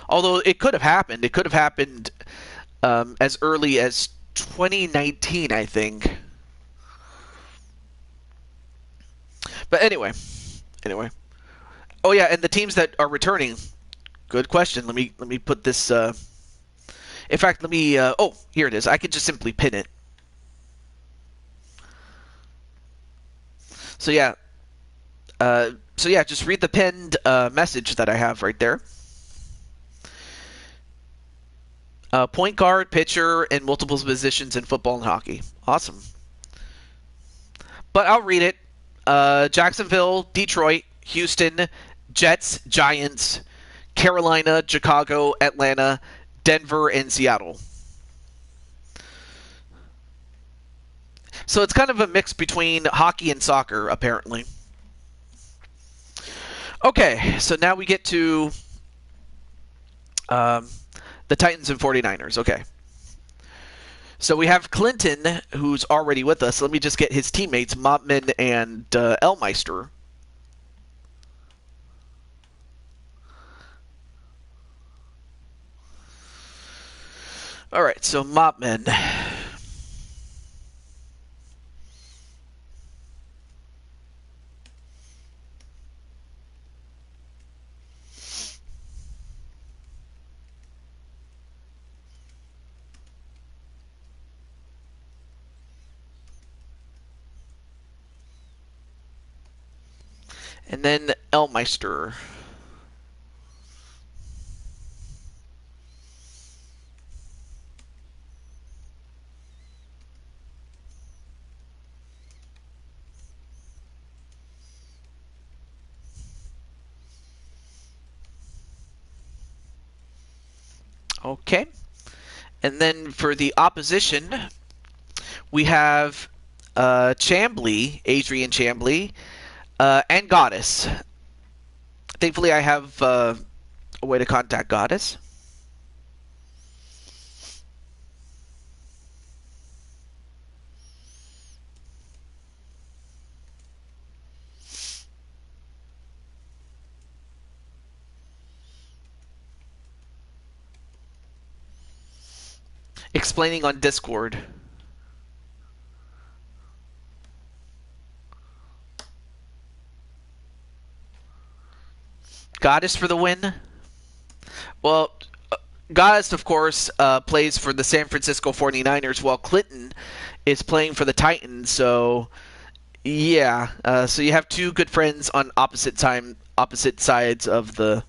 [SPEAKER 1] Although it could have happened. It could have happened as early as 2019, I think. But anyway. Oh yeah, and the teams that are returning. Good question. Let me put this. In fact, let me. Oh, here it is. I could just simply pin it. So yeah. Just read the pinned message that I have right there. Point guard, pitcher, and multiple positions in football and hockey. Awesome. But I'll read it. Jacksonville, Detroit, Houston, Jets, Giants, Carolina, Chicago, Atlanta, Denver, and Seattle. So it's kind of a mix between hockey and soccer, apparently. Okay, so now we get to the Titans and 49ers. Okay. So we have Clinton, who's already with us. Let me just get his teammates, Mopman and Elmeister. All right, so Mopman. And then Elmeister. Okay. And then for the opposition, we have Chambly, Adrian Chambly, and Goddess. Thankfully, I have a way to contact Goddess. Explaining on Discord. Goddess for the win? Well, Goddess, of course, plays for the San Francisco 49ers, while Clinton is playing for the Titans. So, yeah. So you have two good friends on opposite sides of the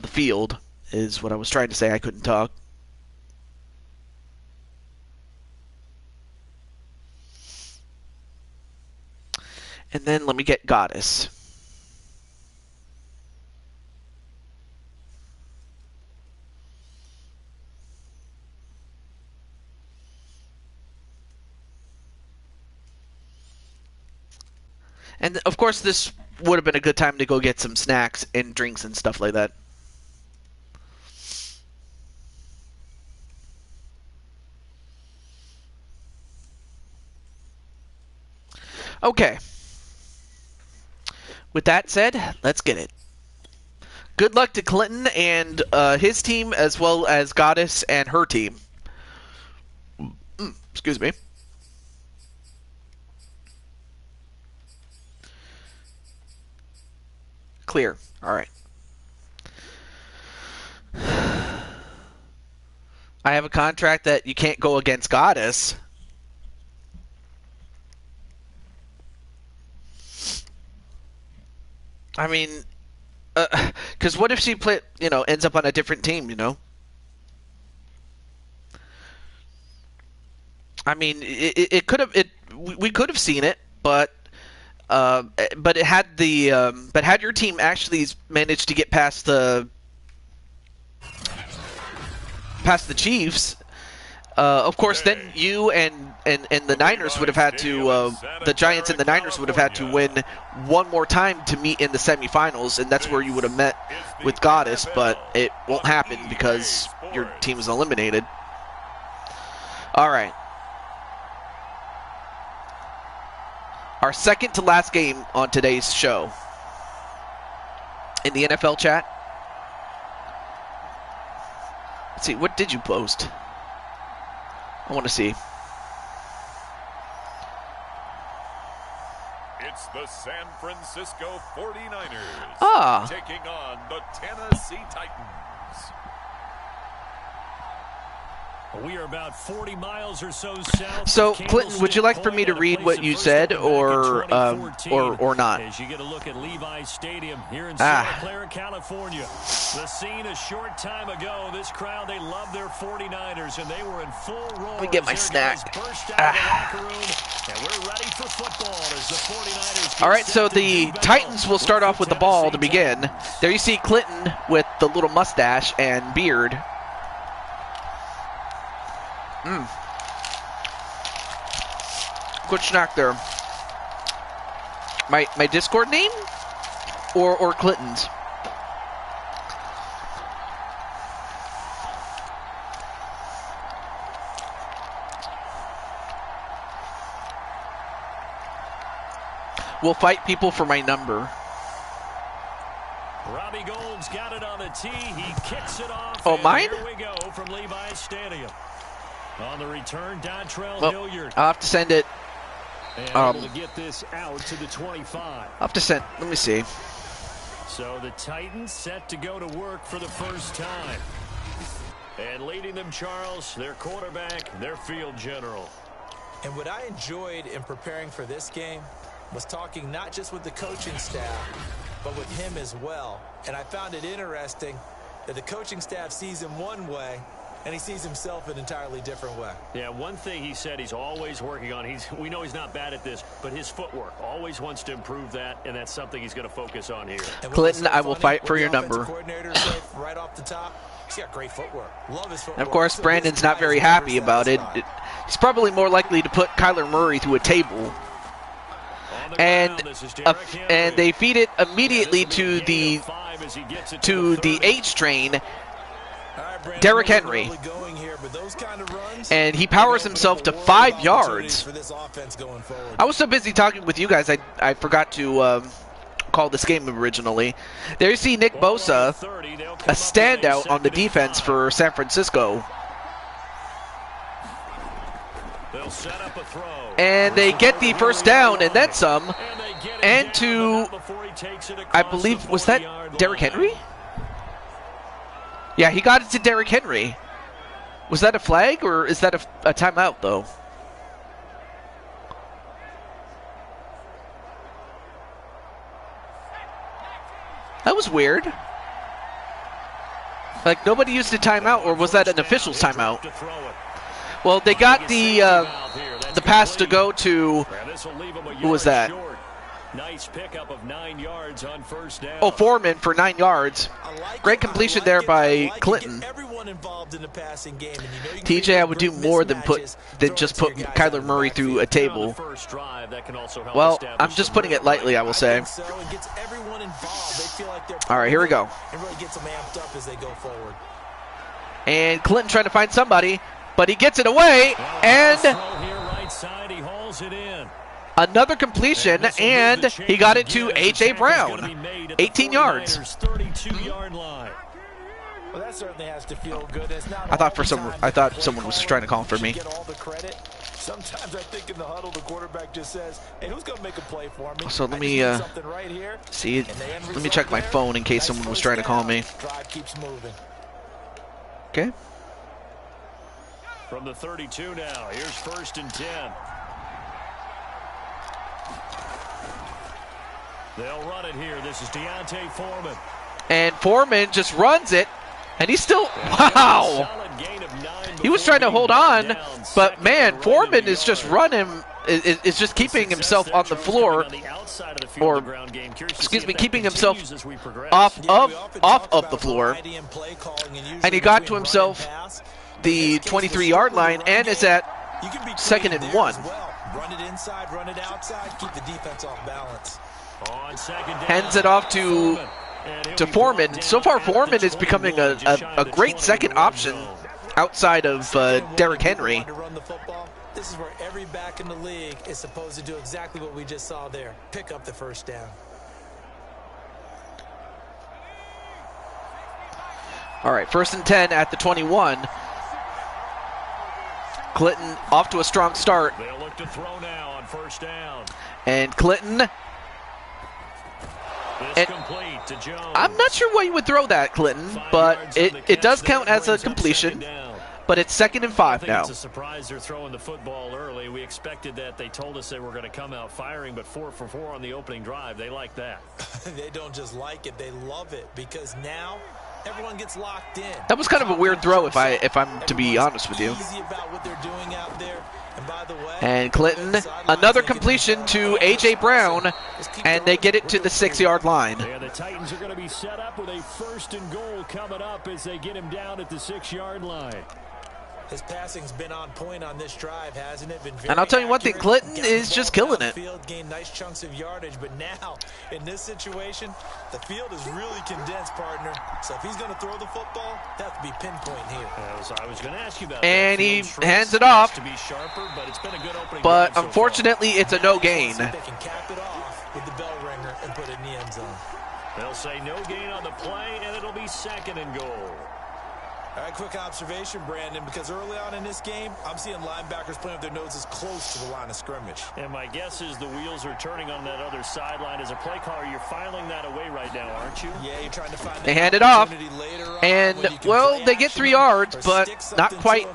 [SPEAKER 1] field, is what I was trying to say. I couldn't talk. And then let me get Goddess. And of course, this would have been a good time to go get some snacks and drinks and stuff like that. Okay. With that said, let's get it. Good luck to Clinton and his team, as well as Goddess and her team. Excuse me. Clear. All right. I have a contract that you can't go against Goddess. I mean, because what if she ends up on a different team, I mean, it could have we could have seen it, but it had but had your team actually managed to get past the Chiefs, of course, then you and the Niners would have had to the Giants and the Niners would have had to win one more time to meet in the semifinals, and that's where you would have met with Goddess, but it won't happen because your team is eliminated. All right. Our second to last game on today's show. In the NFL chat. Let's see, what did you post? I want to see.
[SPEAKER 2] It's the San Francisco 49ers taking on the Tennessee Titans.
[SPEAKER 3] We are about 40 miles or so south.
[SPEAKER 1] So, Clinton, would you like for me to read what you said, or not?
[SPEAKER 3] As you get a look at Levi's Stadium here in Santa Clara, California. The scene a short time ago. This crowd, they love their 49ers, and they were in full roar.
[SPEAKER 1] Let me get my snack.
[SPEAKER 3] Burst out of the locker room, and we're ready for football as the 49ers.
[SPEAKER 1] All right, so the Titans will start off with the ball to begin. There you see Clinton with the little mustache and beard. Good snack there. My Discord name? Or Clinton's? We'll fight people for my number.
[SPEAKER 3] Robbie Gould's got it on the tee. He kicks it off.
[SPEAKER 1] Oh, mine?
[SPEAKER 3] Here we go from Levi's Stadium. On the return, Dontrell Hilliard.
[SPEAKER 1] I'll have to send it.
[SPEAKER 3] And able to get this out to the 25.
[SPEAKER 1] I'll have to send. Let me see.
[SPEAKER 3] So the Titans set to go to work for the first time. And leading them, Charles, their quarterback, their field general.
[SPEAKER 4] And what I enjoyed in preparing for this game was talking not just with the coaching staff, but with him as well. And I found it interesting that the coaching staff sees him one way, and he sees himself an entirely different way.
[SPEAKER 3] Yeah, one thing he said he's always working on, we know he's not bad at this, but his footwork, always wants to improve that, and that's something he's going to focus on here.
[SPEAKER 1] Clinton, I will fight for your number.
[SPEAKER 4] Right off the top, he's got great footwork. Love his footwork.
[SPEAKER 1] And of course, Brandon's not very happy about it. He's probably more likely to put Kyler Murray through a table. And they feed it immediately to the H train, Derrick Henry, and he powers himself to 5 yards. I was so busy talking with you guys, I forgot to call this game originally. There you see Nick Bosa, a standout on the defense for San Francisco. And they get the first down and then some. And to, I believe, was that Derrick Henry? Yeah, he got it to Derrick Henry. Was that a flag, or is that a timeout, though? That was weird. Like, nobody used a timeout, or was that an official's timeout? Well, they got the pass to go to, who was that?
[SPEAKER 3] Nice pickup of 9 yards on first down.
[SPEAKER 1] Oh, Foreman for 9 yards. Great completion there by Clinton. TJ, I would do more than just put Kyler Murray through a table. Well, I'm just putting it lightly, I will say. All right, here we go. And Clinton trying to find somebody, but he gets it away, and another completion, and he got it to A.J. Brown. 18 yards.
[SPEAKER 4] Well, that certainly has to feel good.
[SPEAKER 1] I thought someone was trying to call for me.
[SPEAKER 4] Sometimes I think in the huddle the quarterback just says, "Hey, who's going to make a play for me?"
[SPEAKER 1] So let me see. Let me check my phone in case someone was trying to call me.
[SPEAKER 4] Drive keeps moving.
[SPEAKER 1] Okay.
[SPEAKER 3] From the 32 now, here's 1st and 10. They'll run it here. This is Deontay Foreman.
[SPEAKER 1] And Foreman just runs it And he's still, wow! He was trying to hold on, but man, Foreman is just running, is just keeping himself on the floor, or, excuse me, keeping himself off of the floor. And he got to himself the 23-yard line and is at 2nd and 1.
[SPEAKER 4] Run it inside, run it outside, keep the defense off balance.
[SPEAKER 1] Hands it off to Foreman. So far, Foreman is becoming a great second option outside of Derrick Henry.
[SPEAKER 4] This is where every back in the league is supposed to do exactly what we just saw there. Pick up the first down.
[SPEAKER 1] All right, 1st and 10 at the 21. Clinton off to a strong start.
[SPEAKER 3] They'll look to throw now on 1st down.
[SPEAKER 1] And Clinton.
[SPEAKER 3] Complete to Jones.
[SPEAKER 1] I'm not sure why you would throw that, Clinton, but it does count as a completion. But it's 2nd and 5 now.
[SPEAKER 3] It's a surprise they're throwing the football early. We expected that. They told us they were going to come out firing, but 4 for 4 on the opening drive. They like that.
[SPEAKER 4] They don't just like it, they love it, because now everyone gets locked in.
[SPEAKER 1] That was kind of a weird throw, if I'm to be honest with you.
[SPEAKER 4] Easy about what they're doing out there. And by the way,
[SPEAKER 1] and Clinton, another completion to A.J. Brown, and they get it to the 6-yard line.
[SPEAKER 3] Yeah, the Titans are going to be set up with a 1st and goal coming up as they get him down at the 6-yard line.
[SPEAKER 4] His passing's been on point on this drive, hasn't it?
[SPEAKER 1] And I'll tell you one thing, Clinton is just killing it.
[SPEAKER 4] Gained nice chunks of yardage, but now in this situation, the field is really condensed, partner. So if he's going to throw the football, that would be pinpoint here.
[SPEAKER 3] I was going to ask you about
[SPEAKER 1] and
[SPEAKER 3] that.
[SPEAKER 1] He hands it off.
[SPEAKER 3] To be sharper, but it's been a good opening.
[SPEAKER 1] But unfortunately, it's a no gain.
[SPEAKER 4] They can cap it off with the bell ringer and put it in the end zone.
[SPEAKER 3] They'll say no gain on the play, and it'll be 2nd and goal.
[SPEAKER 4] All right, quick observation, Brandon, because early on in this game, I'm seeing linebackers playing with their noses close to the line of scrimmage.
[SPEAKER 3] And my guess is the wheels are turning on that other sideline. As a play caller, you're filing that away right now, aren't you?
[SPEAKER 4] Yeah, you're trying to find
[SPEAKER 1] They hand it off, and, well, they get 3 yards, but not quite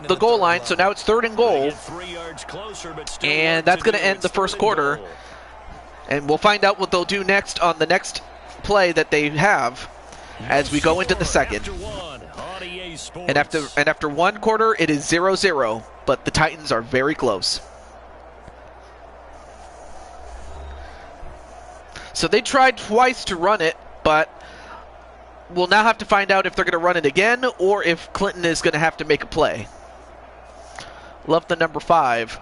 [SPEAKER 1] the goal line, so now it's 3rd and goal.
[SPEAKER 3] 3 yards closer, but still
[SPEAKER 1] and that's going to end the 1st quarter. And we'll find out what they'll do next on the next play that they have as we go into the 2nd. And after 1 quarter, it is 0-0, but the Titans are very close. So they tried twice to run it, but we'll now have to find out if they're going to run it again or if Clinton is going to have to make a play. Love the number 5.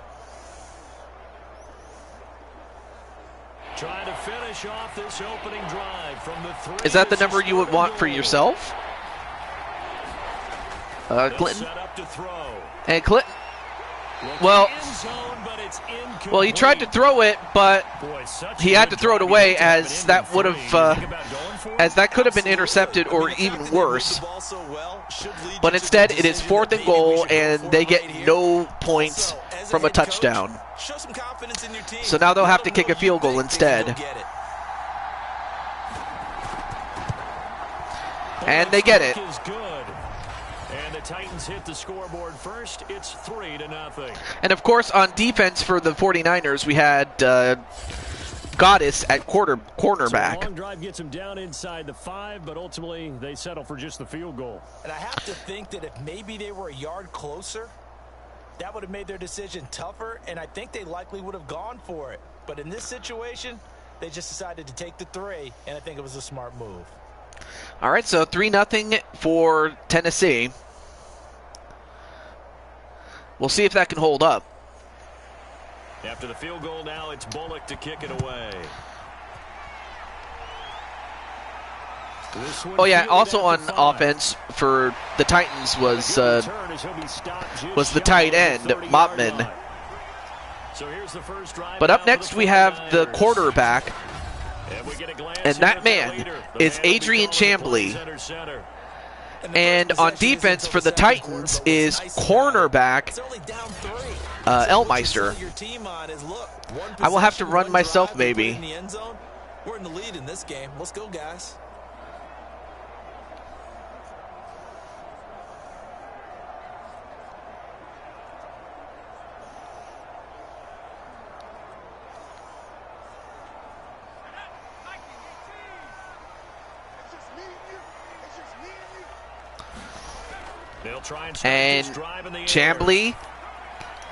[SPEAKER 3] Trying to finish off this opening drive from the 3.
[SPEAKER 1] Is that the number you would want for yourself? Clinton. And Clinton. Well, he tried to throw it, but he had to throw it away as that would have, as that could have been intercepted or even worse. But instead, it is 4th and goal, and they get no points from a touchdown. So now they'll have to kick a field goal instead. And they get it.
[SPEAKER 3] And the Titans hit the scoreboard first. It's 3-0.
[SPEAKER 1] And of course, on defense for the 49ers, we had Goddess at cornerback.
[SPEAKER 3] So long drive gets him down inside the 5, but ultimately they settle for just the field goal.
[SPEAKER 4] And I have to think that if maybe they were a yard closer, that would have made their decision tougher, and I think they likely would have gone for it. But in this situation, they just decided to take the 3, and I think it was a smart move.
[SPEAKER 1] All right, so 3-0 for Tennessee. We'll see if that can hold up.
[SPEAKER 3] After the field goal now, it's Bullock to kick it away.
[SPEAKER 1] Oh yeah, also on offense for the Titans was the tight end, Motman. But up next we have the quarterback, and that man is Adrian Chambly. And on defense for the Titans is cornerback Elmeister. I will have to run myself maybe.
[SPEAKER 4] We're in the lead in this game. Let's go, guys.
[SPEAKER 1] And Chambly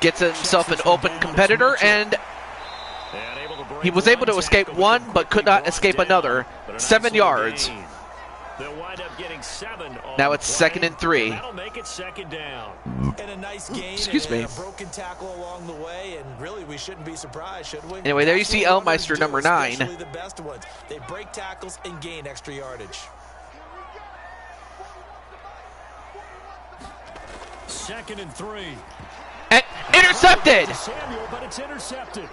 [SPEAKER 1] gets himself an open competitor, and he was able to escape one, but could not escape another. 7 yards. Now it's 2nd and 3.
[SPEAKER 3] That'll make it 2nd down.
[SPEAKER 4] And a nice gain.
[SPEAKER 1] Excuse me.
[SPEAKER 4] A broken tackle along the way, and really we shouldn't be surprised, should we?
[SPEAKER 1] Anyway, there you see Elmeister, number 9.
[SPEAKER 4] Especially the best ones. They break tackles and gain extra yardage.
[SPEAKER 3] 2nd and 3.
[SPEAKER 1] And intercepted!
[SPEAKER 3] Samuel, but it's intercepted.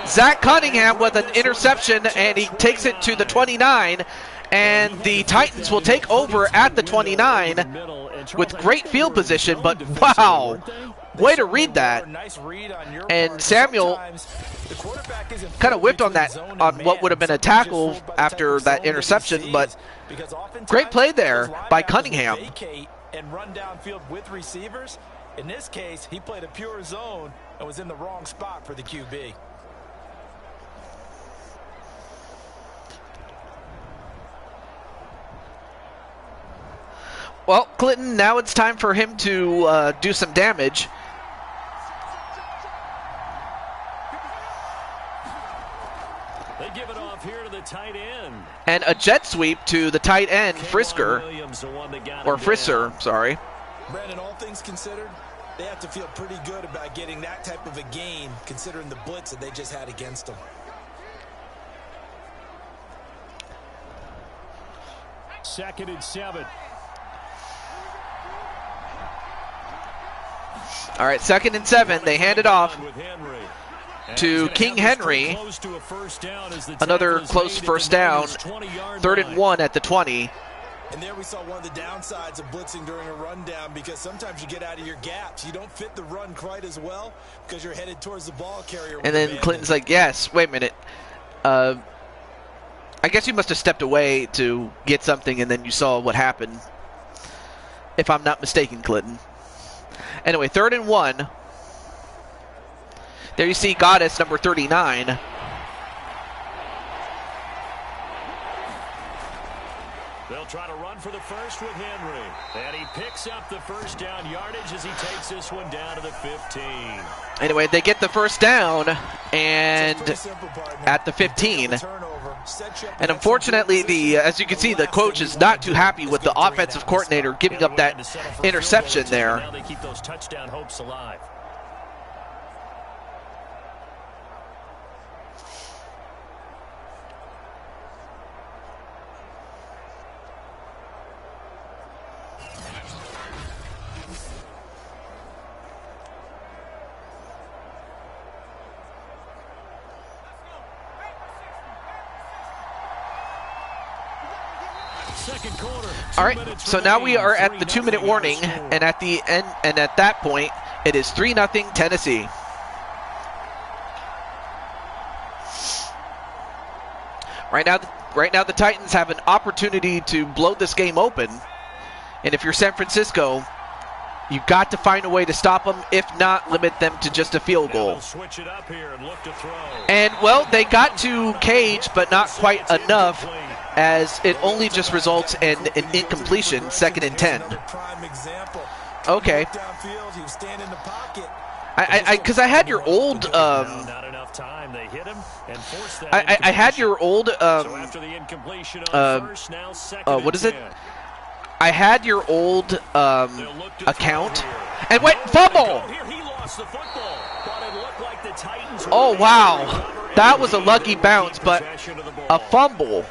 [SPEAKER 1] Zach Cunningham with an interception, and he takes it to the 29, and the Titans will take over at the 29 with great field position, but wow, way to read that. And Samuel kind of whipped on that, on what would have been a tackle after that interception, but great play there by Cunningham.
[SPEAKER 4] And run downfield with receivers. In this case, he played a pure zone and was in the wrong spot for the QB.
[SPEAKER 1] Well, Clinton, now it's time for him to do some damage.
[SPEAKER 3] They give it off here to the tight end.
[SPEAKER 1] And a jet sweep to the tight end, Frisker. Or Frisser, sorry.
[SPEAKER 4] Brandon, all things considered, they have to feel pretty good about getting that type of a gain, considering the blitz that they just had against them.
[SPEAKER 3] Second and 7.
[SPEAKER 1] All right, 2nd and 7. They hand it off to King Henry. Another close first down. 3rd and 1 at the 20.
[SPEAKER 4] And there we saw one of the downsides of blitzing during a rundown, because sometimes you get out of your gaps. You don't fit the run quite as well because you're headed towards the ball carrier.
[SPEAKER 1] And then Clinton's like, yes, wait a minute. I guess you must have stepped away to get something, and then you saw what happened. If I'm not mistaken, Clinton. Anyway, 3rd and 1. There you see Goddess, number 39.
[SPEAKER 3] They'll try to run for the first with Henry. And he picks up the first down yardage as he takes this one down to the 15.
[SPEAKER 1] Anyway, they get the first down, and at the 15. And unfortunately, as you can see, the coach is not too happy with the offensive coordinator giving up that interception there.
[SPEAKER 3] Now they keep those touchdown hopes alive.
[SPEAKER 1] All right, so now we are at the 2-minute warning, and at the end, and at that point, it is 3-0 Tennessee. Right now, the Titans have an opportunity to blow this game open, and if you're San Francisco, you've got to find a way to stop them. If not, limit them to just a field goal. And well, they got to Cage, but not quite enough, as it only just results in an incompletion, 2nd and 10. Okay. Because I had your old, I had your old, what is it? I had your old account, and wait, fumble! Oh wow, that was a lucky bounce, but a fumble.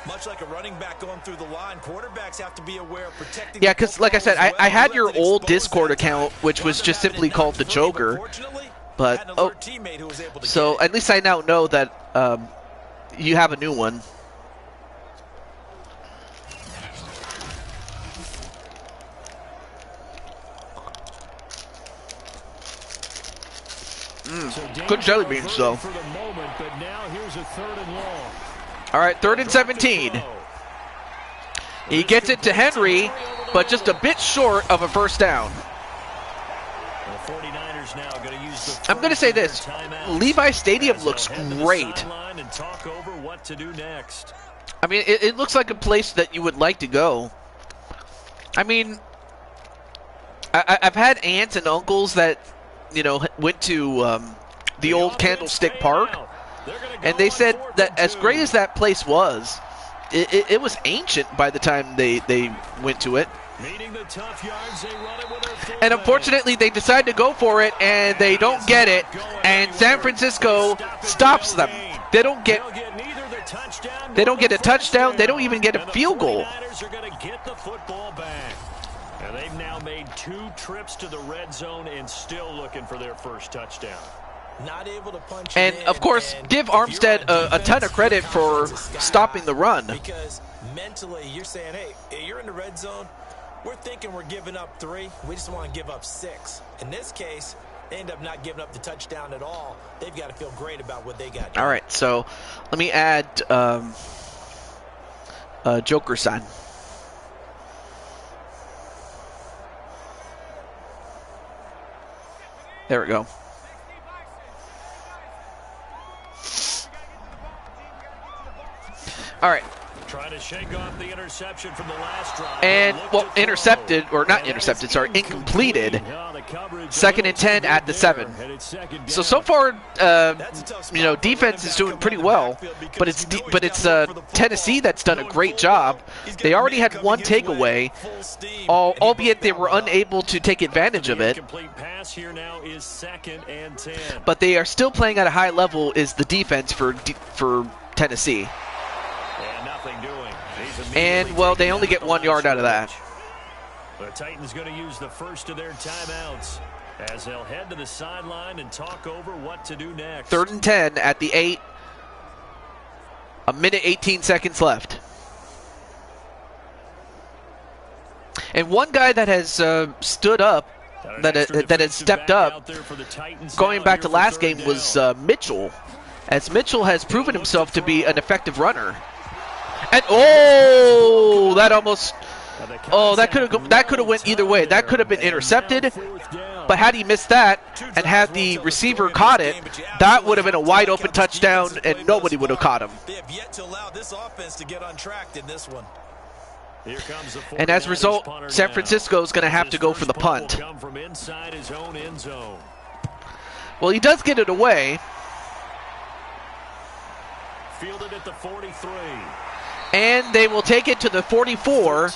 [SPEAKER 4] Much like a running back going through the line, quarterbacks have to be aware of protecting.
[SPEAKER 1] Yeah, because like I said, I had your old Discord account, which was just simply called the Joker. But oh, so at least I now know that you have a new one. Good jelly beans, though. All right, 3rd and 17. He gets it to Henry, but just a bit short of a first down. I'm going to say this. Levi Stadium looks great. I mean, it looks like a place that you would like to go. I mean, I've had aunts and uncles that, you know, went to the old Candlestick Park, and they said that as great as that place was, it was ancient by the time they went to it. And unfortunately, they decide to go for it, and they don't get it, and San Francisco stops them. They don't get a touchdown. They don't even get a field goal.
[SPEAKER 3] And they've now made 2 trips to the red zone and still looking for their first touchdown.
[SPEAKER 4] Not able to punch
[SPEAKER 1] and of course, give Armstead a ton of credit for stopping the run.
[SPEAKER 4] Because mentally, you're saying, hey, you're in the red zone. We're thinking we're giving up 3. We just want to give up 6. In this case, they end up not giving up the touchdown at all. They've got to feel great about what they got.
[SPEAKER 1] All right, so let me add Joker sign. There we go. All right.
[SPEAKER 3] Trying to shake off the interception from the last drive.
[SPEAKER 1] And, well, intercepted, or not intercepted, sorry, incompleted. 2nd and 10 at the 7. So far, you know, defense is doing pretty well, but it's Tennessee that's done a great job. They already had 1 takeaway, albeit they were unable to take advantage of it. But they are still playing at a high level. Is the defense for Tennessee? And, well, they only get 1 yard out of that.
[SPEAKER 3] The Titans going to use the first of their timeouts as they'll head to the sideline and talk over what to do next.
[SPEAKER 1] 3rd and 10 at the 8. 1 minute 18 seconds left. And one guy that has stood up, that has stepped up, going back to last game, was Mitchell, as Mitchell has proven himself to be an effective runner. And that almost, that could have went either way. That could have been intercepted, but had he missed that and had the receiver caught it, that would have been a wide open touchdown, and nobody would have caught him.
[SPEAKER 4] They have yet to allow this offense to get untracked in this one.
[SPEAKER 1] And as a result, San Francisco is going to have to go for the punt. Well, he does get it away.
[SPEAKER 3] Fielded at the 43.
[SPEAKER 1] And they will take it to the 44.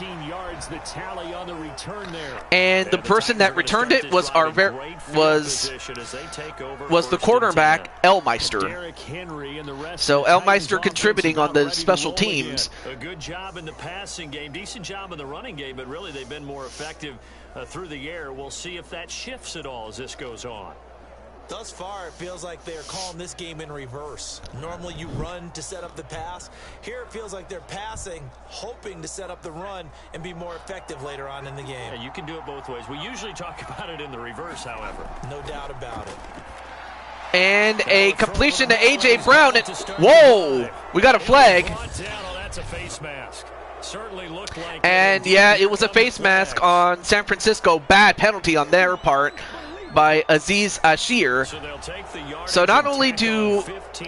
[SPEAKER 1] And the person that returned it was the quarterback, Elmeister. So Elmeister contributing on the special teams.
[SPEAKER 3] A good job in the passing game, decent job in the running game, but really they've been more effective through the air. We'll see if that shifts at all as this goes on.
[SPEAKER 4] Thus far, it feels like they're calling this game in reverse. Normally you run to set up the pass. Here it feels like they're passing, hoping to set up the run and be more effective later on in the game.
[SPEAKER 3] Yeah, you can do it both ways. We usually talk about it in the reverse, however.
[SPEAKER 4] No doubt about it.
[SPEAKER 1] And a completion to A.J. Brown. Whoa! We got a flag.
[SPEAKER 3] That's a face mask. Certainly looked like.
[SPEAKER 1] And, yeah, it was a face mask on San Francisco. Bad penalty on their part by Aziz Ashir. So not only do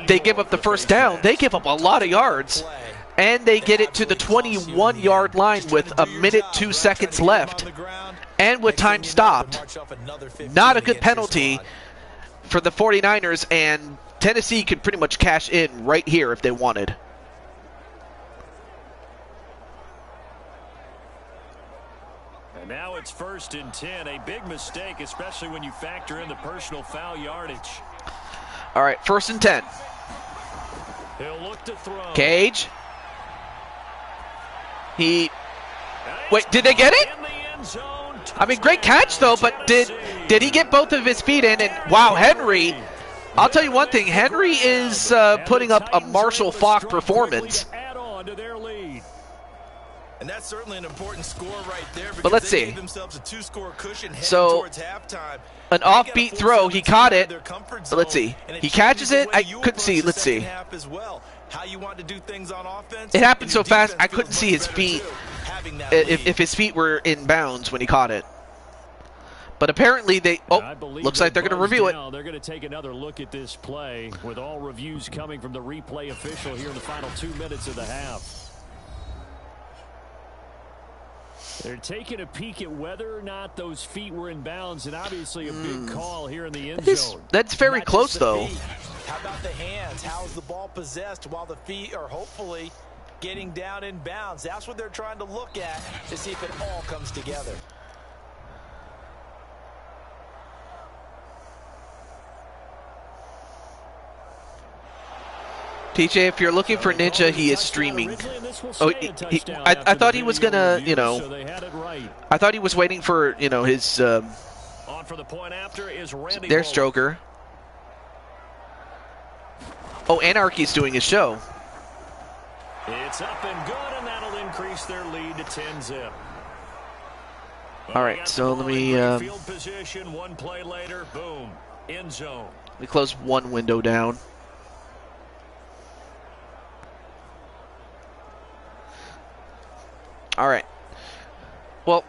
[SPEAKER 1] they give up the first down, they give up a lot of yards. And they get it to the 21-yard line with 1 minute 2 seconds left. And with time stopped. Not a good penalty for the 49ers, and Tennessee could pretty much cash in right here if they wanted.
[SPEAKER 3] And now it's 1st and 10. A big mistake, especially when you factor in the personal foul yardage.
[SPEAKER 1] All right, 1st and 10.
[SPEAKER 3] He'll look to throw.
[SPEAKER 1] Cage. Wait, did they get it? I mean, great catch, though, but did he get both of his feet in? And, wow, Henry, I'll tell you one thing. Henry is putting up a Marshall Faulk performance.
[SPEAKER 4] And that's certainly an important score right there.
[SPEAKER 1] But let's see.
[SPEAKER 4] So,
[SPEAKER 1] an offbeat throw. He caught it. But let's see. He catches it. I couldn't see. Let's see. It happened so fast, I couldn't see his feet. If his feet were in bounds when he caught it. But apparently looks like they're going to review it.
[SPEAKER 3] They're going to take another look at this play with all reviews coming from the replay official here in the final 2 minutes of the half. They're taking a peek at whether or not those feet were in bounds, and obviously a big call here in the end zone.
[SPEAKER 1] That's very close, though.
[SPEAKER 4] How about the hands? How's the ball possessed while the feet are hopefully getting down in bounds? That's what they're trying to look at to see if it all comes together.
[SPEAKER 1] TJ, if you're looking for Ninja, he is streaming. Oh, I thought he was gonna, you know, I thought he was waiting for, you know, his, there's Joker. Oh, Anarchy's doing his show.
[SPEAKER 3] It's up and good, and that'll increase their lead to 10-zip.
[SPEAKER 1] All right, so let me,
[SPEAKER 3] field position, one play later, boom, end zone.
[SPEAKER 1] Let me close one window down. All right. Well,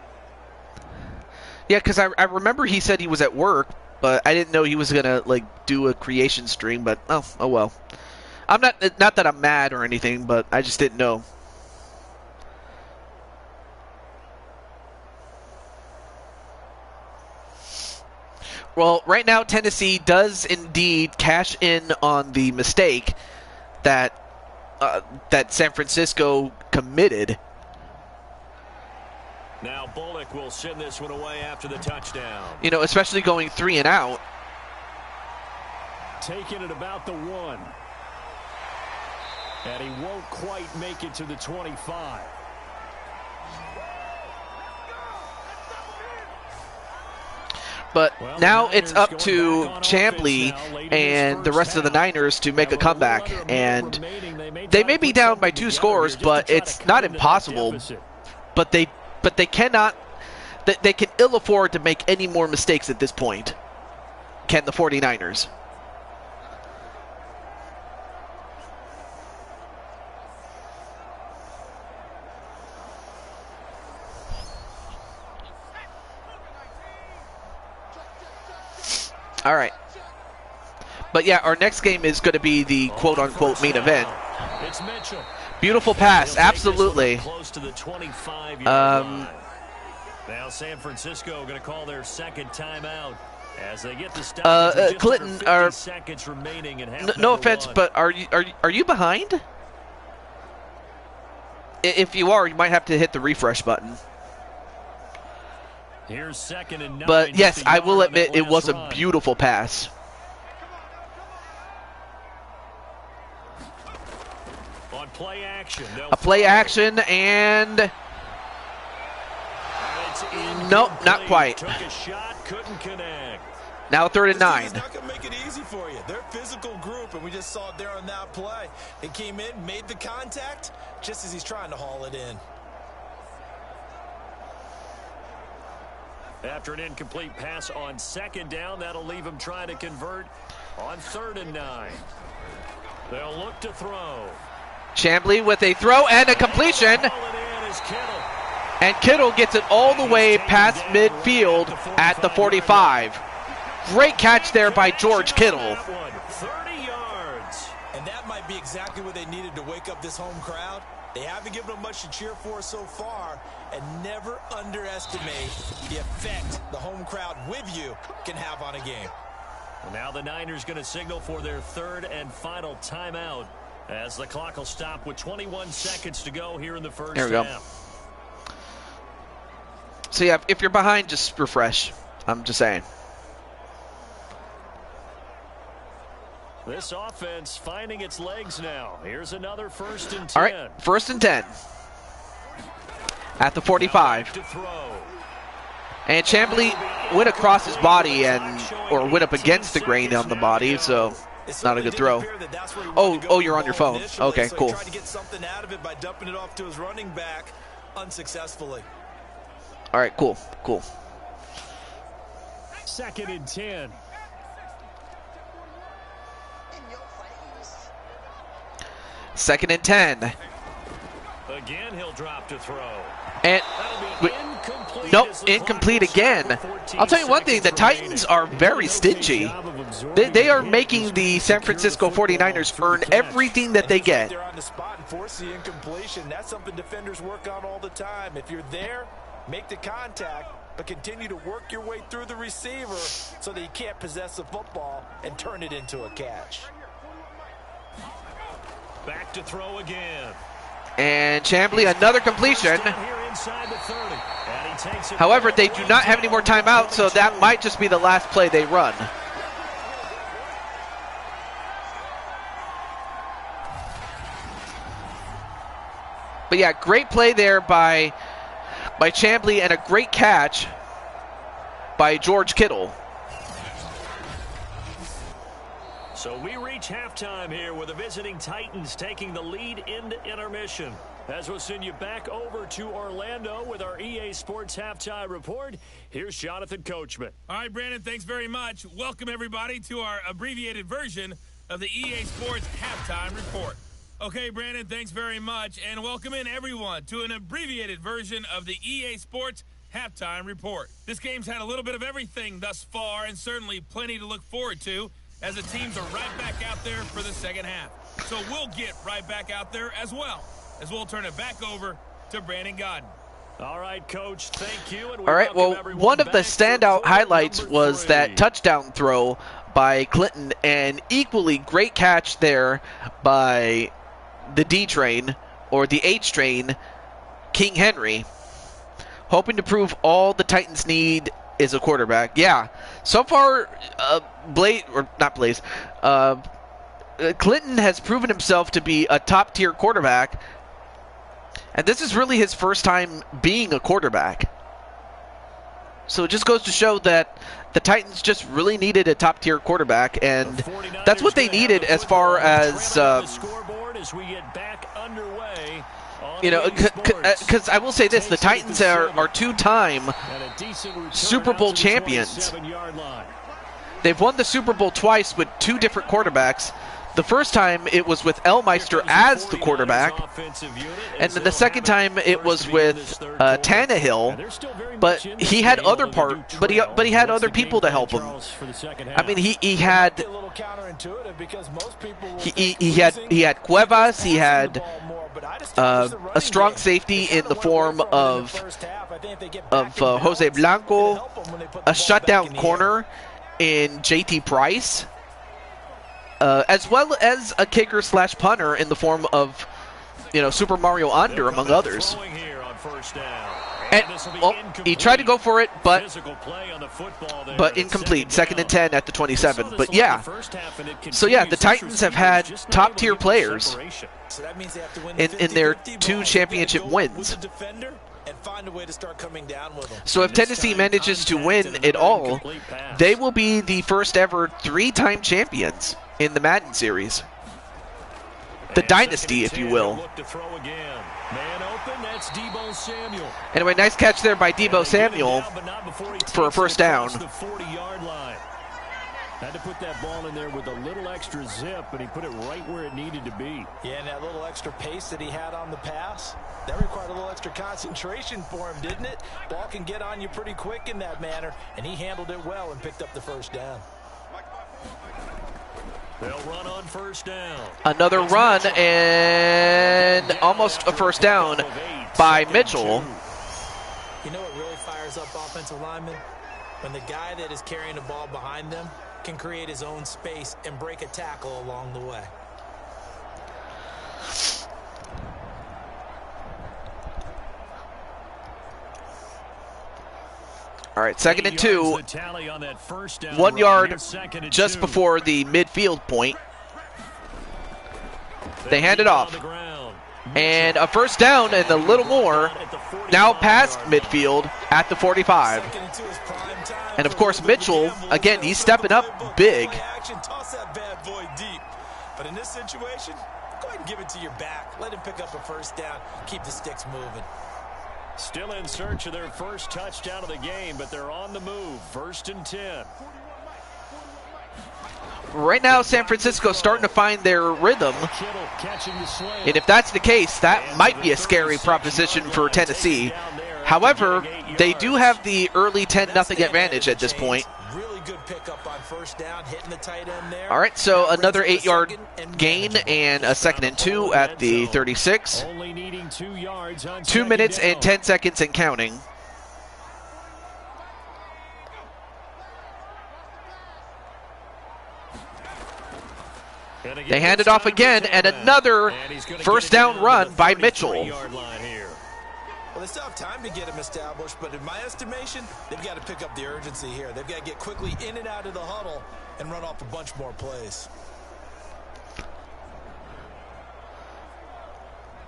[SPEAKER 1] yeah, because I remember he said he was at work, but I didn't know he was gonna like do a creation stream. But oh well. I'm not that I'm mad or anything, but I just didn't know. Well, right now Tennessee does indeed cash in on the mistake that San Francisco committed.
[SPEAKER 3] Now Bullock will send this one away after the touchdown.
[SPEAKER 1] You know, especially going 3 and out.
[SPEAKER 3] Taking it about the 1. And he won't quite make it to the 25.
[SPEAKER 1] But well, now it's up to Chamblee and the rest of the Niners to make a comeback. And they may be down by 2 scores, but it's not impossible. But they cannot, they can ill afford to make any more mistakes at this point. Can the 49ers? All right. But yeah, our next game is going to be the quote-unquote main event.
[SPEAKER 3] It's Mitchell.
[SPEAKER 1] Beautiful pass, absolutely.
[SPEAKER 3] Close to the 25-yard line. Now San Francisco going to call their second timeout as they get the stop.
[SPEAKER 1] Clinton,
[SPEAKER 3] seconds remaining in half
[SPEAKER 1] no offense,
[SPEAKER 3] one.
[SPEAKER 1] but are you behind? If you are, you might have to hit the refresh button.
[SPEAKER 3] Here's 2nd and 9.
[SPEAKER 1] But yes, I will admit it was a beautiful pass.
[SPEAKER 3] On play action,
[SPEAKER 1] a play action and nope, not quite.
[SPEAKER 3] Took a shot, couldn't connect.
[SPEAKER 1] Now 3rd and 9.
[SPEAKER 4] It's not going to make it easy for you. They're a physical group, and we just saw it there on that play. He came in, made the contact, just as he's trying to haul it in.
[SPEAKER 3] After an incomplete pass on 2nd down, that'll leave him trying to convert on 3rd and 9. They'll look to throw.
[SPEAKER 1] Chamblee with a throw and a completion. And Kittle gets it all the way past midfield at the 45. Great catch there by George Kittle.
[SPEAKER 3] 30 yards.
[SPEAKER 4] And that might be exactly what they needed to wake up this home crowd. They haven't given them much to cheer for so far, and never underestimate the effect the home crowd with you can have on a game.
[SPEAKER 3] And now the Niners going to signal for their 3rd and final timeout as the clock will stop with 21 seconds to go here in the first
[SPEAKER 1] half. There we go. So yeah, if you're behind, just refresh. I'm just saying.
[SPEAKER 3] This offense finding its legs now. Here's another 1st and 10.
[SPEAKER 1] All right, 1st and 10 at the 45. And Chamblee went across his body or went up against the grain on the body, so it's not a good throw. Oh, you're on your phone. Okay, cool.
[SPEAKER 4] Tried to get something out of it by dumping it off to his running back unsuccessfully.
[SPEAKER 1] All right, cool.
[SPEAKER 3] 2nd and 10.
[SPEAKER 1] Second and 10.
[SPEAKER 3] Again, he'll drop to throw.
[SPEAKER 1] And nope, incomplete again. I'll tell you one thing, the Titans are very stingy. They are making the San Francisco 49ers earn everything that they get.
[SPEAKER 4] They're on the spot and force the incompletion. That's something defenders work on all the time. If you're there, Make the contact, but continue to work your way through the receiver so that you can't possess the football and turn it into a catch.
[SPEAKER 3] Back to throw again.
[SPEAKER 1] And Chamblee, another completion. However, they do not have any more timeouts, so that might just be the last play they run. But yeah, great play there by Chamblee and a great catch by George Kittle.
[SPEAKER 3] So we reach halftime here with the visiting Titans taking the lead into intermission. As we'll send you back over to Orlando with our EA Sports Halftime Report, here's Jonathan Coachman.
[SPEAKER 5] All right, Brandon, thanks very much. Welcome, everybody, to our abbreviated version of the EA Sports Halftime Report. Okay, Brandon, thanks very much, and welcome in, everyone, to an abbreviated version of the EA Sports Halftime Report. This game's had a little bit of everything thus far, and certainly plenty to look forward to, as the teams are right back out there for the second half. So we'll get right back out there as well, as we'll turn it back over to Brandon Godden.
[SPEAKER 3] All right, Coach, thank you.
[SPEAKER 1] All right, well, one of the standout highlights was that touchdown throw by Clinton, and equally great catch there by the D-Train, or the H-Train, King Henry, hoping to prove all the Titans need is a quarterback. Yeah, so far, Clinton has proven himself to be a top-tier quarterback, and this is really his first time being a quarterback. So it just goes to show that the Titans just really needed a top-tier quarterback, and that's what they needed as far as, you know, because I will say this, the Titans are two-time Super Bowl champions. They've won the Super Bowl twice with two different quarterbacks. The first time it was with Elmeister as the quarterback, and then the second time it was with Tannehill, but he had other but he had other people to help him. I mean, he had Cuevas, he had a strong safety in the form of Jose Blanco, a shutdown corner in JT Price, as well as a kicker / punter in the form of, you know, Super Mario Under, among others. And, well, he tried to go for it, but incomplete. 2nd and 10 at the 27. But yeah, so yeah, the Titans have had top-tier players in their 2 championship wins. So if Tennessee manages to win it all, they will be the first ever 3-time champions in the Madden series. The dynasty, if you will. Anyway, nice catch there by Deebo Samuel for a first down.
[SPEAKER 3] Had to put that ball in there with a little extra zip, but he put it right where it needed to be.
[SPEAKER 4] Yeah, and that little extra pace that he had on the pass, that required a little extra concentration for him, didn't it? Ball can get on you pretty quick in that manner, and he handled it well and picked up the first down.
[SPEAKER 3] They'll run on first down.
[SPEAKER 1] Another run and almost a first down by Mitchell.
[SPEAKER 4] You know what really fires up offensive linemen? When the guy that is carrying the ball behind them can create his own space and break a tackle along the way.
[SPEAKER 1] All right, 2nd and 2, 1 yard just before the midfield point. They hand it off. And a first down and a little more, now past midfield at the 45. And of course, Mitchell, again, he's stepping up big.
[SPEAKER 4] But in this situation, go ahead and give it to your back. Let him pick up a first down. Keep the sticks moving.
[SPEAKER 3] Still in search of their first touchdown of the game, but they're on the move. 1st and 10.
[SPEAKER 1] Right now, San Francisco starting to find their rhythm. And if that's the case, that might be a scary proposition for Tennessee. However, they do have the early 10-0 advantage at this point.
[SPEAKER 4] Good pickup on first down, hitting the tight end there.
[SPEAKER 1] All right, so another 8-yard gain and a 2nd and 2 at the 36. 2 minutes and 10 seconds and counting. They hand it off again, and another first down run by Mitchell.
[SPEAKER 4] Well, they still have time to get him established, but in my estimation, they've got to pick up the urgency here. They've got to get quickly in and out of the huddle and run off a bunch more plays.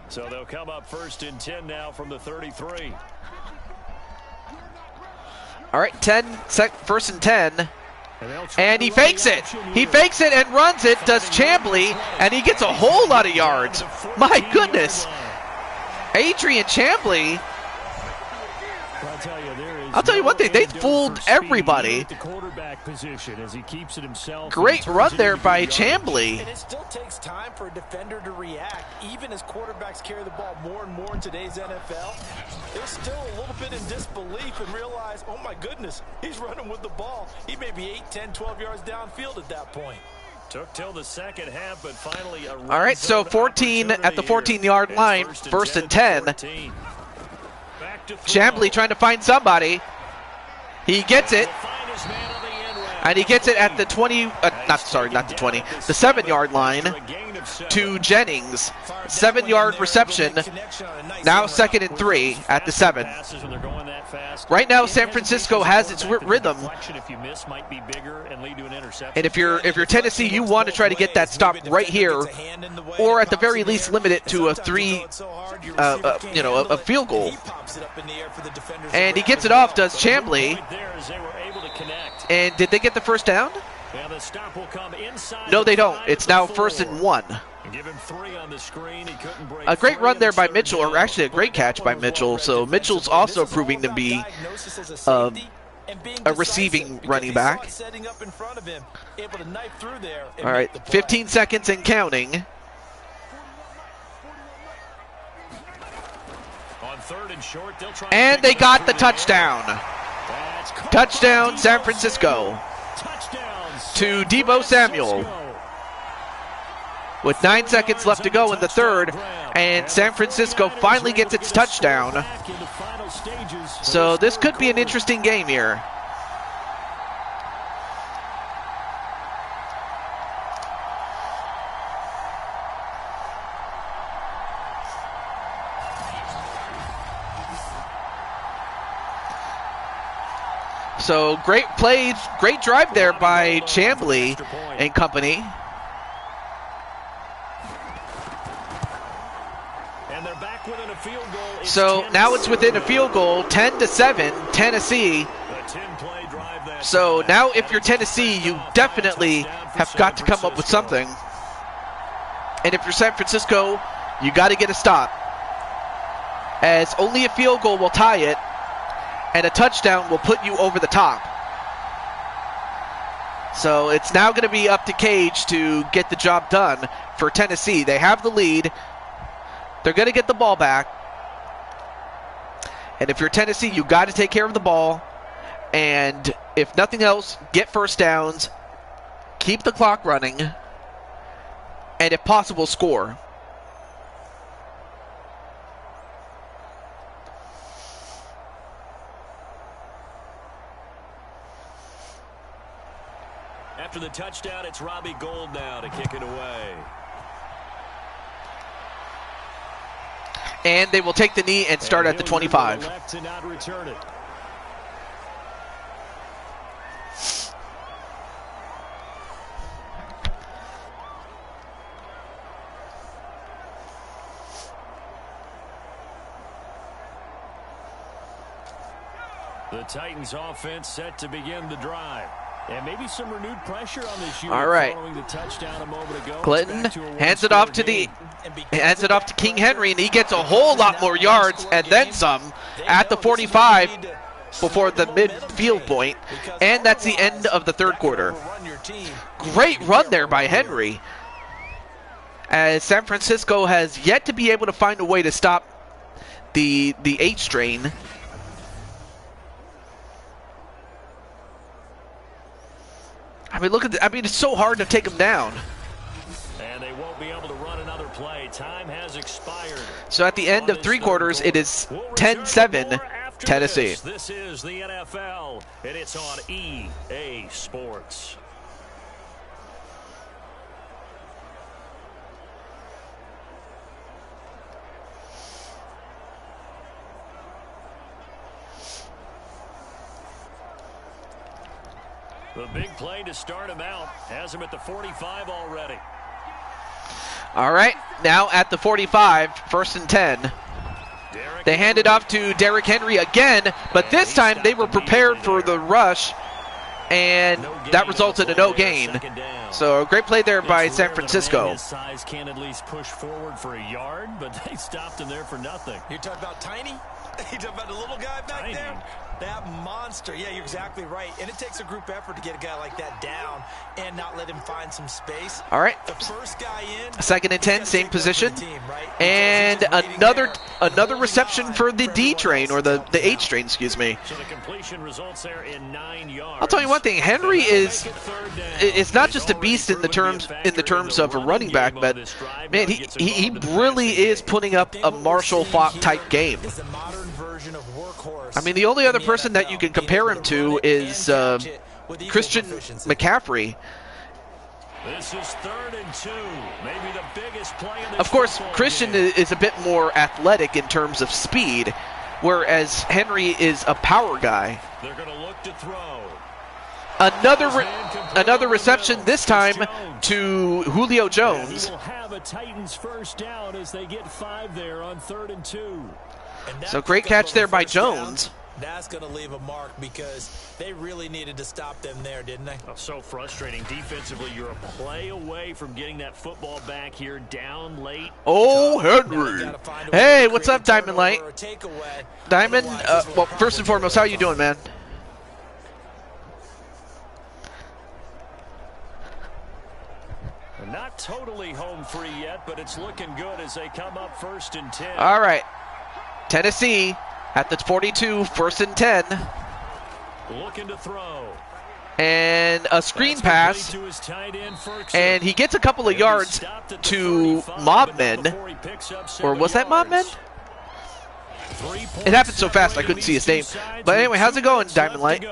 [SPEAKER 3] So they'll come up 1st and 10 now from the 33.
[SPEAKER 1] All right, 1st and 10. And he fakes it. He fakes it and runs it, does Chamblee, and he gets a whole lot of yards. My goodness. Adrian Chamblee. I'll tell you one thing, they fooled everybody. Great run there by Chamblee.
[SPEAKER 4] And it still takes time for a defender to react. Even as quarterbacks carry the ball more and more in today's NFL, they're still a little bit in disbelief and realize, oh my goodness, he's running with the ball. He may be 8, 10, 12 yards downfield at that point.
[SPEAKER 3] Took till the second half, but finally a
[SPEAKER 1] all right, so 14 at the 14-yard line, 1st and 10. Chamblee trying to find somebody. He gets it. And he gets it at the 20, not the 20, the 7-yard line to Jennings. 7-yard reception. Now 2nd and 3 at the 7. Right now, San Francisco has its rhythm. And if you're Tennessee, you want to try to get that stop right here, or at the very least limit it to a a field goal. And he gets it off, does Chamblee. And did they get the first down? No, they don't. It's now 1st and 1. A great run there by Mitchell, or actually a great catch by Mitchell. So Mitchell's also proving to be a receiving running back. All right, 15 seconds and counting. And they got the touchdown. Touchdown, San Francisco. To Deebo Samuel. With 9 seconds left to go in the third, and San Francisco finally gets its touchdown. So this could be an interesting game here. So great plays, great drive there by Chamblee and company. So now it's within a field goal, 10-7, Tennessee. So now if you're Tennessee, you definitely have got to come up with something. And if you're San Francisco, you got to get a stop, as only a field goal will tie it, and a touchdown will put you over the top. So it's now going to be up to Cage to get the job done for Tennessee. They have the lead. They're going to get the ball back. And if you're Tennessee, you got to take care of the ball. And if nothing else, get first downs, keep the clock running, and if possible, score.
[SPEAKER 3] After the touchdown, it's Robbie Gould now to kick it away.
[SPEAKER 1] And they will take the knee and start at the 25.
[SPEAKER 3] The Titans offense set to begin the drive. And maybe some renewed pressure on this unit.
[SPEAKER 1] All right.
[SPEAKER 3] Following the touchdown a moment ago.
[SPEAKER 1] Clinton hands it off to King Henry, and he gets a whole lot more yards and then some at the 45 before the midfield point, and that's the end of the third quarter. Great run there by Henry, as San Francisco has yet to be able to find a way to stop the H train. I mean, look at it's so hard to take them down.
[SPEAKER 3] And they won't be able to run another play. Time has expired.
[SPEAKER 1] So at the end of three quarters, it is 10-7 Tennessee.
[SPEAKER 3] This is the NFL, and it's on EA Sports. The big play to start him out has him at the 45 already.
[SPEAKER 1] All right, now at the 45, 1st and 10. They hand it off to Derrick Henry again, but this time they were prepared for the rush, and that resulted in no gain. So a great play there by San Francisco.
[SPEAKER 3] His size can at least push forward for a yard, but they stopped him there for nothing.
[SPEAKER 4] You're talking about tiny? You're talking about the little guy back there? That monster. Yeah, you're exactly right. And it takes a group effort to get a guy like that down and not let him find some space.
[SPEAKER 1] All right.
[SPEAKER 4] The first guy in.
[SPEAKER 1] 2nd and 10, same position. And another reception for the D train, or the H train, excuse me.
[SPEAKER 3] So the completion results there in 9 yards.
[SPEAKER 1] I'll tell you one thing, Henry is not just a beast in the terms of a running back, but man, he really is putting up a Marshall Faulk type game. I mean, the only other person that you can compare him to is Christian McCaffrey.
[SPEAKER 3] This is 3rd and 2. Maybe the biggest play in this.
[SPEAKER 1] Of course, Christian is a bit more athletic in terms of speed, whereas Henry is a power guy.
[SPEAKER 3] They're going to look to throw.
[SPEAKER 1] Another reception, this time to Julio Jones.
[SPEAKER 3] He will have a Titans first down as they get 5 there on 3rd and 2.
[SPEAKER 1] So great catch there by Jones.
[SPEAKER 4] That's going to leave a mark because they really needed to stop them there, didn't they?
[SPEAKER 3] Oh, so frustrating. Defensively, you're a play away from getting that football back here down late.
[SPEAKER 1] Oh, Henry. Hey, what's up, Diamond Light? Diamond, well, first and foremost, how you doing, man?
[SPEAKER 3] Not totally home free yet, but it's looking good as they come up 1st and 10.
[SPEAKER 1] All right. Tennessee at the 42, 1st and 10.
[SPEAKER 3] Looking to throw.
[SPEAKER 1] And a screen pass. And he gets a couple of yards to Mobman. Or was that Mobman? It happened so fast I couldn't see his name. But anyway, how's it going, Diamond Light?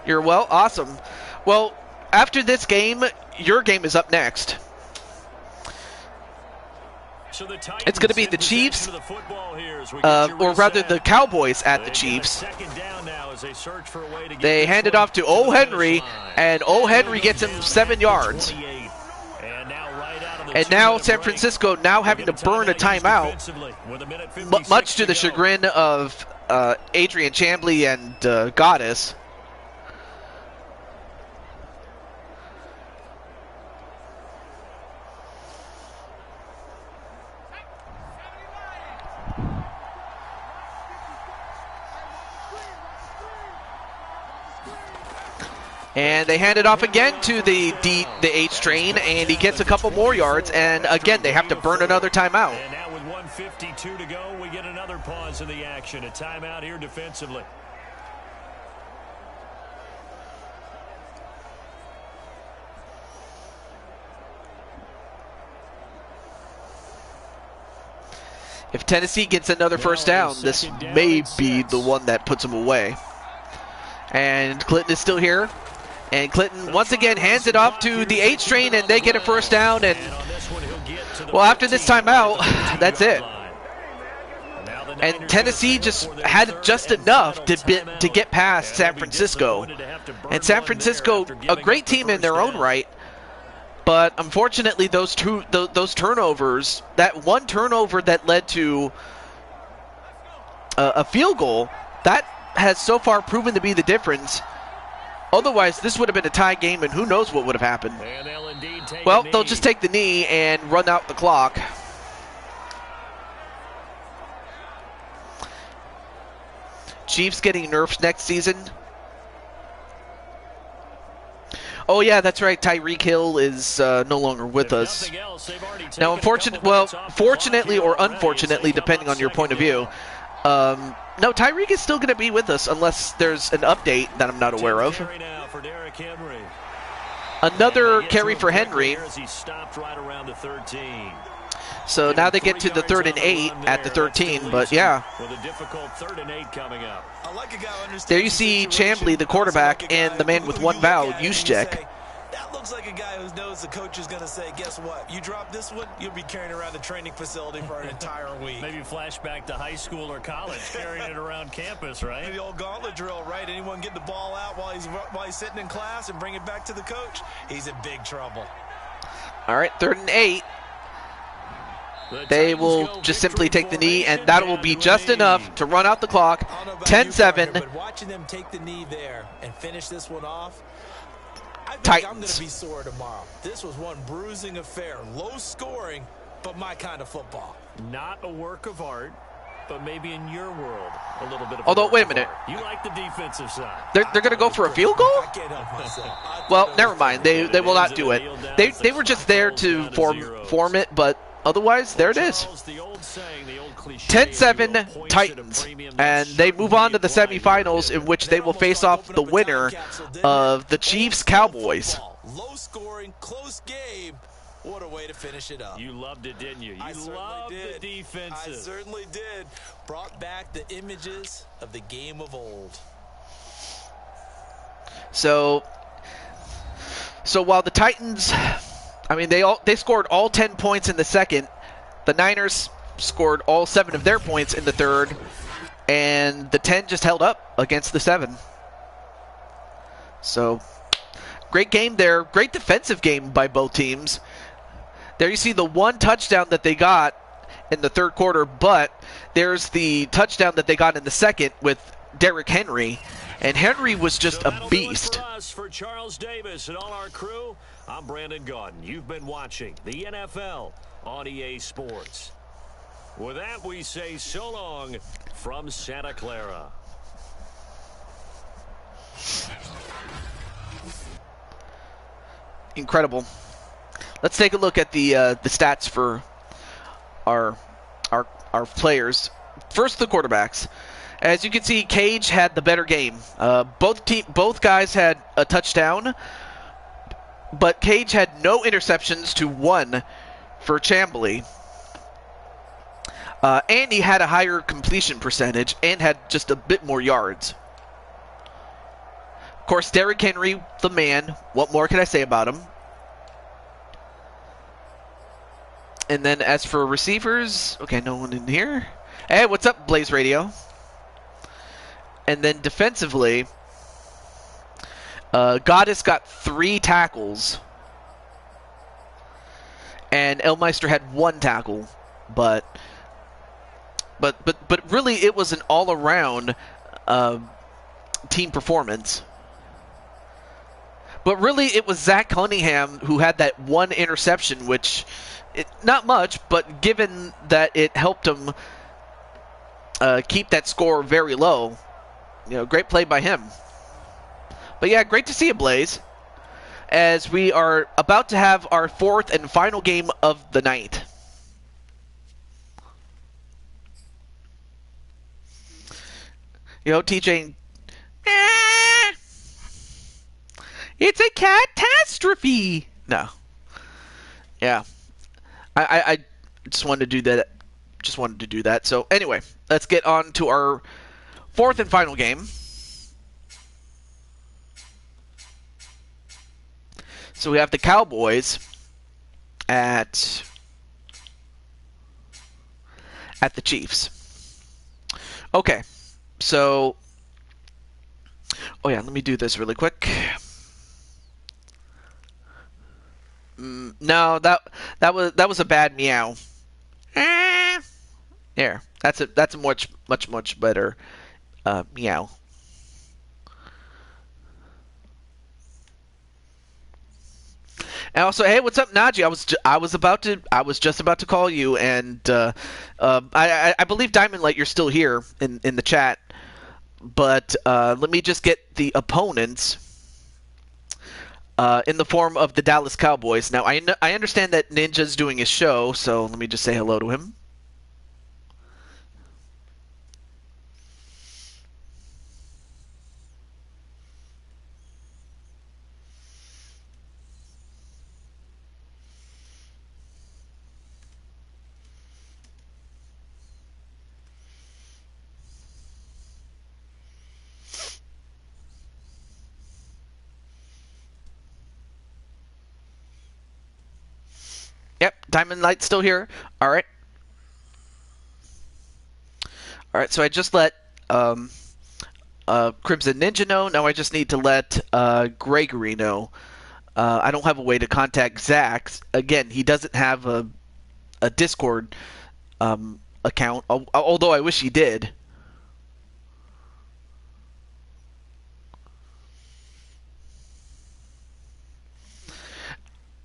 [SPEAKER 1] You're well? Awesome. Well, after this game, your game is up next. It's going to be the Chiefs, or rather the Cowboys at the Chiefs. They hand it off to O. Henry, and O. Henry gets him 7 yards. And now San Francisco now having to burn a timeout, much to the chagrin of Adrian Chambly and Goddess. And they hand it off again to the H train, and he gets a couple more yards, and again they have to burn another timeout.
[SPEAKER 3] And now with 1:52 to go, we get another pause in the action. A timeout here defensively.
[SPEAKER 1] If Tennessee gets another first down, this may be the one that puts them away. And Clinton is still here. And Clinton once again hands it off to the H train, and they get a first down. And well, after this timeout, that's it. And Tennessee just had just enough to get past San Francisco. And San Francisco, a great team in their own right, but unfortunately those turnovers, that one turnover that led to a field goal, that has so far proven to be the difference. Otherwise, this would have been a tie game, and who knows what would have happened. Well, they'll just take the knee and run out the clock. Chiefs getting nerfed next season. Oh, yeah, that's right. Tyreek Hill is no longer with us. Now, fortunately or unfortunately, depending on your point of view, no, Tyreek is still going to be with us unless there's an update that I'm not aware of. Another carry for Henry. So now they get to the 3rd and 8 at the 13, but yeah.
[SPEAKER 4] I like a guy who understands
[SPEAKER 1] There you see Chambly, the quarterback, and the man with one vowel, Juszczyk.
[SPEAKER 4] That That looks like a guy who knows the coach is going to say, guess what? You drop this one, you'll be carrying around the training facility for an entire week.
[SPEAKER 3] Maybe flashback to high school or college, carrying it around campus, right?
[SPEAKER 4] The old gauntlet drill, right? Anyone get the ball out while he's sitting in class and bring it back to the coach, he's in big trouble.
[SPEAKER 1] All right, 3rd and 8. They will just simply take the knee, and that will be just enough to run out the clock. 10-7.
[SPEAKER 4] But watching them take the knee there and finish this one off, I think
[SPEAKER 1] Titans.
[SPEAKER 4] I'm going to be sore tomorrow. This was one bruising affair. Low scoring, but my kind of football.
[SPEAKER 3] Not a work of art, but maybe in your world, a little bit of
[SPEAKER 1] Although,
[SPEAKER 3] work
[SPEAKER 1] wait a
[SPEAKER 3] of
[SPEAKER 1] minute.
[SPEAKER 3] art. You like the defensive side.
[SPEAKER 1] They're going to go for a field goal?
[SPEAKER 4] I can't help myself.
[SPEAKER 1] Well, never mind. They will not do it. They were just there to form it, but otherwise, there it is. 10-7 Titans, and they move on to the semifinals, in which they will face off the winner of the Chiefs-Cowboys.
[SPEAKER 4] Low scoring, close game. What a way to finish it up.
[SPEAKER 3] You loved it, didn't you? You loved the defensive.
[SPEAKER 4] I certainly did. Brought back the images of the game of old.
[SPEAKER 1] So while the Titans, I mean, they scored all 10 points in the second, the Niners scored all 7 of their points in the third, and the 10 just held up against the 7. So, great game there. Great defensive game by both teams. There you see the one touchdown that they got in the third quarter, but there's the touchdown that they got in the second with Derrick Henry, and Henry was just a beast.
[SPEAKER 3] For us, for Charles Davis and all our crew, I'm Brandon Gaudin. You've been watching the NFL on EA Sports. With that, we say so long from Santa Clara.
[SPEAKER 1] Incredible. Let's take a look at the stats for our players. First, the quarterbacks. As you can see, Cage had the better game. Both guys had a touchdown, but Cage had no interceptions to 1 for Chambly. And he had a higher completion percentage and had just a bit more yards. Of course, Derrick Henry, the man. What more can I say about him? And then as for receivers, okay, no one in here. Hey, what's up, Blaze Radio? And then defensively, Goddess got 3 tackles, and Elmeister had 1 tackle, but really it was an all-around team performance. But really it was Zach Cunningham who had that 1 interception, which not much, but given that it helped him keep that score very low, great play by him. But yeah, great to see you, Blaze, as we are about to have our 4th and final game of the night. TJ, it's a catastrophe. No. Yeah. I just wanted to do that. Just wanted to do that. So anyway, let's get on to our 4th and final game. So we have the Cowboys at the Chiefs. Okay. So, oh yeah, let me do this really quick. No, that was a bad meow. There, that's a much better meow. And also, hey, what's up, Najee? I was just about to call you, and I believe Diamond Light, you're still here in the chat. But let me just get the opponents in the form of the Dallas Cowboys. Now, I understand that Ninja's doing his show, so let me just say hello to him. Diamond Light's still here. All right. All right. So I just let Crimson Ninja know. Now I just need to let Gregory know. I don't have a way to contact Zach. Again, he doesn't have a Discord account, although I wish he did.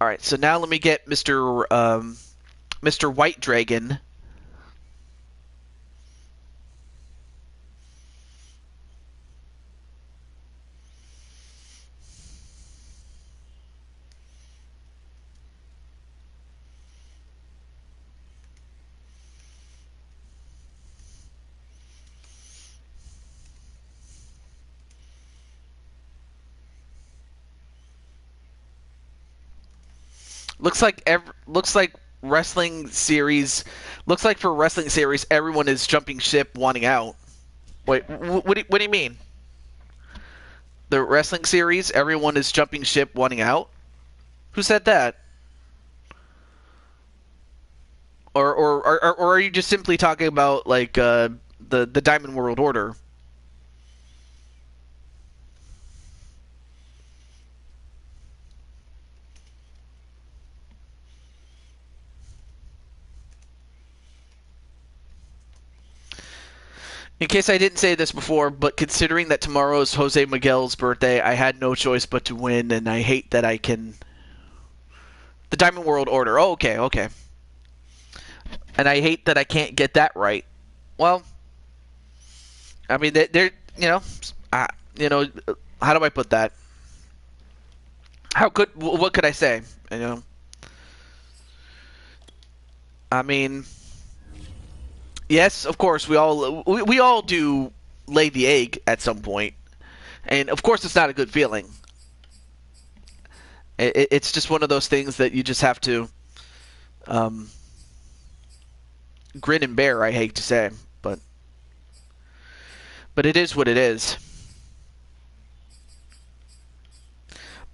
[SPEAKER 1] All right, so now let me get Mr. White Dragon. Looks like wrestling series. Looks like for wrestling series, everyone is jumping ship, wanting out. Wait, what do you mean? The wrestling series, everyone is jumping ship, wanting out. Who said that? Or are you just simply talking about like the Diamond World Order? In case I didn't say this before, but considering that tomorrow is Jose Miguel's birthday, I had no choice but to win, and I hate that I can... The Diamond World Order. Oh, okay. And I hate that I can't get that right. Well, I mean, they're how do I put that? What could I say? I mean... Yes, of course, we all do lay the egg at some point, and of course it's not a good feeling. It's just one of those things that you just have to grin and bear. I hate to say, but it is what it is.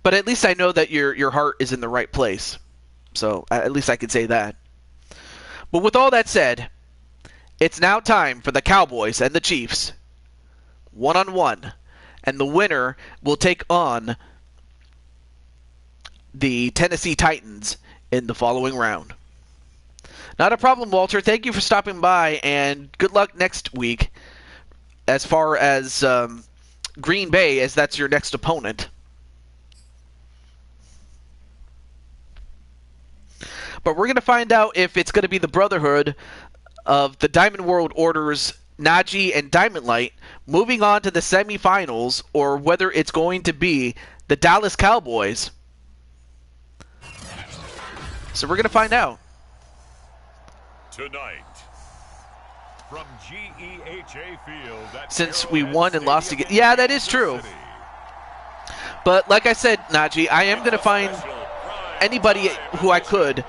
[SPEAKER 1] But at least I know that your heart is in the right place, so at least I can say that. But with all that said, it's now time for the Cowboys and the Chiefs, one-on-one, and the winner will take on the Tennessee Titans in the following round. Not a problem, Walter. Thank you for stopping by, and good luck next week as far as Green Bay, as that's your next opponent. But we're going to find out if it's going to be the Brotherhood of the Diamond World Order's Najee and Diamond Light moving on to the semifinals, or whether it's going to be the Dallas Cowboys. So we're going to find out.
[SPEAKER 2] Tonight, from GEHA Field
[SPEAKER 1] since we won and lost again. Yeah, that is true. But like I said, Najee, I am going to find anybody who I could.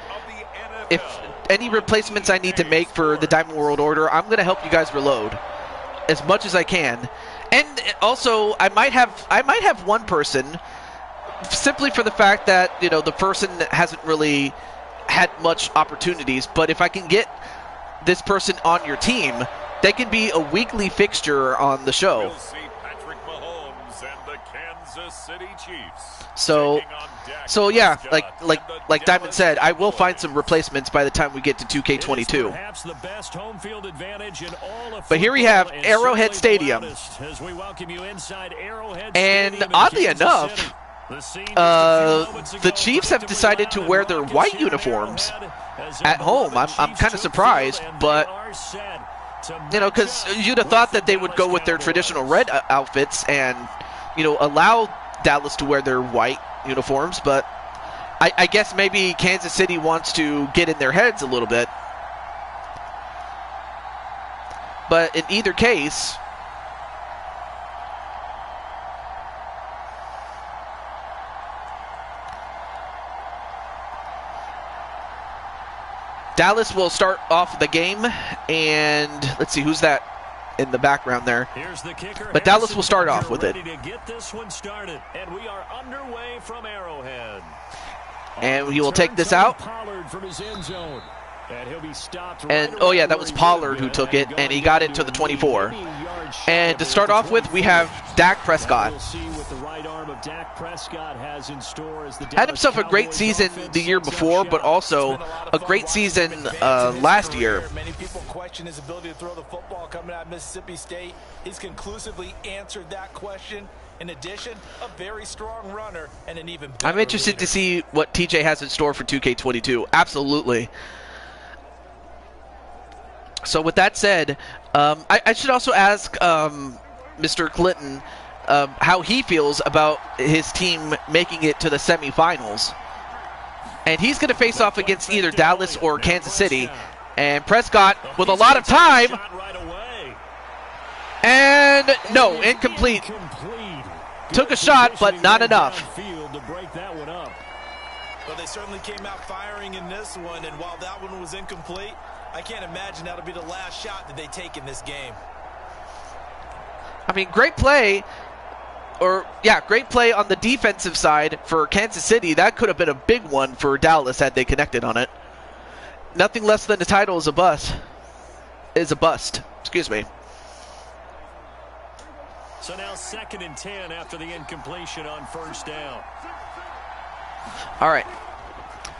[SPEAKER 1] If any replacements I need to make for the Diamond World Order, I'm going to help you guys reload as much as I can. And also, I might have one person, simply for the fact that, the person hasn't really had much opportunities. But if I can get this person on your team, they can be a weekly fixture on the show.
[SPEAKER 2] We'll see Patrick Mahomes and the Kansas City Chiefs.
[SPEAKER 1] So yeah, like Diamond said, I will find some replacements by the time we get to 2K22. But here we have Arrowhead Stadium. And oddly enough, the Chiefs have decided to wear their white uniforms at home. I'm kind of surprised, but because you'd have thought that they would go with their traditional red outfits and allow Dallas to wear their white uniforms, but I guess maybe Kansas City wants to get in their heads a little bit. But in either case, Dallas will start off the game, and let's see who's that in the background there.
[SPEAKER 3] Here's the kicker.
[SPEAKER 1] But Dallas will start off with it.
[SPEAKER 3] Ready to get this one started, and we are underway from Arrowhead.
[SPEAKER 1] And he will take this out. And, oh yeah, that was Pollard who took it, and he got it to the 24. And to start off with, we have Dak Prescott. Had himself a great season the year before, but also a great season last year.
[SPEAKER 4] Many people question his ability to throw the football coming out of Mississippi State. He's conclusively answered that question. In addition, a very strong runner and an even better
[SPEAKER 1] I'm interested to see what TJ has in store for 2K22. Absolutely. So with that said, I should also ask Mr. Clinton how he feels about his team making it to the semifinals. And he's going to face off against either Dallas or Kansas City. And Prescott with a lot of time. And no, incomplete. Took a shot, but not enough.
[SPEAKER 4] Well, they certainly came out firing in this one, and while that one was incomplete, I can't imagine that'll be the last shot that they take in this game.
[SPEAKER 1] I mean, great play. Great play on the defensive side for Kansas City. That could have been a big one for Dallas had they connected on it. Nothing less than the title is a bust. Excuse me.
[SPEAKER 3] So now 2nd and 10 after the incompletion on first down.
[SPEAKER 1] All right.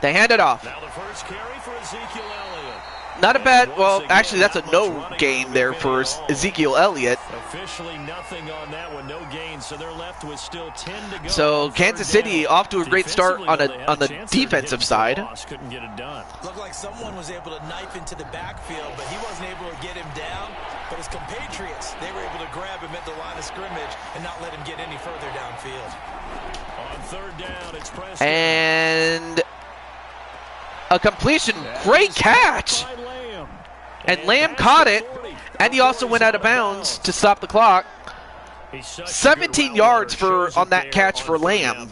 [SPEAKER 1] They hand it off.
[SPEAKER 3] Now the first carry for Ezekiel Elliott.
[SPEAKER 1] Not a bad, well, actually, that's a no gain there for Ezekiel Elliott.
[SPEAKER 3] Officially nothing on that one, no gain, so they're left with still 10 to go.
[SPEAKER 1] So Kansas City off to a great start on the defensive side.
[SPEAKER 3] Couldn't get it done.
[SPEAKER 4] Looked like someone was able to knife into the backfield, but he wasn't able to get him down. But his compatriots, they were able to grab him at the line of scrimmage and not let him get any further downfield.
[SPEAKER 3] On third down, it's Preston.
[SPEAKER 1] And a completion, great catch. And Lamb caught it, and he also went out of bounds to stop the clock. 17 yards on that catch for Lamb.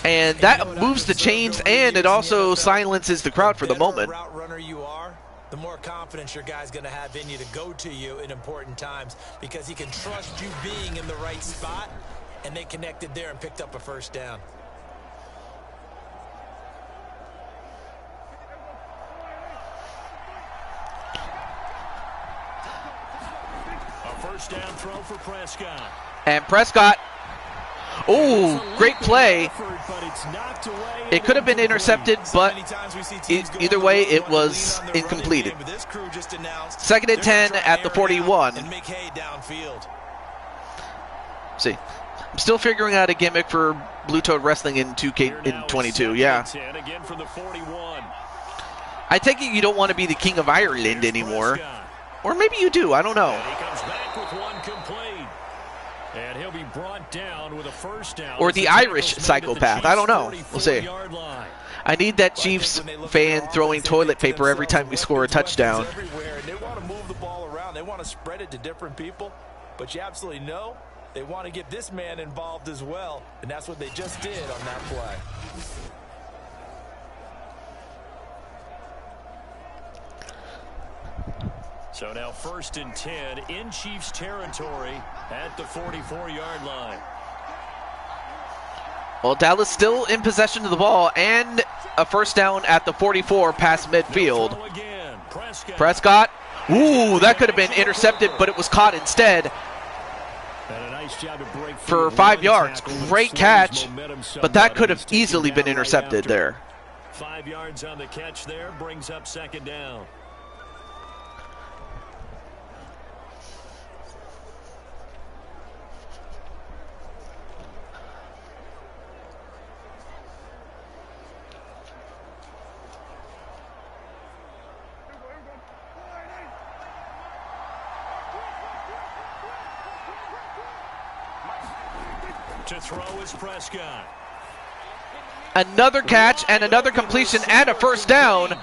[SPEAKER 1] And that moves the chains, and it also silences the crowd for the moment.
[SPEAKER 4] Route runner you are, the more confidence your guy's going to have in you to go to you in important times, because he can trust you being in the right spot, and they connected there and picked up a first down.
[SPEAKER 3] First down throw for Prescott.
[SPEAKER 1] And Prescott, oh, great play. It could have been intercepted, but either way, it was incompleted. 2nd and 10 at the 41. See, I'm still figuring out a gimmick for Blue Toad Wrestling in 2K22, yeah. I take it you don't want to be the King of Ireland anymore. Or maybe you do, I don't know.
[SPEAKER 3] He comes back with one complete. And he'll be brought down with a first down.
[SPEAKER 1] Or the Irish psychopath, I don't know. We'll see. I need that Chiefs fan throwing toilet paper every time we score a touchdown.
[SPEAKER 4] They want to move the ball around. They want to spread it to different people. But you absolutely know they want to get this man involved as well. And that's what they just did on that play.
[SPEAKER 3] So now 1st and 10 in Chiefs territory at the 44-yard line.
[SPEAKER 1] Well, Dallas still in possession of the ball and a first down at the 44 past midfield. Prescott. Ooh, that could have been intercepted, but it was caught instead for 5 yards. Great catch, but that could have easily been intercepted there.
[SPEAKER 3] 5 yards on the catch there brings up 2nd down. To throw is Prescott.
[SPEAKER 1] Another catch and another completion and a first down.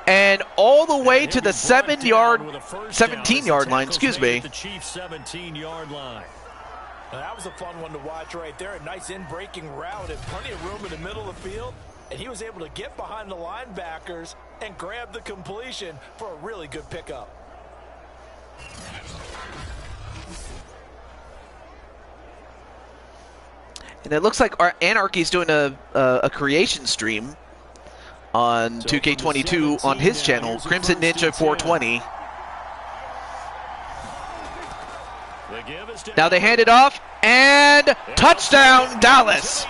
[SPEAKER 1] And all the way to the 17-yard line, excuse me.
[SPEAKER 3] The Chiefs 17-yard line.
[SPEAKER 4] Now, that was a fun one to watch right there. A nice in-breaking route and plenty of room in the middle of the field. And he was able to get behind the linebackers and grab the completion for a really good pickup.
[SPEAKER 1] And it looks like our Anarchy's doing a creation stream on 2K22 on his channel, Crimson Ninja 420. Now they hand it off, and touchdown, Dallas!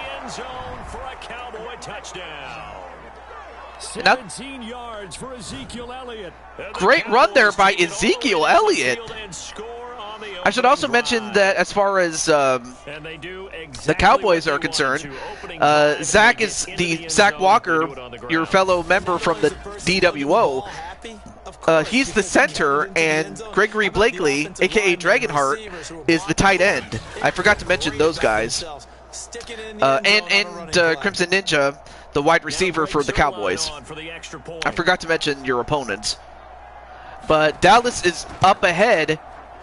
[SPEAKER 3] 17 yards for Ezekiel Elliott.
[SPEAKER 1] Great run there by Ezekiel Elliott. I should also mention that as far as the Cowboys are concerned, Zach Walker, your fellow member from the DWO, he's the center, and Gregory Blakely, a.k.a. Dragonheart, is the tight end. I forgot to mention those guys. And Crimson Ninja, the wide receiver for the Cowboys. I forgot to mention your opponents. But Dallas is up ahead,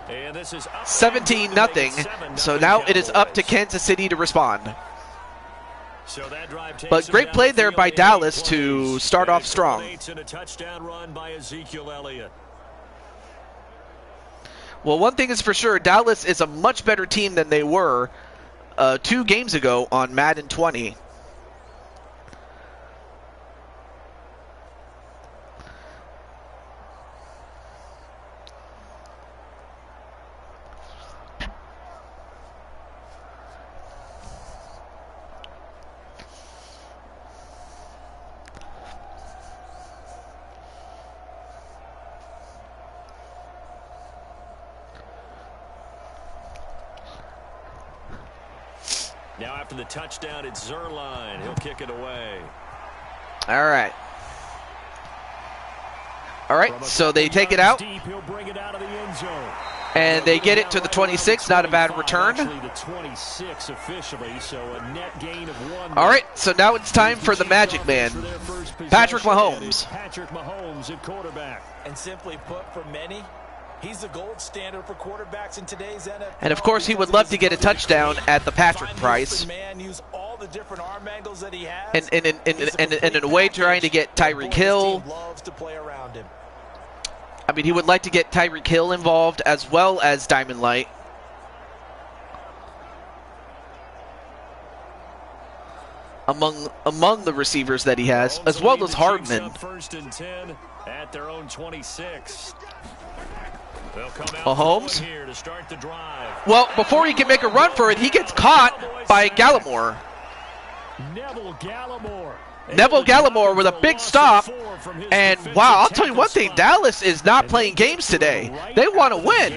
[SPEAKER 1] 17-0. So now it is up to Kansas City to respond. But great play there by Dallas to start off strong. Well, one thing is for sure, Dallas is a much better team than they were 2 games ago on Madden 20.
[SPEAKER 3] Now after the touchdown, it's Zerline. He'll kick it away.
[SPEAKER 1] All right. All right, so they take it out. And they get it to the 26. Not a bad return. All right, so now it's time for the Magic Man, Patrick Mahomes.
[SPEAKER 3] Patrick Mahomes at quarterback.
[SPEAKER 4] And simply put, for many, he's the gold standard for quarterbacks in today's NFL.
[SPEAKER 1] And of course, he would love to get a touchdown at the Patrick price. And in a way, trying to get Tyreek Hill. I mean, he would like to get Tyreek Hill involved as well as Diamond Light. Among the receivers that he has, as well as Hardman.
[SPEAKER 3] First and 10 at their own 26.
[SPEAKER 1] Mahomes. Well, before he can make a run for it, he gets caught by Gallimore. Neville Gallimore with a big stop. And wow, I'll tell you one thing, Dallas is not playing games today. They want to win.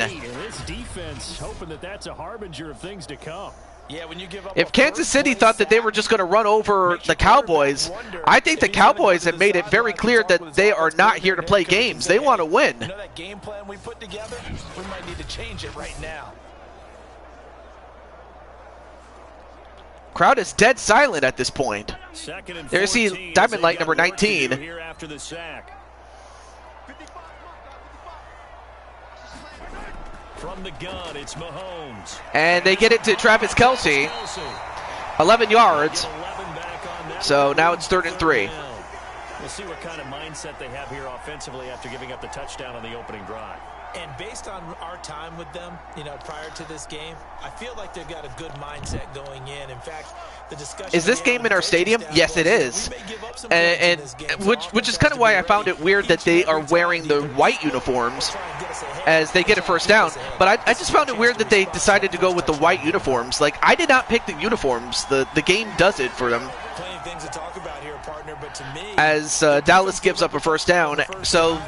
[SPEAKER 1] If Kansas City thought that they were just going to run over the Cowboys, I think the Cowboys have made it very clear that they are not here to play games. They want to win.
[SPEAKER 4] You know that game plan we put together? We might need to change it right now.
[SPEAKER 1] Crowd is dead silent at this point. There's the Diamond Light number 19.
[SPEAKER 3] From the gun, it's Mahomes.
[SPEAKER 1] And they get it to Travis Kelce. 11 yards. So now it's 3rd and 3.
[SPEAKER 3] We'll see what kind of mindset they have here offensively after giving up the touchdown on the opening drive.
[SPEAKER 4] And based on our time with them, you know, prior to this game, I feel like they've got a good mindset going in. In fact, the discussion
[SPEAKER 1] is this game in our stadium? Yes, it is. And which is kind of why I found it weird that they are wearing the white uniforms as they get a first down. But I just found it weird that they decided to go with the white uniforms. Like, I did not pick the uniforms. The game does it for them.
[SPEAKER 4] Plenty of things to talk about here, partner, but to me,
[SPEAKER 1] as Dallas gives up a first down. So,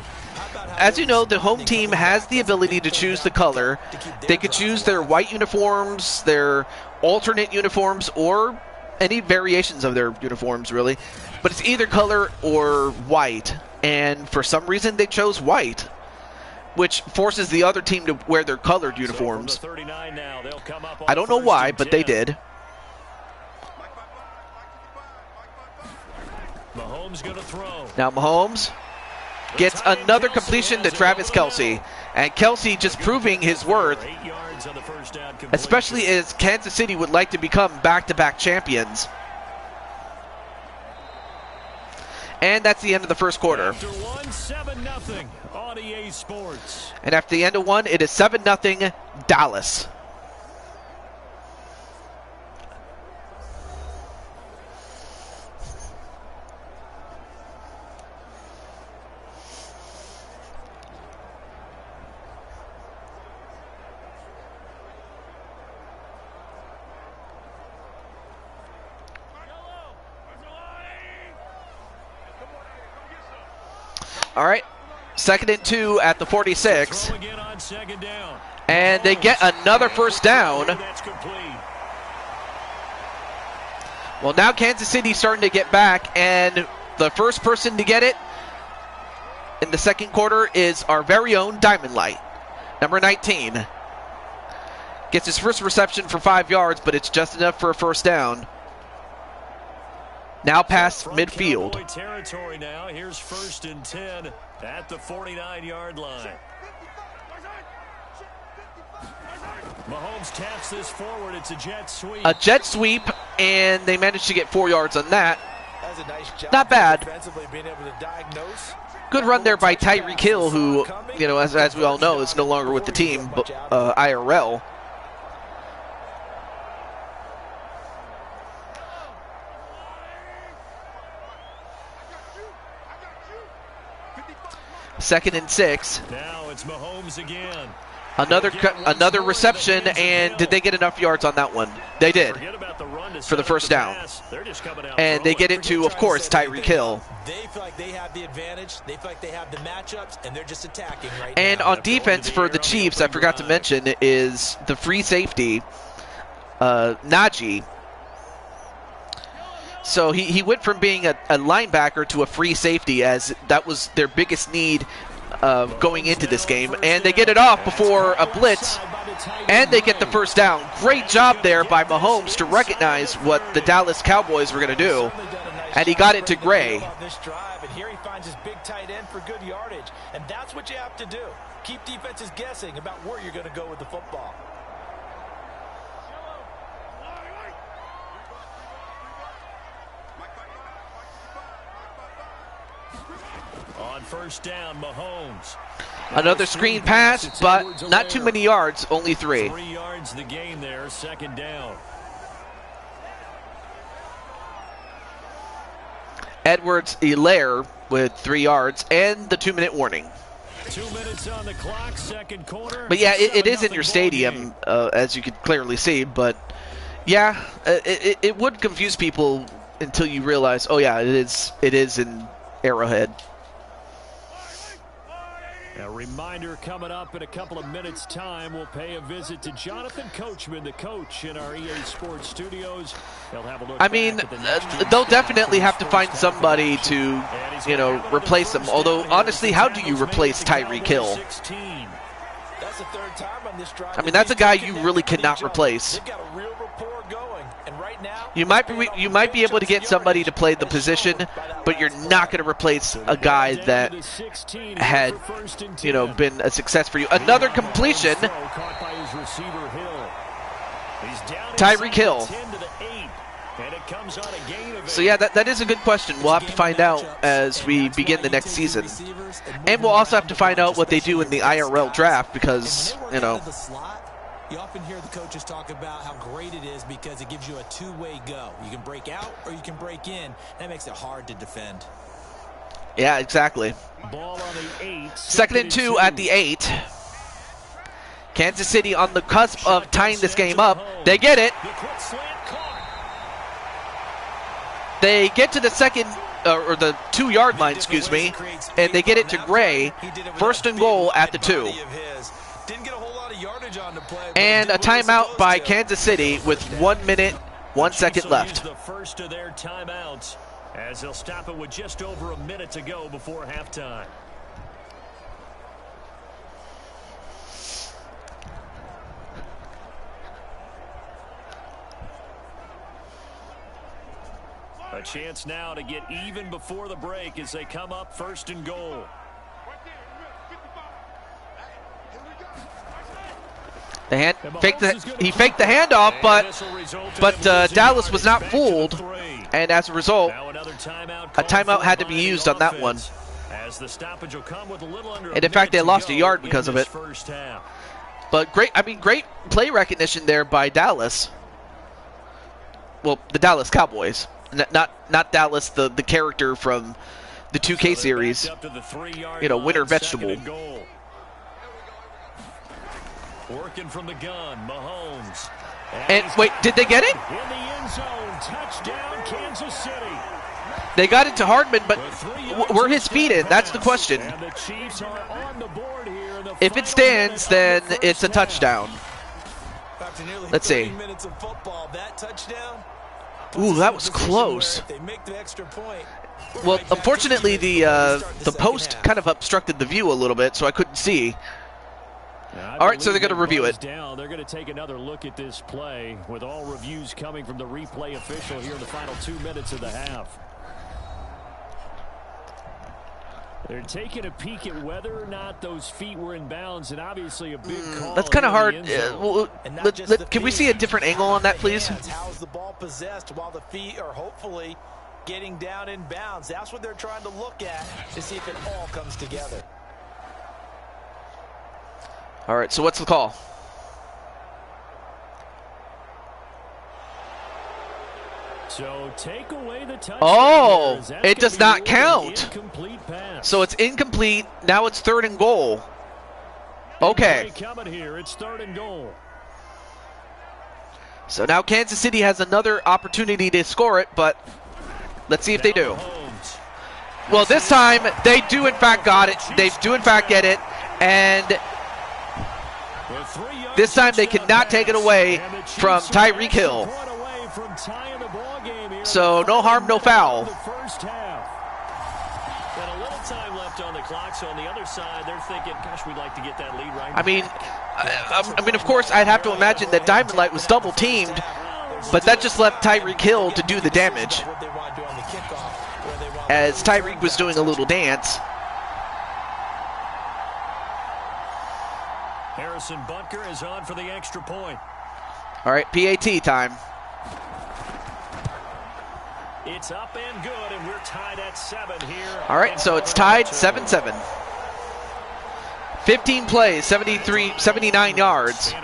[SPEAKER 1] as you know, the home team has the ability to choose the color. They could choose their white uniforms, their alternate uniforms, or any variations of their uniforms, really. But it's either color or white. And for some reason, they chose white, which forces the other team to wear their colored uniforms. I don't know why, but they did.
[SPEAKER 3] Mahomes gonna throw.
[SPEAKER 1] Now Mahomes gets another completion to Travis Kelce. And Kelce just proving his worth, especially as Kansas City would like to become back-to-back champions. And that's the end of the first quarter.
[SPEAKER 3] After one, 7-0 on EA Sports.
[SPEAKER 1] And after the end of one, it is 7-0 Dallas. All right, 2nd and 2 at the 46. And they get another first down. Well, now Kansas City's starting to get back, and the first person to get it in the second quarter is our very own Diamond Light, number 19. Gets his first reception for 5 yards, but it's just enough for a first down. Now past midfield.
[SPEAKER 3] Cowboy territory now. Here's 1st and 10 at the 49-yard line. Mahomes taps this forward. It's a jet sweep.
[SPEAKER 1] A jet sweep, and they managed to get 4 yards on that.
[SPEAKER 4] That's a nice job.
[SPEAKER 1] Not bad.
[SPEAKER 4] Defensively being able to diagnose.
[SPEAKER 1] Good run there by Tyreek Hill, who, you know, as we all know, is no longer with the team, but IRL. Second and 6.
[SPEAKER 3] Now it's Mahomes again.
[SPEAKER 1] Another reception, and did they get enough yards on that one? They did, for the first down. And they get into, of course, Tyreek Hill.
[SPEAKER 4] They feel like they have the advantage. They feel like they have the matchups, and they're just attacking right
[SPEAKER 1] and
[SPEAKER 4] now.
[SPEAKER 1] On defense for the Chiefs, I forgot to mention, is the free safety, Najee. So he went from being a linebacker to a free safety, as that was their biggest need going into this game. And they get it off before a blitz, and they get the first down. Great job there by Mahomes to recognize what the Dallas Cowboys were going to do, and he got it to Gray.
[SPEAKER 4] And here he finds his big tight end for good yardage, and that's what you have to do. Keep defenses guessing about where you're going to go with the football.
[SPEAKER 3] On first down, Mahomes.
[SPEAKER 1] Another screen pass, but not too many yards, only 3.
[SPEAKER 3] 3 yards the gain there, 2nd down.
[SPEAKER 1] Edwards-Helaire with 3 yards and the 2-minute warning.
[SPEAKER 3] 2 minutes on the clock, second quarter.
[SPEAKER 1] But yeah, it is in your stadium, as you can clearly see. But yeah, it would confuse people until you realize, oh yeah, it is in Arrowhead.
[SPEAKER 3] A reminder coming up in a couple of minutes' time. We'll pay a visit to Jonathan Coachman, the coach in our EA Sports studios. He'll have a look.
[SPEAKER 1] I mean, they'll definitely have to find somebody to, you know, replace him. Although, honestly, how do you replace Tyreek Hill? I mean, that's a guy you really cannot replace. You might be able to get somebody to play the position, but you're not going to replace a guy that had, you know, been a success for you. Another completion. Tyreek Hill. So yeah, that is a good question. We'll have to find out as we begin the next season. And we'll also have to find out what they do in the IRL draft, because, you know,
[SPEAKER 6] you often hear the coaches talk about how great it is because it gives you a two-way go. You can break out or you can break in. That makes it hard to defend.
[SPEAKER 1] Yeah, exactly.
[SPEAKER 3] Ball on the 8.
[SPEAKER 1] 2nd and 2 at the 8. Kansas City on the cusp of tying this game up. They get it. They get to the second, or the 2-yard line, excuse me, and they get it to Gray. 1st and goal at the 2. And a timeout by Kansas City with 1 minute, 1 second left.
[SPEAKER 3] The first of their timeouts, as they'll stop it with just over a minute to go before halftime. A chance now to get even before the break as they come up 1st and goal.
[SPEAKER 1] He faked the handoff, but Dallas was not fooled, and as a result, a timeout had to be used on that one. And in fact, they lost a yard because of it. But great play recognition there by Dallas. Well, the Dallas Cowboys, not Dallas, the character from the 2K series. You know, winter vegetable.
[SPEAKER 3] Working from the gun, Mahomes.
[SPEAKER 1] And wait, did they get it?
[SPEAKER 3] In the end zone, touchdown, Kansas City.
[SPEAKER 1] They got it to Hardman, but were his feet in? That's the question. If it stands, then it's a touchdown. Let's see. Ooh, that was close. Well, unfortunately, the post kind of obstructed the view a little bit, so I couldn't see. All right, so they're going to review it.
[SPEAKER 3] They're going to take another look at this play, with all reviews coming from the replay official here in the final 2 minutes of the half. They're taking a peek at whether or not those feet were in bounds, and obviously a big call.
[SPEAKER 1] That's kind of hard. Can we see a different angle on that, please?
[SPEAKER 4] How's the ball possessed while the feet are hopefully getting down in bounds? That's what they're trying to look at to see if it all comes together.
[SPEAKER 1] All right, so what's the call?
[SPEAKER 3] So take away the touchdown.
[SPEAKER 1] Oh, it does not count. So it's incomplete. Now it's 3rd and goal. Okay.
[SPEAKER 3] Coming here, it's 3rd and goal.
[SPEAKER 1] So now Kansas City has another opportunity to score it, but let's see if they do. Well, this time they do in fact got it. They do in fact get it, and this time they cannot take it away from Tyreek Hill. So no harm, no foul.
[SPEAKER 3] And a little time left on the clock, so on the other side, they're thinking, gosh, we'd like to get that lead right.
[SPEAKER 1] I mean, of course, I'd have to imagine that Diamond Light was double teamed, but that just left Tyreek Hill to do the damage, as Tyreek was doing a little dance.
[SPEAKER 3] Harrison Butker is on for the extra point.
[SPEAKER 1] All right, PAT time.
[SPEAKER 3] It's up and good, and we're tied at 7 here.
[SPEAKER 1] All right, so it's tied 7-7. 15 plays, 79 yards.
[SPEAKER 3] 15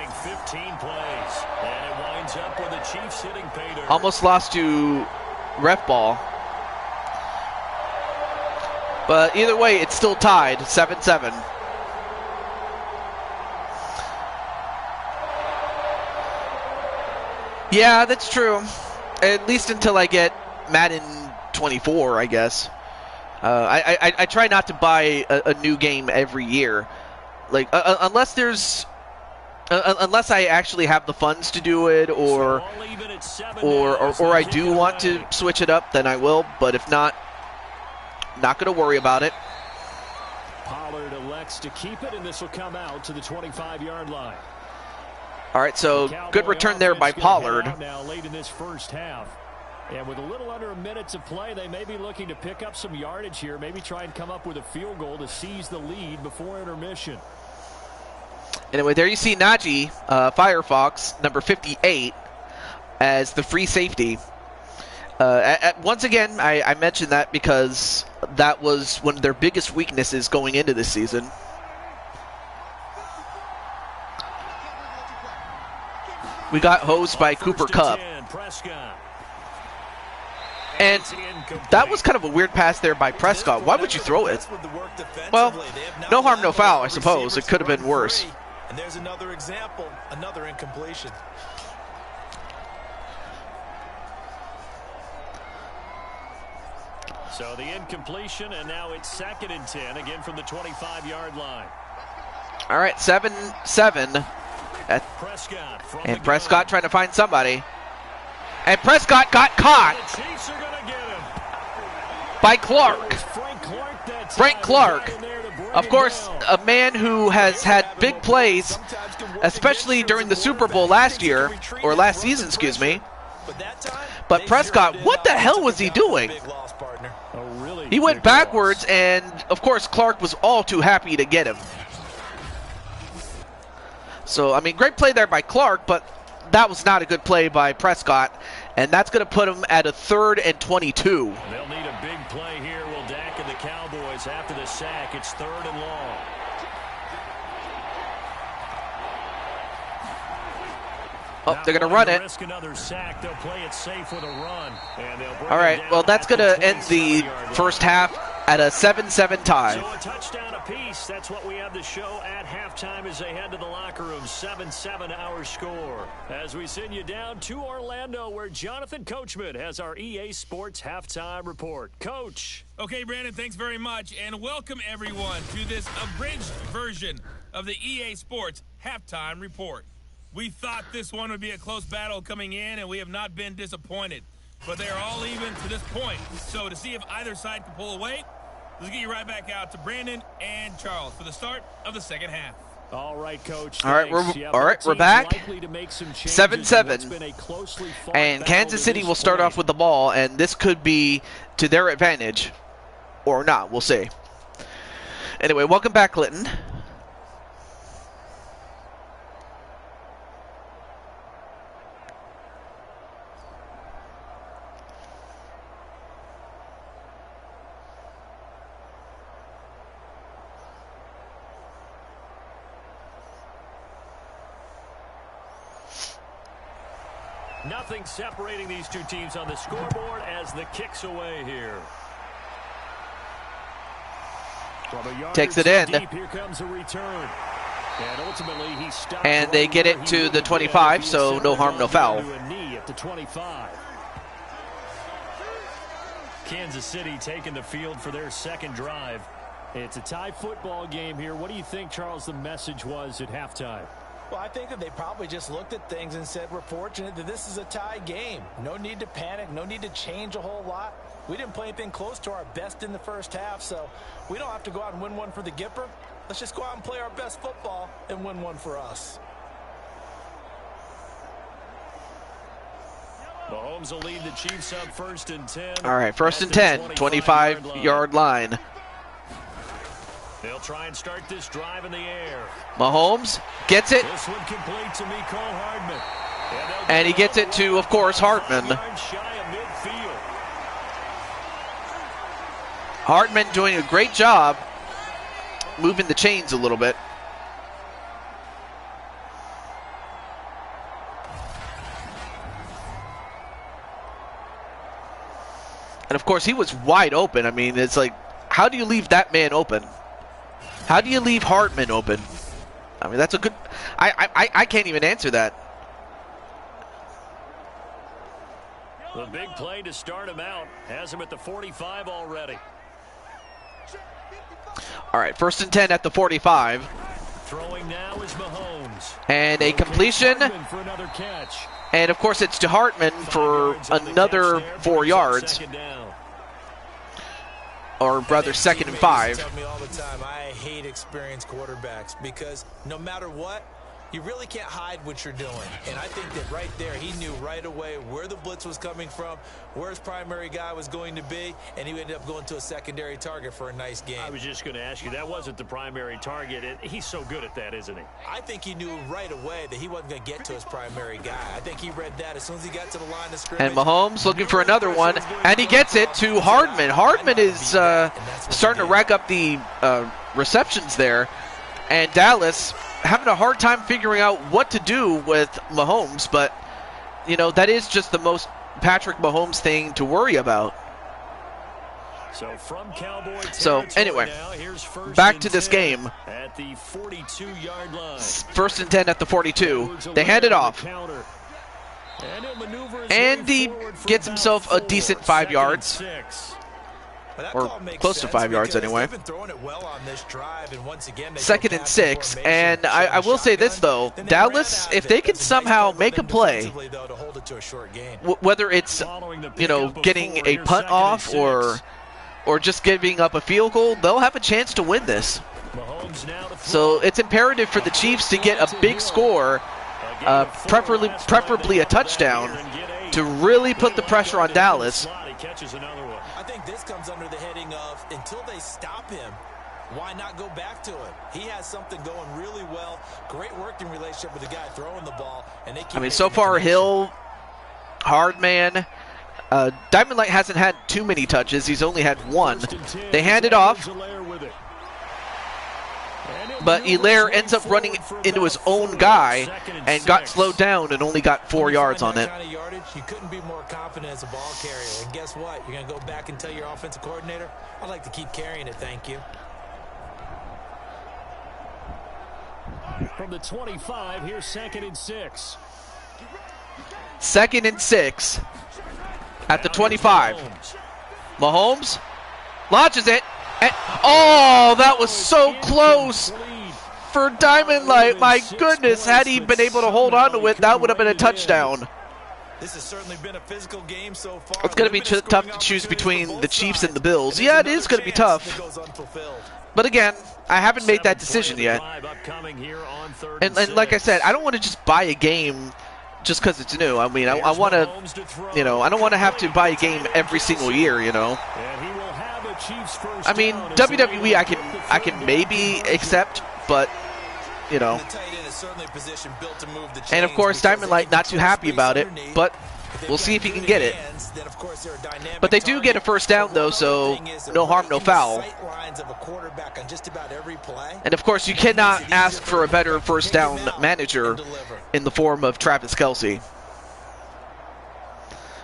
[SPEAKER 3] plays, and it winds up with the Chiefs hitting pay dirt.
[SPEAKER 1] Almost lost to ref ball. But either way, it's still tied 7-7. Yeah, that's true. At least until I get Madden 24, I guess. I try not to buy a new game every year, like unless I actually have the funds to do it, or I do want to switch it up, then I will. But if not going to worry about it.
[SPEAKER 3] Pollard elects to keep it, and this will come out to the 25-yard line.
[SPEAKER 1] All right, so good return there by Pollard.
[SPEAKER 3] Now late in this first half. And with a little under a minute to play, they may be looking to pick up some yardage here, maybe try and come up with a field goal to seize the lead before intermission.
[SPEAKER 1] Anyway, there you see Najee Firefox, number 58, as the free safety. Once again, I mentioned that because that was one of their biggest weaknesses going into this season. We got hosed by Cooper Kupp. And that was kind of a weird pass there by Prescott. Why would you throw it? Well, no harm, no foul, I suppose. It could have been worse.
[SPEAKER 4] And there's another example, another incompletion.
[SPEAKER 3] So the incompletion, and now it's 2nd and 10, again from the 25-yard line.
[SPEAKER 1] All right, 7-7. And Prescott trying to find somebody. And Prescott got caught by Clark. Frank Clark. Of course, a man who has had big plays, especially during the Super Bowl last year, or last season, excuse me. But Prescott, what the hell was he doing? He went backwards, and of course, Clark was all too happy to get him. So, I mean, great play there by Clark, but that was not a good play by Prescott, and that's going to put him at a 3rd and 22.
[SPEAKER 3] They'll need a big play here, will Dak and the Cowboys after the sack. It's 3rd and long.
[SPEAKER 1] Oh, they're going to run it.
[SPEAKER 3] Risk another sack. They'll play it safe with a run.
[SPEAKER 1] All right, well, that's going to end the first half. at a 7-7 tie.
[SPEAKER 3] So a touchdown apiece. That's what we have to show at halftime as they head to the locker room. 7-7 our score. As we send you down to Orlando, where Jonathan Coachman has our EA Sports halftime report. Coach.
[SPEAKER 5] Okay, Brandon, thanks very much, and welcome everyone to this abridged version of the EA Sports halftime report. We thought this one would be a close battle coming in, and we have not been disappointed. But they are all even to this point. So to see if either side can pull away, let's get you right back out to Brandon and Charles for the start of the second half.
[SPEAKER 3] All right, Coach.
[SPEAKER 1] All right, we're back. 7-7. And Kansas City will start off with the ball, and this could be to their advantage. Or not, we'll see. Anyway, welcome back, Clinton.
[SPEAKER 3] Nothing separating these two teams on the scoreboard as the kick's away here.
[SPEAKER 1] Takes it in.
[SPEAKER 3] Deep, here comes a return. And ultimately he stops
[SPEAKER 1] and they get it to the 25, so no harm, no foul.
[SPEAKER 3] A knee at the 25. Kansas City taking the field for their second drive. It's a tie football game here. What do you think, Charles, the message was at halftime?
[SPEAKER 4] Well, I think that they probably just looked at things and said, we're fortunate that this is a tie game. No need to panic, no need to change a whole lot. We didn't play anything close to our best in the first half, so we don't have to go out and win one for the Gipper. Let's just go out and play our best football and win one for us.
[SPEAKER 3] Mahomes will lead the Chiefs up 1st and 10.
[SPEAKER 1] All right, 1st and 10, 25-yard line.
[SPEAKER 3] They'll try and start this drive in the air.
[SPEAKER 1] Mahomes gets it.
[SPEAKER 3] This one complete to Mecole Hardman.
[SPEAKER 1] And he gets it to, of course, Hartman. Hartman doing a great job moving the chains a little bit. And, of course, he was wide open. I mean, it's like, how do you leave that man open? How do you leave Hartman open? I mean, that's a good... I can't even answer that.
[SPEAKER 3] The big play to start him out has him at the 45 already.
[SPEAKER 1] All right, 1st and 10 at the 45.
[SPEAKER 3] Throwing now is Mahomes.
[SPEAKER 1] And a completion.
[SPEAKER 3] For another catch.
[SPEAKER 1] And, of course, it's to Hartman for another 4 yards. Or rather, 2nd and 5.
[SPEAKER 4] Tell me all the time, I hate experienced quarterbacks because no matter what, you really can't hide what you're doing. And I think that right there, he knew right away where the blitz was coming from, where his primary guy was going to be, and he ended up going to a secondary target for a nice game.
[SPEAKER 3] I was just going to ask you, that wasn't the primary target. He's so good at that, isn't he?
[SPEAKER 4] I think he knew right away that he wasn't going to get to his primary guy. I think he read that as soon as he got to the line of scrimmage.
[SPEAKER 1] And Mahomes looking for another one, and he gets it to Hardman. Hardman is starting to rack up the receptions there, and Dallas having a hard time figuring out what to do with Mahomes, but, you know, that is just the most Patrick Mahomes thing to worry about.
[SPEAKER 3] So from Cowboy
[SPEAKER 1] anyway,
[SPEAKER 3] now,
[SPEAKER 1] back to this game.
[SPEAKER 3] At the 42-yard line.
[SPEAKER 1] 1st and 10 at the 42. They hand it off. And he gets himself a decent 5 yards. Or close to 5 yards anyway. 2nd and 6. And I will say this, though. Dallas, if they can somehow make a play, whether it's, you know, getting a punt off or just giving up a field goal, they'll have a chance to win this. So it's imperative for the Chiefs to get a big score, preferably a touchdown, to really put the pressure on Dallas.
[SPEAKER 4] I think this comes under the heading of, until they stop him, why not go back to it? He has something going really well. Great working relationship with the guy throwing the ball. And they keep, I mean,
[SPEAKER 1] so far, Hill, Hardman, Diamond Light hasn't had too many touches. He's only had 1. They hand it off.
[SPEAKER 3] And the Chiefs will start with the ball. They'll run it out of bounds.
[SPEAKER 1] but Hilaire ends up running into his own guy and got slowed down and only got 4 yards on it.
[SPEAKER 6] You couldn't be more confident as a ball carrier. And guess what? You're going to go back and tell your offensive coordinator, I'd like to keep carrying it, thank you.
[SPEAKER 3] From the 25, here's 2nd and 6.
[SPEAKER 1] 2nd and 6 at the 25. Mahomes launches it. And, oh, that was so close for Diamond Light. My goodness, had he been able to hold on to it, that would have been a touchdown.
[SPEAKER 4] This has certainly been a physical game so far.
[SPEAKER 1] It's going to be tough to choose between the Chiefs and the Bills. Yeah, it is going to be tough. But again, I haven't made that decision yet. And like I said, I don't want to just buy a game just because it's new. I mean, I want to, I don't want to have to buy a game every single year, I mean, WWE I can maybe accept, but, And of course, Diamond Light not too happy about it, but we'll see if he can get it. But they do get a first down, though, so no harm, no foul. And of course, you cannot ask for a better first down manager in the form of Travis Kelce.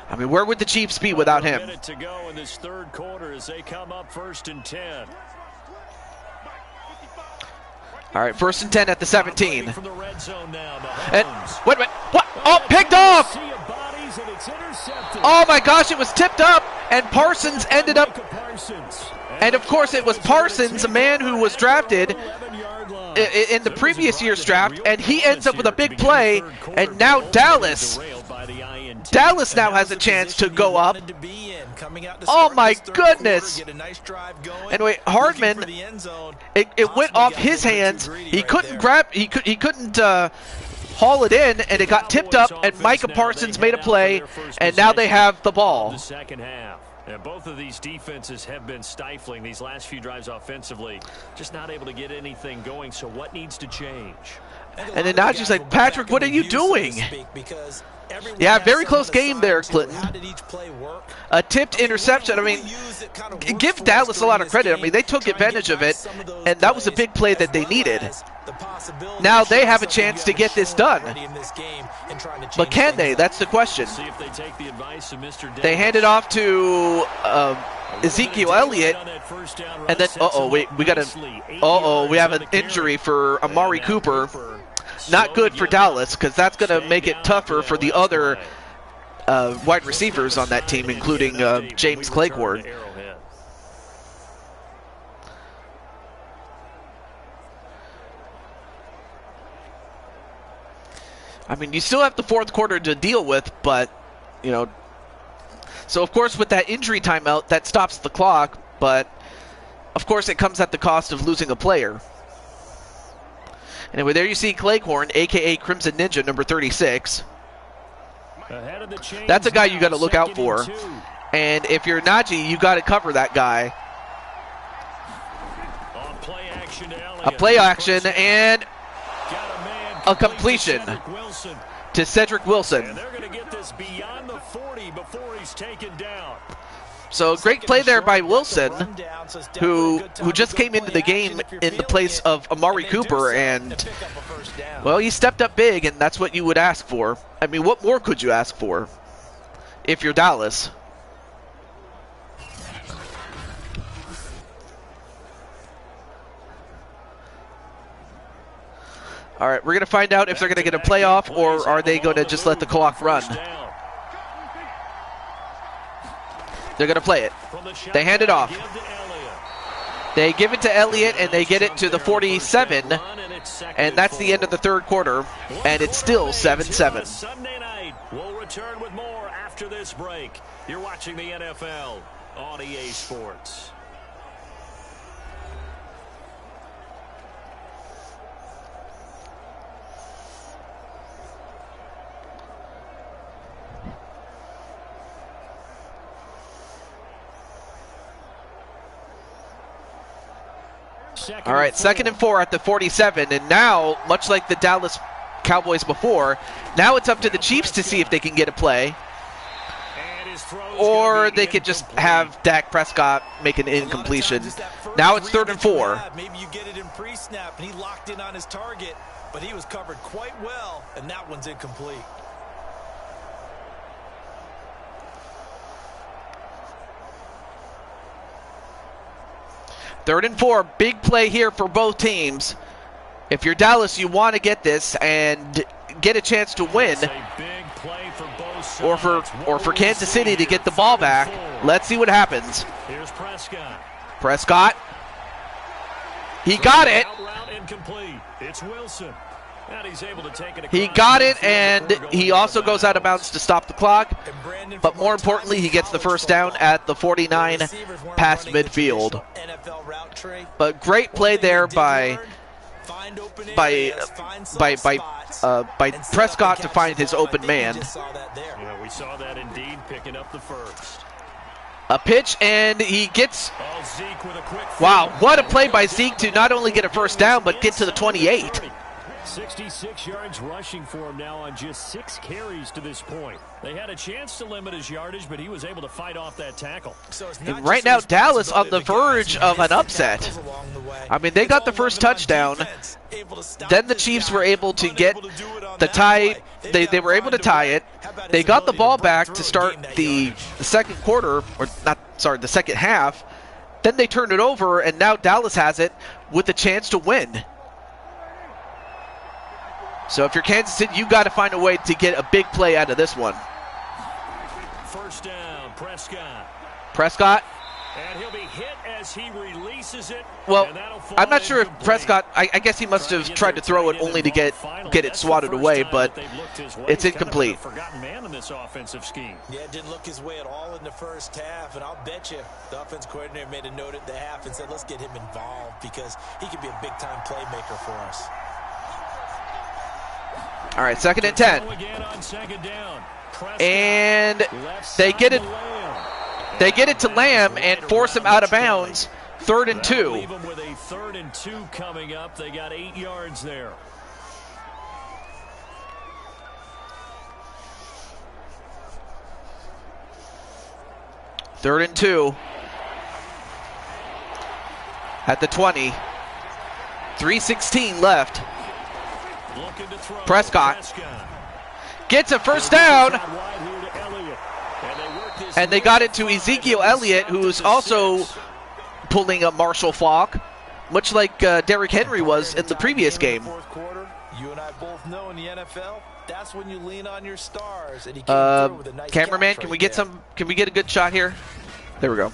[SPEAKER 1] I mean, where would the Chiefs be without him?
[SPEAKER 3] A minute to go in this third quarter as they come up 1st and 10.
[SPEAKER 1] All right, 1st and 10 at the 17.
[SPEAKER 3] From the red zone now,
[SPEAKER 1] And, wait a minute. What? Oh, picked off! Oh my gosh, it was tipped up, and Parsons ended up. And of course, it was Parsons, a man who was drafted in the previous year's draft, and he ends up with a big play, and now Dallas now has a chance to go up. Oh my goodness! Anyway, Hardman, it went off his hands. He couldn't grab. He couldn't haul it in, and it got tipped up. And Micah Parsons made a play, and now they have the ball.
[SPEAKER 3] And both of these defenses have been stifling these last few drives offensively. Just not able to get anything going. So what needs to change?
[SPEAKER 1] And then Najee's like, Patrick, what are you doing? Yeah, very close game there, Clinton. A tipped interception. I mean, give Dallas a lot of credit. I mean, they took advantage of it, and that was a big play that they needed. Now they have a chance to get this done. But can they? That's the question. They hand it off to Ezekiel Elliott, and then, we have an injury for Amari Cooper. Not good for Dallas, because that's going to make it tougher for the other wide receivers on that team, including James Claycourt. I mean, you still have the fourth quarter to deal with, but, so of course with that injury timeout, that stops the clock, but of course it comes at the cost of losing a player. Anyway, there you see Claycorn, a.k.a. Crimson Ninja, number 36. That's a guy you got to look out for. And if you're Najee, you got to cover that guy. A play action and a completion to Cedric Wilson.
[SPEAKER 3] And they're going to get this beyond the 40 before he's taken down.
[SPEAKER 1] So great play there by Wilson, who just came into the game in the place of Amari Cooper, and, well, he stepped up big, and that's what you would ask for. I mean, what more could you ask for if you're Dallas? All right, we're going to find out if they're going to get a playoff, or are they going to just let the clock run? They're going to play it. They hand it off. They give it to Elliott, and they get it to the 47, and that's the end of the third quarter, and it's still 7-7.
[SPEAKER 3] Sunday night, we'll return with more after this break. You're watching the NFL on EA Sports.
[SPEAKER 1] All right, 2nd and 4 at the 47, and now, much like the Dallas Cowboys before, now it's up to the Chiefs to see if they can get a play. or they could just have Dak Prescott make an incompletion. Now it's 3rd and 4.
[SPEAKER 6] Maybe you get it in pre-snap, and he locked in on his target, but he was covered quite well, and that one's incomplete.
[SPEAKER 1] Third and 4, big play here for both teams. If you're Dallas, you want to get this and get a chance to win, or for Kansas City to get the ball back. Let's see what happens.
[SPEAKER 3] Here's Prescott.
[SPEAKER 1] Prescott. He got it.
[SPEAKER 3] It's Wilson. And he's able to take it.
[SPEAKER 1] He got it, and he also goes out of bounds to stop the clock. But more importantly, he gets the first down at the 49 past midfield. But great play there by Prescott to find his open man.
[SPEAKER 3] Yeah, we saw that indeed, picking up the first.
[SPEAKER 1] A pitch, and he gets... Wow, what a play by Zeke to not only get a first down, but get to the 28.
[SPEAKER 3] 66 yards rushing for him now on just 6 carries to this point. They had a chance to limit his yardage, but he was able to fight off that tackle.
[SPEAKER 1] And right now, Dallas on the verge of an upset. I mean, they got the first touchdown. Then the Chiefs were able to get the tie. They were able to tie it. They got the ball back to start the second quarter, or not, sorry, the second half. Then they turned it over, and now Dallas has it with a chance to win. So if you're Kansas City, you got to find a way to get a big play out of this one.
[SPEAKER 3] First down, Prescott.
[SPEAKER 1] Prescott.
[SPEAKER 3] And he'll be hit as he releases it.
[SPEAKER 1] Well, I'm not sure if Prescott, I guess he must have tried to throw it only to get it swatted away, but it's incomplete.
[SPEAKER 3] Forgotten man in this offensive scheme.
[SPEAKER 6] Yeah, it didn't look his way at all in the first half, and I'll bet you the offense coordinator made a note at the half and said, let's get him involved because he could be a big-time playmaker for us.
[SPEAKER 1] All right, 2nd and 10. And they get it. They get it to Lamb and force him out of bounds. 3rd and 2.
[SPEAKER 3] Leave him with a 3rd and 2 coming up. They got 8 yards there.
[SPEAKER 1] Third and 2. At the 20. 3:16 left. Prescott gets a first down, and they got it to Ezekiel Elliott, who's also pulling a Marshall Faulk, much like Derrick Henry was in the previous game.
[SPEAKER 6] You and I both know in the NFL, that's when you lean on your stars. And he came through with a nice
[SPEAKER 1] cameraman,
[SPEAKER 6] catch
[SPEAKER 1] can we get some? Can we get a good shot here? There we go.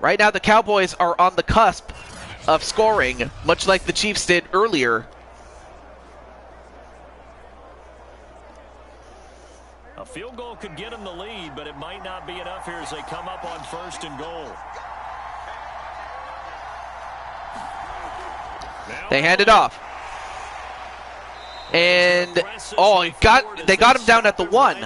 [SPEAKER 1] Right now, the Cowboys are on the cusp of scoring, much like the Chiefs did earlier.
[SPEAKER 3] A field goal could get them the lead, but it might not be enough here as they come up on 1st and goal.
[SPEAKER 1] They hand it off. And, they got him down at the 1.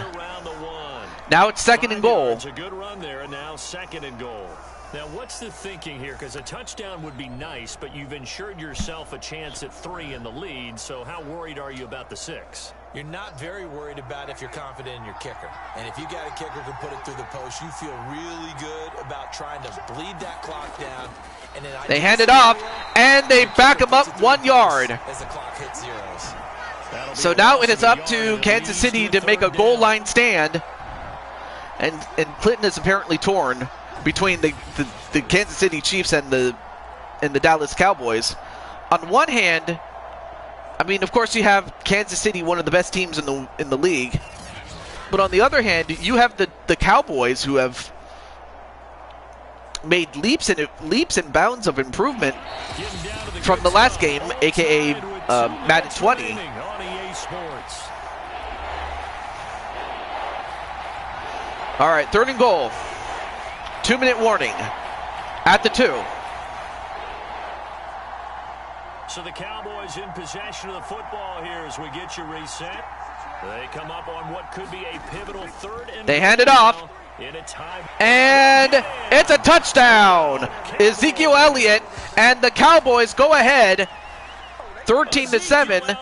[SPEAKER 1] Now it's 2nd and goal.
[SPEAKER 3] It's a good run there, and now 2nd and goal. Now, what's the thinking here? Because a touchdown would be nice, but you've ensured yourself a chance at 3 in the lead, so how worried are you about the 6?
[SPEAKER 6] You're not very worried about if you're confident in your kicker. And if you got a kicker who can put it through the post, you feel really good about trying to bleed that clock down. And then
[SPEAKER 1] they hand it off, and they back him up 1 yard.
[SPEAKER 6] As the clock hits zeros.
[SPEAKER 1] So now it is up to Kansas City to make a goal line stand. And Clinton is apparently torn between the Kansas City Chiefs and the Dallas Cowboys. On one hand, I mean, of course, you have Kansas City, one of the best teams in the league. But on the other hand, you have the Cowboys, who have made leaps and bounds of improvement from the last game, aka Madden 20. All right, 3rd and goal. 2-minute warning at the 2.
[SPEAKER 3] So the Cowboys in possession of the football here as we get you reset. They come up on what could be a pivotal 3rd and
[SPEAKER 1] they hand it off. And it's a touchdown. Ezekiel Elliott and the Cowboys go ahead 13-7.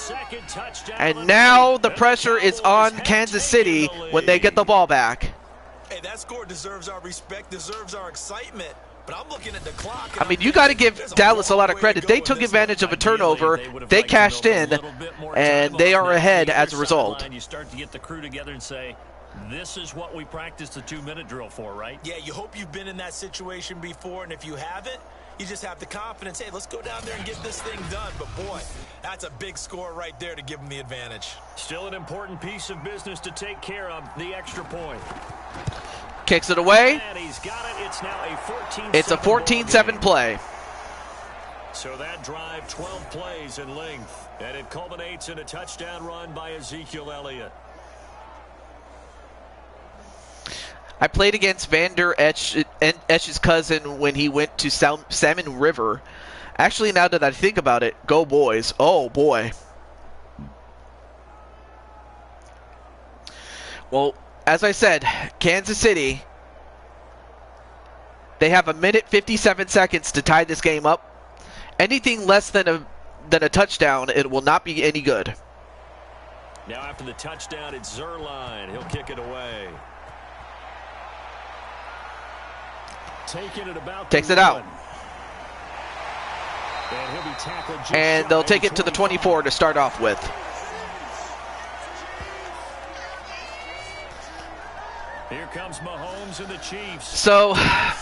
[SPEAKER 3] second touchdown.
[SPEAKER 1] And now the pressure is on Kansas City when they get the ball back.
[SPEAKER 6] Hey, that score deserves our respect, deserves our excitement. But I'm looking at the clock.
[SPEAKER 1] I mean, you got to give Dallas a lot of credit. They took advantage of a turnover, they cashed in, and they are ahead as a result.
[SPEAKER 3] You start to get the crew together and say, this is what we practiced the 2-minute drill for, right?
[SPEAKER 6] Yeah, you hope you've been in that situation before, and if you haven't, you just have the confidence, hey, let's go down there and get this thing done. But, boy, that's a big score right there to give them the advantage.
[SPEAKER 3] Still an important piece of business to take care of, the extra point.
[SPEAKER 1] Kicks it away.
[SPEAKER 3] And he's got it. It's now a 14-7
[SPEAKER 1] It's a 14-7 play.
[SPEAKER 3] So that drive, 12 plays in length, and it culminates in a touchdown run by Ezekiel Elliott.
[SPEAKER 1] I played against Vander Esch's cousin when he went to Salmon River. Actually, now that I think about it, go boys. Oh, boy. Well, as I said, Kansas City, they have 1 minute 57 seconds to tie this game up. Anything less than a touchdown, it will not be any good.
[SPEAKER 3] Now after the touchdown, it's Zuerlein. He'll kick it away. Taking it about
[SPEAKER 1] Takes it out.
[SPEAKER 3] And he'll be tackled just
[SPEAKER 1] And they'll take it to the 24 to start off with.
[SPEAKER 3] Here comes Mahomes and the Chiefs.
[SPEAKER 1] So,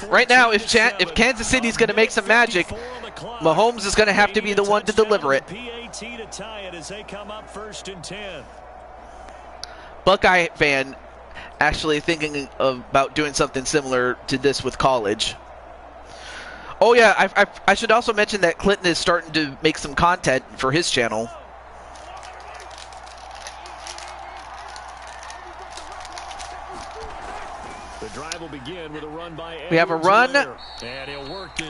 [SPEAKER 1] right now, if Kansas City's going to make some magic, Mahomes is going to have to be the one to deliver it.
[SPEAKER 3] PAT to tie it as they come up 1st and 10.
[SPEAKER 1] Buckeye fan actually thinking about doing something similar to this with college. Oh yeah, I should also mention that Clinton is starting to make some content for his channel.
[SPEAKER 3] The drive will begin with a run by
[SPEAKER 1] We have a run,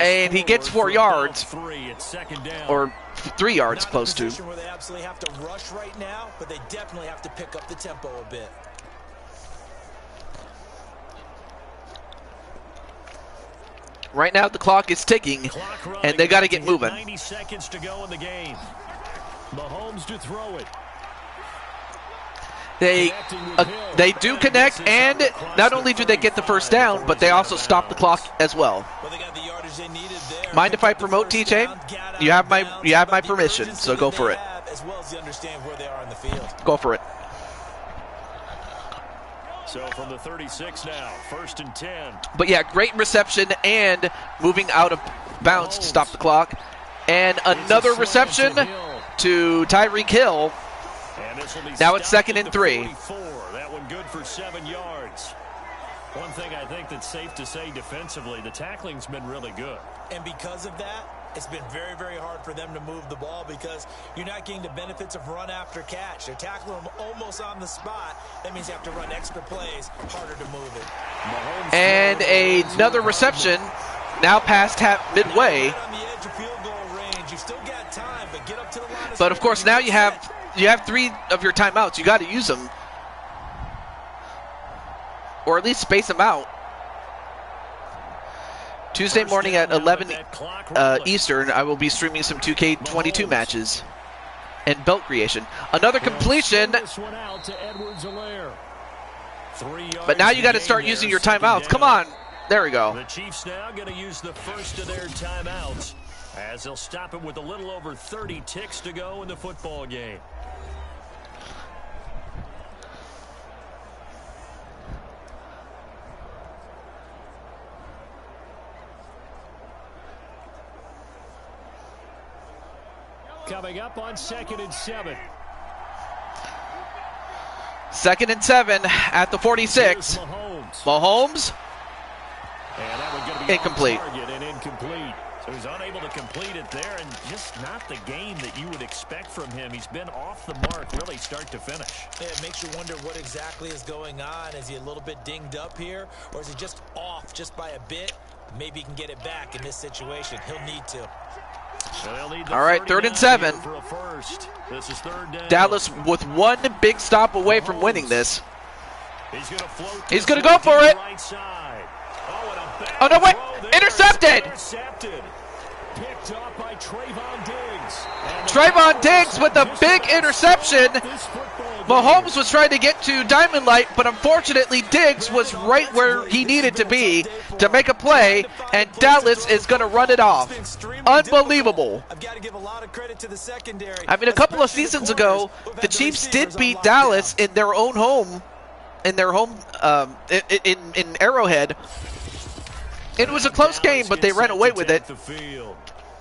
[SPEAKER 3] and
[SPEAKER 1] he gets 4 yards,
[SPEAKER 3] 3. It's second down.
[SPEAKER 1] or 3 yards close to.
[SPEAKER 6] Where they absolutely have to rush right now, but they definitely have to pick up the tempo a bit.
[SPEAKER 1] Right now the clock is ticking, and they got to get moving.
[SPEAKER 3] 90 seconds to go in the game. Mahomes to throw it.
[SPEAKER 1] They do connect, and not only do they get the first down, but they also stop the clock as well. Mind if I promote, TJ? You have my permission, so go for it. Go for it.
[SPEAKER 3] So from the 36 now, 1st and 10.
[SPEAKER 1] But yeah, great reception and moving out of bounds to stop the clock. And another reception to Tyreek Hill. Now it's 2nd and 3.
[SPEAKER 3] That one good for 7 yards. One thing I think that's safe to say defensively, the tackling's been really good.
[SPEAKER 6] And because of that, it's been very, very hard for them to move the ball because you're not getting the benefits of run after catch. They're tackling them almost on the spot. That means you have to run extra plays, harder to move it.
[SPEAKER 1] And another reception, now past midway. But of course, now you have 3 of your timeouts. You got to use them, or at least space them out. Tuesday morning at 11 Eastern, I will be streaming some 2K22 matches and belt creation. Another completion. But now you got to start using your timeouts. Come on. There we go.
[SPEAKER 3] The Chiefs now going to use the first of their timeouts as they'll stop it with a little over 30 ticks to go in the football game. Coming up on 2nd and 7.
[SPEAKER 1] 2nd and 7 at the 46. Mahomes.
[SPEAKER 3] And that one going to be
[SPEAKER 1] incomplete.
[SPEAKER 3] And incomplete. So he's unable to complete it there, and just not the game that you would expect from him. He's been off the mark, really, start to finish.
[SPEAKER 6] Yeah, it makes you wonder what exactly is going on. Is he a little bit dinged up here, or is he just off just by a bit? Maybe he can get it back in this situation. He'll need to.
[SPEAKER 3] So
[SPEAKER 1] all right, 3rd and 7.
[SPEAKER 3] This is 3rd down.
[SPEAKER 1] Dallas with one big stop away from winning this.
[SPEAKER 3] He's
[SPEAKER 1] going to go for it.
[SPEAKER 3] Right side.
[SPEAKER 1] Oh, no, wait. Intercepted.
[SPEAKER 3] Picked off by Trayvon Diggs.
[SPEAKER 1] Trayvon Diggs with a big interception. Mahomes was trying to get to Diamond Light, but unfortunately Diggs was right where he needed to be to make a play, and Dallas is going to run it off. Unbelievable. I mean, a couple of seasons ago, the Chiefs did beat Dallas in their own home, in Arrowhead. It was a close game, but they ran away with it.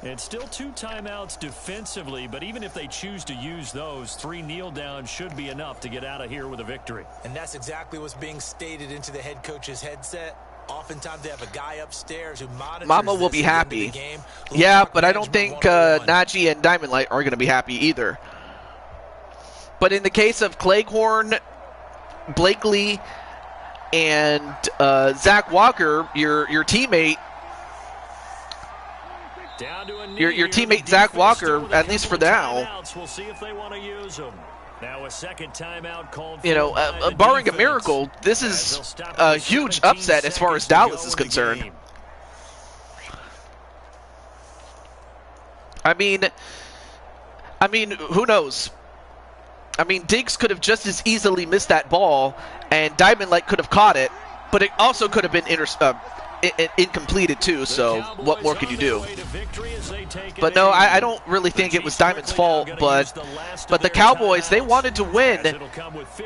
[SPEAKER 3] It's still 2 timeouts defensively, but even if they choose to use those, 3 kneel downs should be enough to get out of here with a victory.
[SPEAKER 6] And that's exactly what's being stated into the head coach's headset. Oftentimes they have a guy upstairs who monitors.
[SPEAKER 1] Mama will be happy. Yeah, but I don't think Najee and Diamond Light are going to be happy either. But in the case of Cleghorn, Blakely, and Zach Walker, your teammate, your teammate Zach Walker, at least for now,
[SPEAKER 3] we'll see if they want to use them. Now a second timeout called,
[SPEAKER 1] you know, barring a miracle, this is a huge upset as far as Dallas is concerned. I mean, who knows? I mean, Diggs could have just as easily missed that ball, and Diamond Light could have caught it, but it also could have been incompleted too, so what more could you do? But no, I don't really think it was Diamond's fault, but the Cowboys, they wanted to win.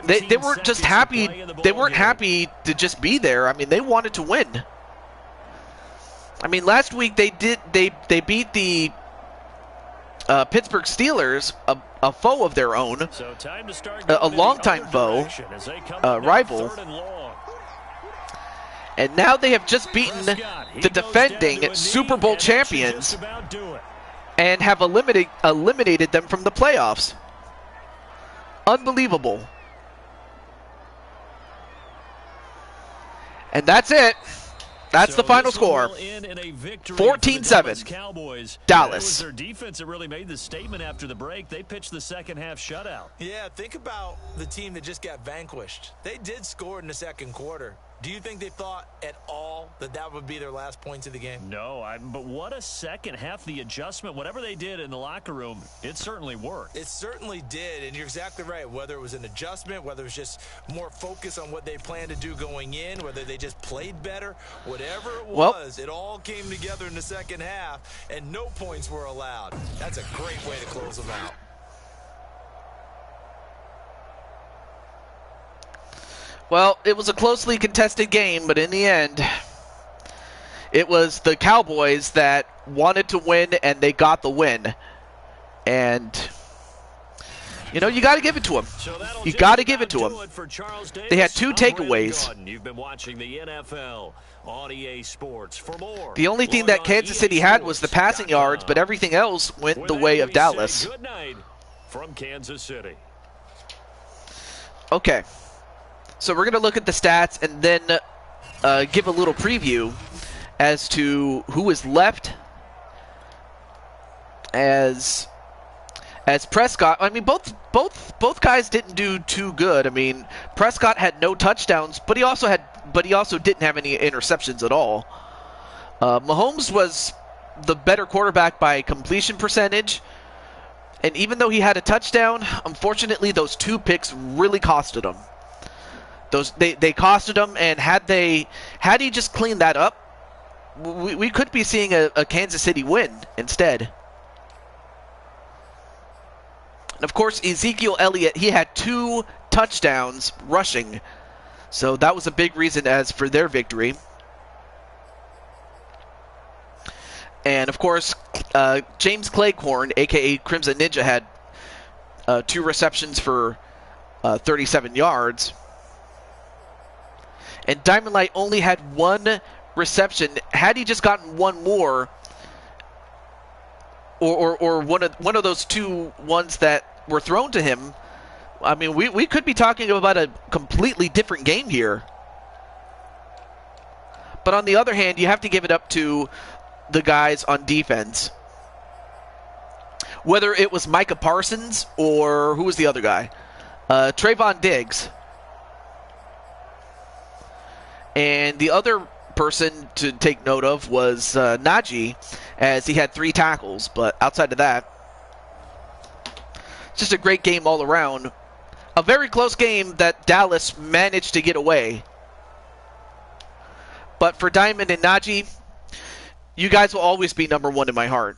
[SPEAKER 1] They weren't just happy. They weren't happy to just be there. I mean, they wanted to win. I mean, last week they beat the Pittsburgh Steelers, a foe of their own, a longtime foe, rival. And now they have just beaten the defending Super Bowl champions and have eliminated them from the playoffs. Unbelievable. And that's it. That's the final score. 14-7. Dallas.
[SPEAKER 3] Their defense that really made the statement after the break. They pitched the second half shutout.
[SPEAKER 6] Yeah, think about the team that just got vanquished. They did score in the second quarter. Do you think they thought at all that that would be their last points of the game?
[SPEAKER 3] No, but what a second half. The adjustment, whatever they did in the locker room, it certainly worked.
[SPEAKER 6] It certainly did, and you're exactly right. Whether it was an adjustment, whether it was just more focus on what they planned to do going in, whether they just played better, whatever it was, it all came together in the second half, and no points were allowed. That's a great way to close them out.
[SPEAKER 1] Well, it was a closely contested game, but in the end, it was the Cowboys that wanted to win, and they got the win. And, you know, you got to give it to them. You got to give it to them. They had 2 takeaways.
[SPEAKER 3] You've been watching the NFL on EA Sports. For more,
[SPEAKER 1] the only thing that Kansas City had was the passing yards, but everything else went the way of Dallas.
[SPEAKER 3] Good night from Kansas City.
[SPEAKER 1] Okay. So we're going to look at the stats and then give a little preview as to who is left as Prescott. I mean, both guys didn't do too good. I mean, Prescott had no touchdowns, but he also didn't have any interceptions at all. Mahomes was the better quarterback by completion percentage, and even though he had a touchdown, unfortunately, those 2 picks really costed him. They costed him, and had he just cleaned that up, we could be seeing a Kansas City win instead. And of course, Ezekiel Elliott, he had 2 touchdowns rushing, so that was a big reason as for their victory. And of course, James Cleghorn, aka Crimson Ninja, had 2 receptions for 37 yards. And Diamond Light only had 1 reception. Had he just gotten 1 more, or one of those 2 ones that were thrown to him, I mean, we could be talking about a completely different game here. But on the other hand, you have to give it up to the guys on defense. Whether it was Micah Parsons or who was the other guy? Trayvon Diggs. And the other person to take note of was Najee, as he had 3 tackles. But outside of that, just a great game all around. A very close game that Dallas managed to get away. But for Diamond and Najee, you guys will always be number 1 in my heart.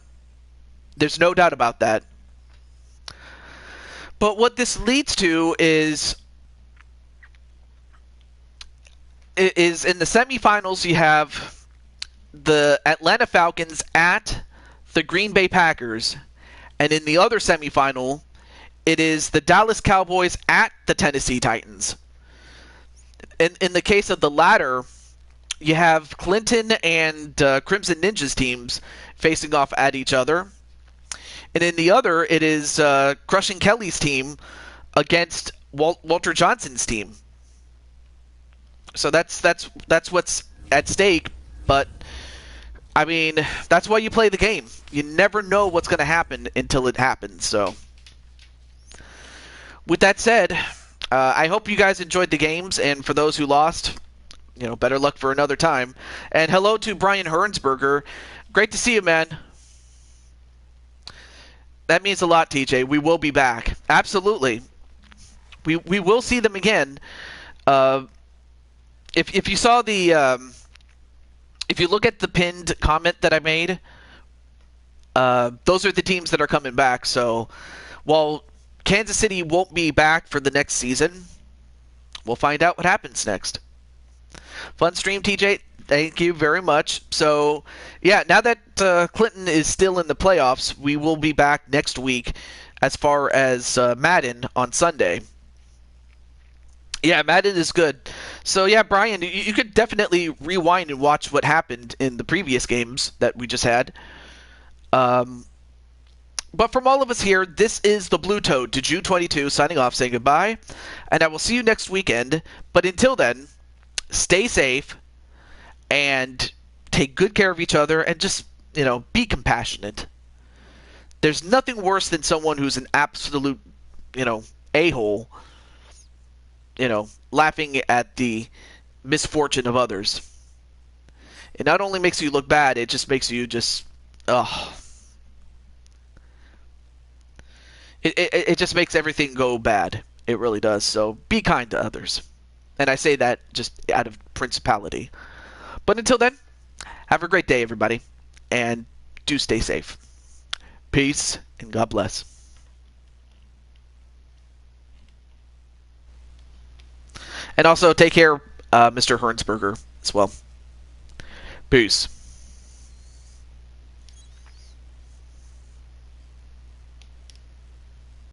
[SPEAKER 1] There's no doubt about that. But what this leads to is in the semifinals, you have the Atlanta Falcons at the Green Bay Packers. And in the other semifinal, it is the Dallas Cowboys at the Tennessee Titans. In the case of the latter, you have Clinton and Crimson Ninja's teams facing off at each other. And in the other, it is Crushing Kelly's team against Walter Johnson's team. So that's what's at stake. But, I mean, that's why you play the game. You never know what's going to happen until it happens. So, with that said, I hope you guys enjoyed the games. And for those who lost, better luck for another time. And hello to Brian Hernsberger. Great to see you, man. That means a lot, TJ. We will be back. Absolutely. We will see them again. If you saw the if you look at the pinned comment that I made, those are the teams that are coming back. So while Kansas City won't be back for the next season, we'll find out what happens next. Fun stream, TJ. Thank you very much. So, yeah, now that Clinton is still in the playoffs, we will be back next week as far as Madden on Sunday. Yeah, Madden is good. So, yeah, Brian, you could definitely rewind and watch what happened in the previous games that we just had. But from all of us here, this is the Blue Toad to June 22 signing off, saying goodbye. And I will see you next weekend. But until then, stay safe. And take good care of each other and just, be compassionate. There's nothing worse than someone who's an absolute, a-hole, laughing at the misfortune of others. It not only makes you look bad, it just makes you just, It just makes everything go bad. It really does. So be kind to others. And I say that just out of principality. But until then, have a great day, everybody, and do stay safe. Peace, and God bless. And also, take care, Mr. Hernsberger, as well. Peace.